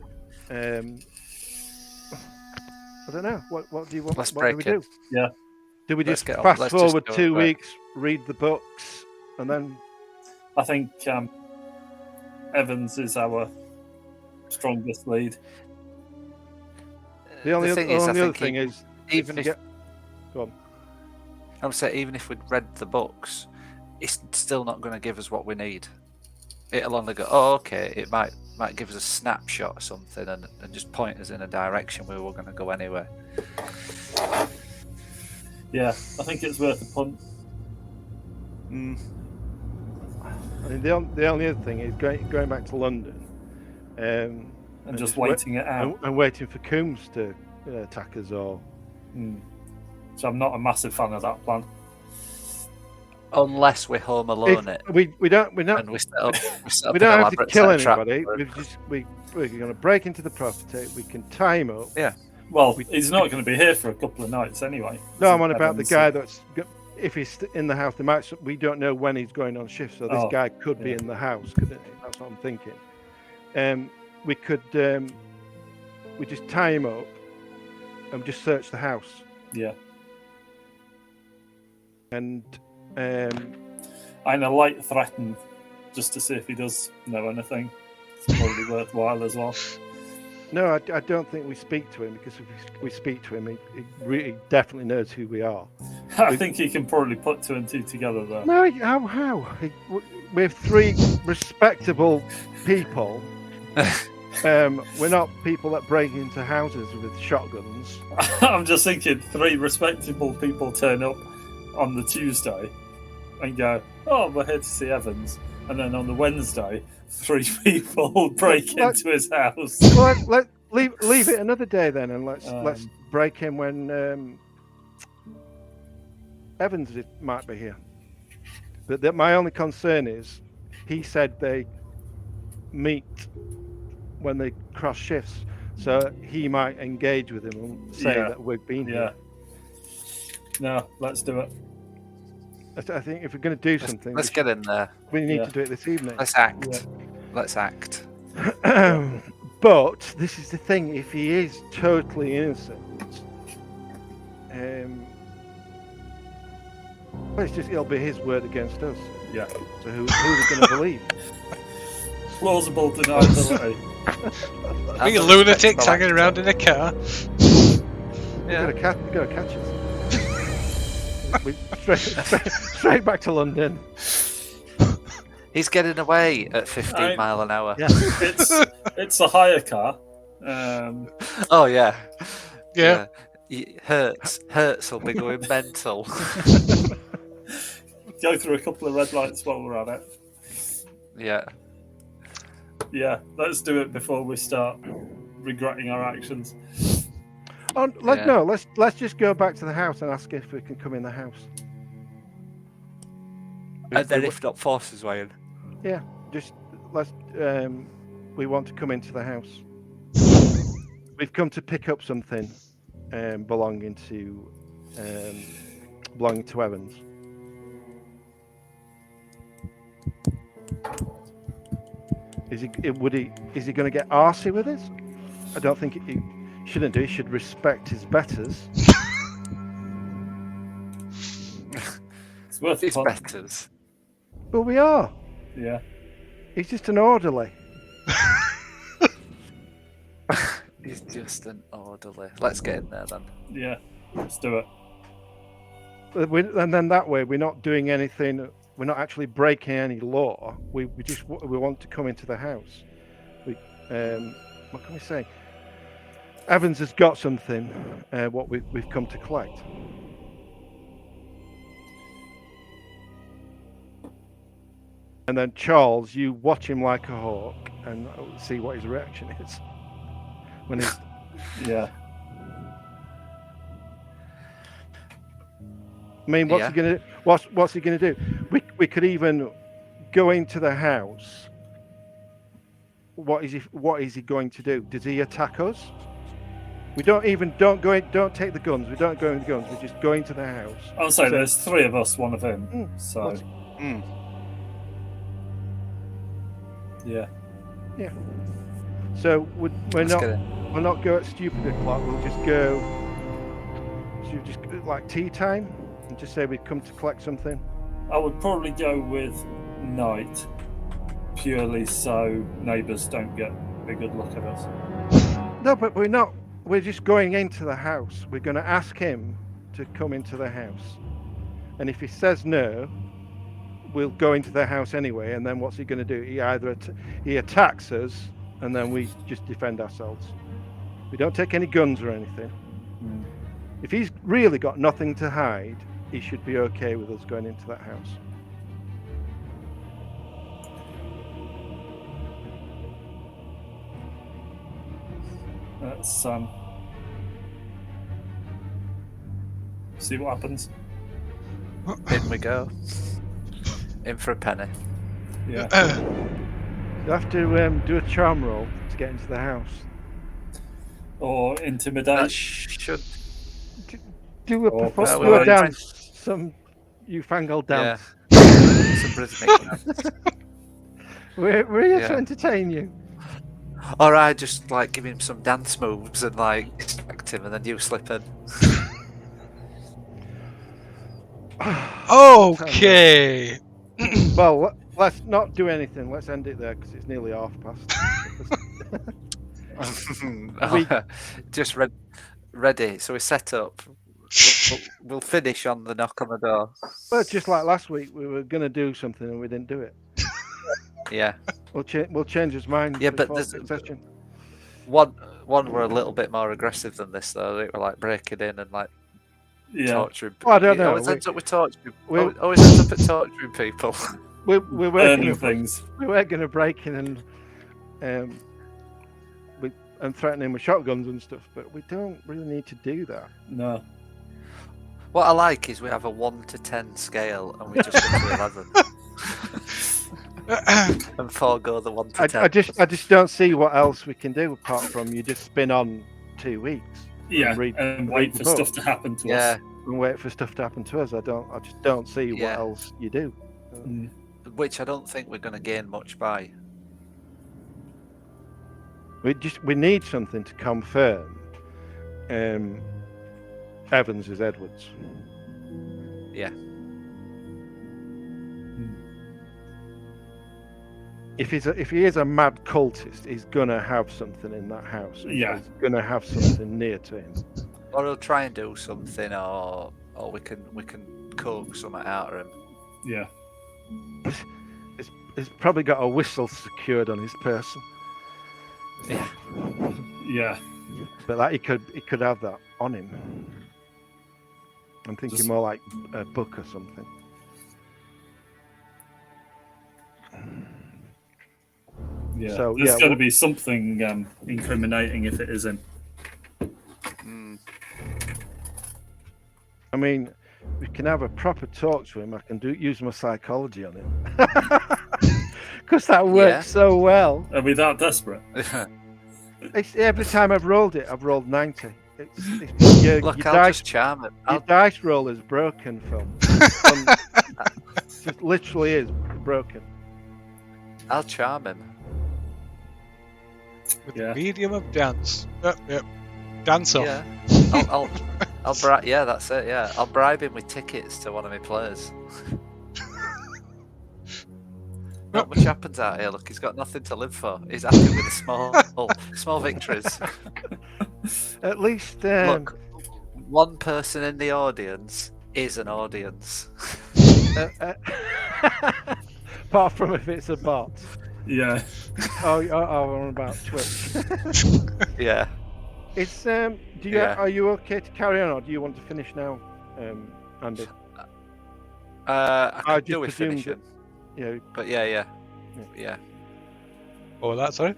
I don't know. What do you want? Let's What do we break it. do? Yeah. Do we Let's just get on- fast let's just forward go 2 for it. weeks, read the books, and then I think Evans is our strongest lead. the only thing is, I other think thing is even if go on. I'm saying, even if we'd read the books, it's still not going to give us what we need. It'll only go, oh, okay, it might give us a snapshot or something and just point us in a direction where we're going to go anyway. Yeah, I think it's worth a punt. I mean, the only other thing is going back to London, and just waiting it out. and waiting for Coombs to attack us all. So I'm not a massive fan of that plan. Unless we home alone it. We don't And we set up we an don't have to elaborate kill set trap. anybody. We're going to break into the property. We can tie him up. Yeah. Well, he's not going to be here for a couple of nights anyway. No, I'm on about the Evans. guy that's. If he's in the house, we don't know when he's going on shift, so this guy could be in the house, couldn't he? That's what I'm thinking. We could we just tie him up and just search the house. Yeah. And I'm a light threaten just to see if he does know anything. It's probably worthwhile as well. no, I don't think we speak to him, because if we speak to him, he really definitely knows who we are. I think he can probably put 2 and 2 together though. No, how? We're 3 respectable people. We're not people that break into houses with shotguns. I'm just thinking 3 respectable people turn up on the Tuesday and go, oh, we're here to see Evans. And then on the Wednesday, 3 people break into his house. Well, leave it another day then, and let's break in when Evans might be here. But my only concern is, he said they meet when they cross shifts, so he might engage with him and say that we've been here. No, let's do it. I think if we're going to do something, let's get in there. We need to do it this evening. Let's act. Let's act. But this is the thing: if he is totally innocent, well, it'll be his word against us. Yeah. So who are we going to believe? Plausible deniability. We lunatics hanging around in a car. Yeah. We've got to catch us. Straight back to London. He's getting away at 15 mile an hour. Yeah. It's a hire car. Oh yeah. Yeah. Hertz will be going mental. Go through a couple of red lights while we're at it. Yeah. Yeah, let's do it before we start regretting our actions. Let's just go back to the house and ask if we can come in the house. And then if not, force his way in. Yeah, just let's. We want to come into the house. We've come to pick up something belonging to Evans. Is he going to get arsey with us? I don't think he shouldn't do. He should respect his betters. It's worth his fun. betters. Well, we are. Yeah. He's just an orderly. He's just an orderly. Let's get in there then. Yeah, let's do it. And then that way, we're not doing anything. We're not actually breaking any law. We want to come into the house. What can we say? Evans has got something. What we've come to collect. And then Charles, you watch him like a hawk and see what his reaction is when he's. Yeah. I mean, what's he gonna? What's he gonna do? We could even go into the house. What is he going to do? Does he attack us? We don't take the guns. We don't go in the guns. We just go into the house. I'll say there's 3 of us, one of him. So. Yeah. Yeah. So we'll not go at stupid o'clock. We'll just go. Should we just like tea time and just say we've come to collect something? I would probably go with night, purely so neighbours don't get a good look at us. No, but we're not. We're just going into the house. We're going to ask him to come into the house, and if he says no, we'll go into the house anyway. And then what's he going to do? He attacks us, and then we just defend ourselves. We don't take any guns or anything. If he's really got nothing to hide, he should be okay with us going into that house. Let's see what happens. In we go. In for a penny. Yeah. You have to do a charm roll to get into the house. Or intimidate. That should. Do a perform dance, some newfangled dance. Yeah. Some rhythmic dance. We're here to entertain you. Or I just like give him some dance moves and like distract him, and then you slip in. Okay. Well, let's not do anything. Let's end it there because it's nearly 1:30. Just ready. So we're set up. We'll finish on the knock on the door. Well, just like last week, we were going to do something and we didn't do it. Yeah. We'll change his mind. Yeah, but there's one were a little bit more aggressive than this though. They were like breaking in and like torturing. Well, I don't know. Always ends up with torturing. Always ends up at torturing people. We weren't things. We weren't going to break in and threaten him with shotguns and stuff, but we don't really need to do that. No. What I like is we have a 1 to 10 scale and we just go to 11. And forego the 1 to 10. I just don't see what else we can do apart from you just spin on 2 weeks. Yeah, and wait for stuff to happen to us. And wait for stuff to happen to us. I just don't see what else you do. Which I don't think we're going to gain much by. We need something to confirm Evans is Edwards. Yeah. If he is a mad cultist, he's gonna have something in that house. Yeah. He's gonna have something near to him. Or he'll try and do something, or we can coax something out of him. Yeah. He's probably got a whistle secured on his person. Yeah. Yeah. But that he could have that on him. I'm thinking more like a book or something. Yeah. So, There's got to be something incriminating if it isn't. I mean, we can have a proper talk to him. I can use my psychology on him. Because that works so well. Are we that desperate? Every time I've rolled 90. Look, I'll just charm it. Your dice roll is broken, Phil. It literally is broken. I'll charm him. With the medium of dance. Yep. Dance off. Yeah. Yeah, that's it. Yeah, I'll bribe him with tickets to one of my plays. Not much happens out here. Look, he's got nothing to live for. He's happy with the small victories. At least look, one person in the audience is an audience. Apart from if it's a bot. Yeah. Oh, on about Twitch. Yeah. It's Are you okay to carry on, or do you want to finish now, Andy? I could do with finishing. Yeah. But yeah. What was that, sorry?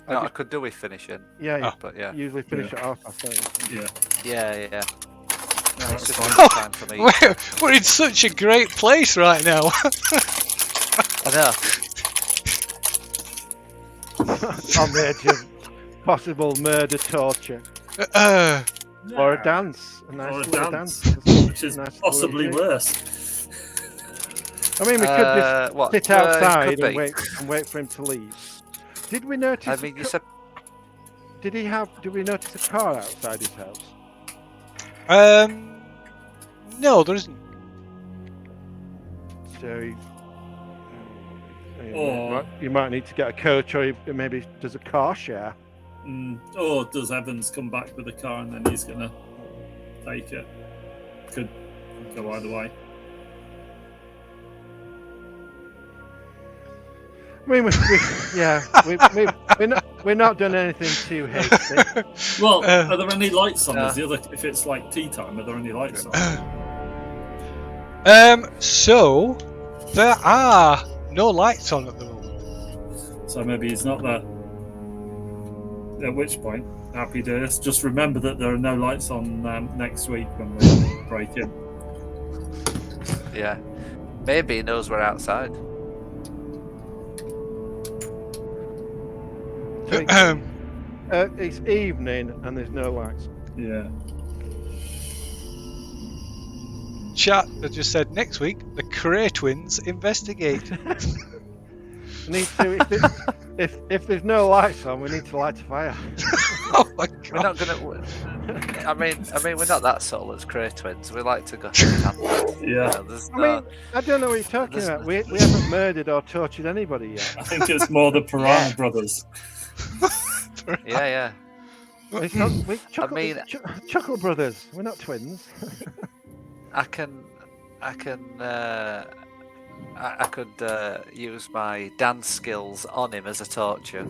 No, I could do with finishing. Yeah, but yeah. Usually finish it off, I think. Yeah. No, it's just time for me. We're in such a great place right now. I know. On the edge of possible murder, torture, or a dance, a nice little dance, which is possibly worse. I mean, we could just sit outside and wait for him to leave, Did we notice? I mean, you said Did we notice a car outside his house? No, there isn't. So Or you might need to get a coach, or maybe does a car share. or does Evans come back with a car and then he's gonna take it? Could go either way. I mean, we're not doing anything too hasty. Well, are there any lights on? Is the other, if it's like tea time, are there any lights on? So there are no lights on at the moment. So maybe he's not there. At which point, happy days. Just remember that there are no lights on next week when we break in. yeah. Maybe he knows we're outside. So it's evening and there's no lights. Yeah. Chat has just said next week the Cray twins investigate. Need to if there's no lights on, we need to light a fire. Oh my god! We're not gonna. I mean, we're not that subtle as Cray twins. We like to go hand-to-hand. Yeah. I don't know what you're talking about. We haven't murdered or tortured anybody yet. I think it's more the Piranha Brothers. Yeah. It's not, Chuckle Brothers. We're not twins. I could use my dance skills on him as a torture.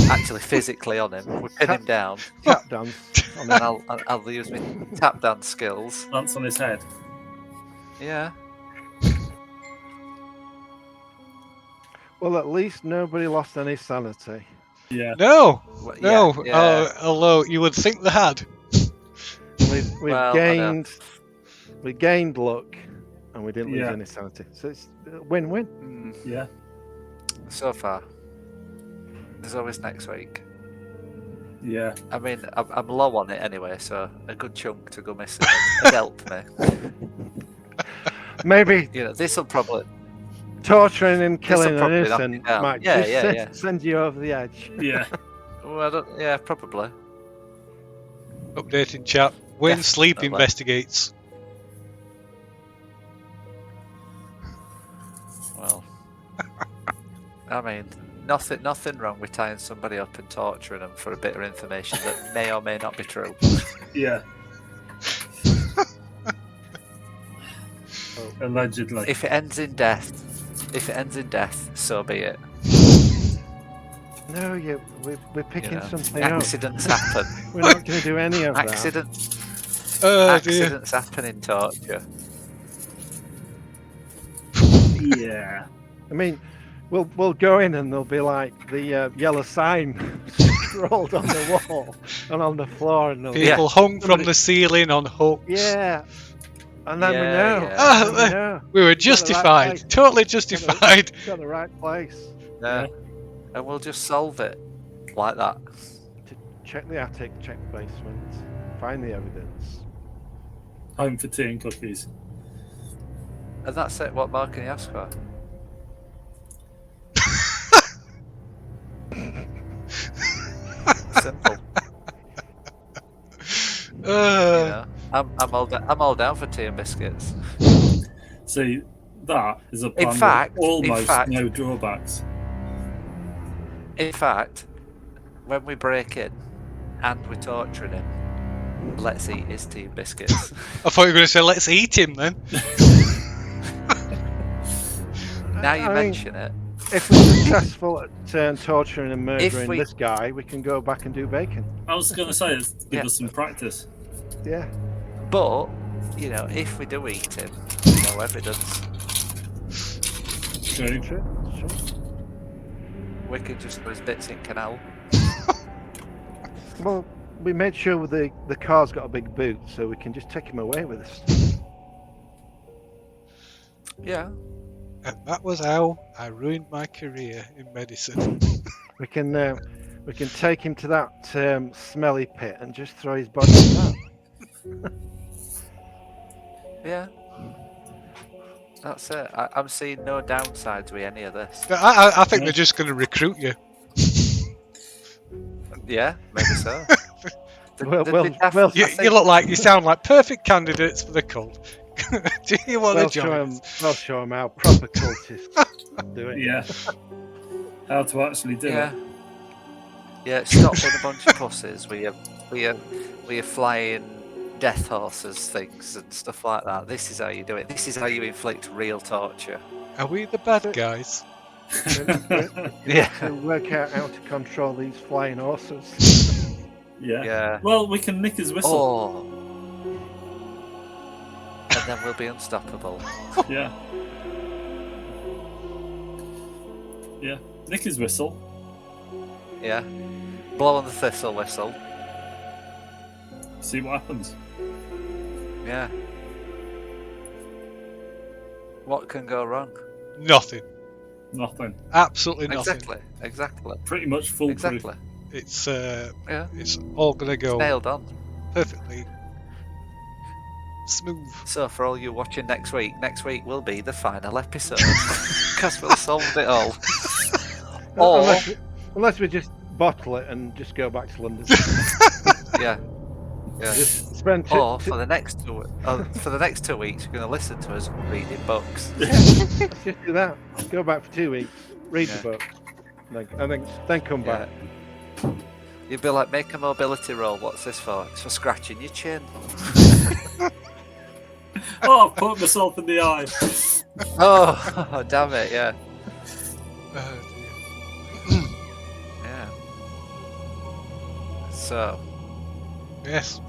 Actually, physically on him. We pin him down. Tap dance. And then I'll use my tap dance skills. Dance on his head. Yeah. Well, at least nobody lost any sanity. Yeah. No. Yeah. Although you would think they had. We gained luck, and we didn't lose Yeah. any sanity. So it's a win-win. Yeah. So far. There's always next week. Yeah. I mean, I'm low on it anyway, so a good chunk to go missing would help me. Maybe This will probably torturing and killing an probably knock innocent it down. might Yeah. send you over the edge. Yeah. Well, probably. Updating chat. When sleep Definitely. investigates. Well, I mean, nothing wrong with tying somebody up and torturing them for a bit of information that may or may not be true. Yeah. Allegedly. If it ends in death, so be it. No, we're picking something Accidents happen. up. We're not going to do any of that. Accidents happen in torture. Yeah. I mean, we'll go in and there'll be like the yellow sign scrolled on the wall and on the floor, and People hung from the ceiling on hooks. Yeah. And then we know. We were justified. Totally justified. Got the right place. Yeah. And we'll just solve it like that. To check the attic, check the basement, find the evidence. Home for tea and cookies. And that's it. What more can you ask for? Simple. I'm all down for tea and biscuits. See, that is a plan In fact, with almost no drawbacks. In fact, when we break in and we're torturing him, let's eat his tea and biscuits. I thought you were going to say, let's eat him then. Now you mention it. If we're successful at torturing and murdering this guy, we can go back and do bacon. I was going to say, give us some practice. Yeah. But, if we do eat him, no evidence. True. We could just lose bits in canal. Well, we made sure the car's got a big boot, so we can just take him away with us. Yeah. And that was how I ruined my career in medicine. We can take him to that smelly pit and just throw his body in that. Yeah. That's it. I'm seeing no downsides with any of this. I think they're just going to recruit you. Yeah, maybe so. You sound like perfect candidates for the cult. Do you want to join us? We'll show them how proper cultists do it. Yeah. How to actually do it. Yeah, stop being a bunch of pussies. We are flying death horses things and stuff like that. This is how you do it. This is how you inflict real torture. Are we the bad guys? Yeah. To work out how to control these flying horses. Yeah. Well, we can nick his whistle. Oh. And then we'll be unstoppable. Yeah. Yeah. Nick his whistle. Yeah. Blow on the thistle whistle. See what happens. Yeah. What can go wrong? Nothing. Nothing. Absolutely nothing. Exactly. Pretty much foolproof. Exactly. It's Yeah. it's all gonna go Nailed on. perfectly smooth. So for all you watching next week will be the final episode. Because we'll solve it all. Or Unless we just bottle it and just go back to London. yeah. Just spend for the next 2 weeks, you're going to listen to us reading books. Let's just do that. Go back for 2 weeks, read the book, and then come back. You'd be like, make a mobility roll. What's this for? It's for scratching your chin. Oh, I've put myself in the eye. Oh, damn it! Yeah. Yeah. So. Yes.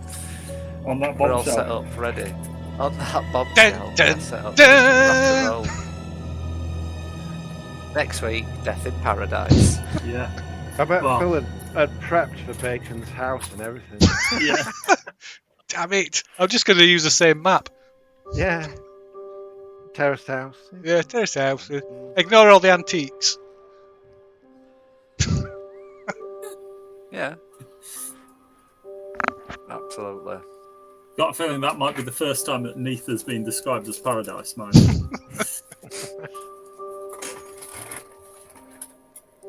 On that We're all bombshell. set up, ready. On that bombshell, Dun, we're set up. dun. Rock and roll. Next week, Death in Paradise. Yeah. I bet Well. Phil had prepped for Bacon's house and everything. Yeah. Damn it! I'm just gonna use the same map. Yeah. Terraced house. Yeah, terrace house. Ignore all the antiques. Yeah. Absolutely. Got a feeling that might be the first time that Neath has been described as paradise, man.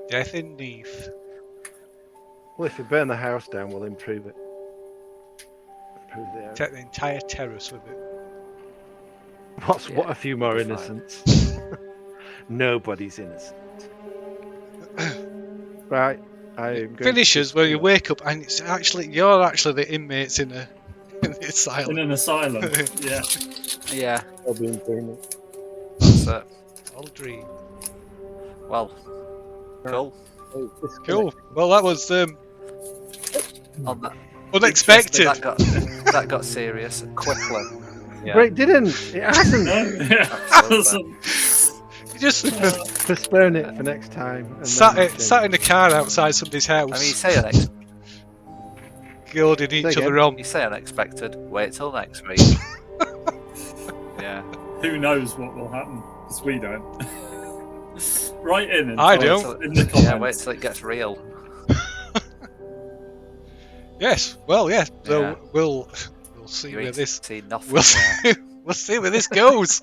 Death in Neath. Well, if we burn the house down, we'll improve it. Improve the area. Take the entire terrace with it. What a few more be fine. innocents. Nobody's innocent. Right. Finishes where you wake up and you're actually the inmates in the asylum. In an asylum. Yeah. Yeah, I'll be in prison. that's it. All dream. Well, cool. Cool. Well, that was On that, unexpected. that got serious quickly. Yeah. But it didn't. It hasn't. Absolutely. You just Postpone it for next time. And sat in the car outside somebody's house, I mean, you say gilding each Say other again. on. You say unexpected. Wait till next week. Yeah. Who knows what will happen? Because we don't. Write in and I tell don't. us in the comments. Yeah. Wait till it gets real. Yes. Well, yeah. So Yeah. we'll see You where ain't this seen nothing we'll yet. see, we'll see where this goes.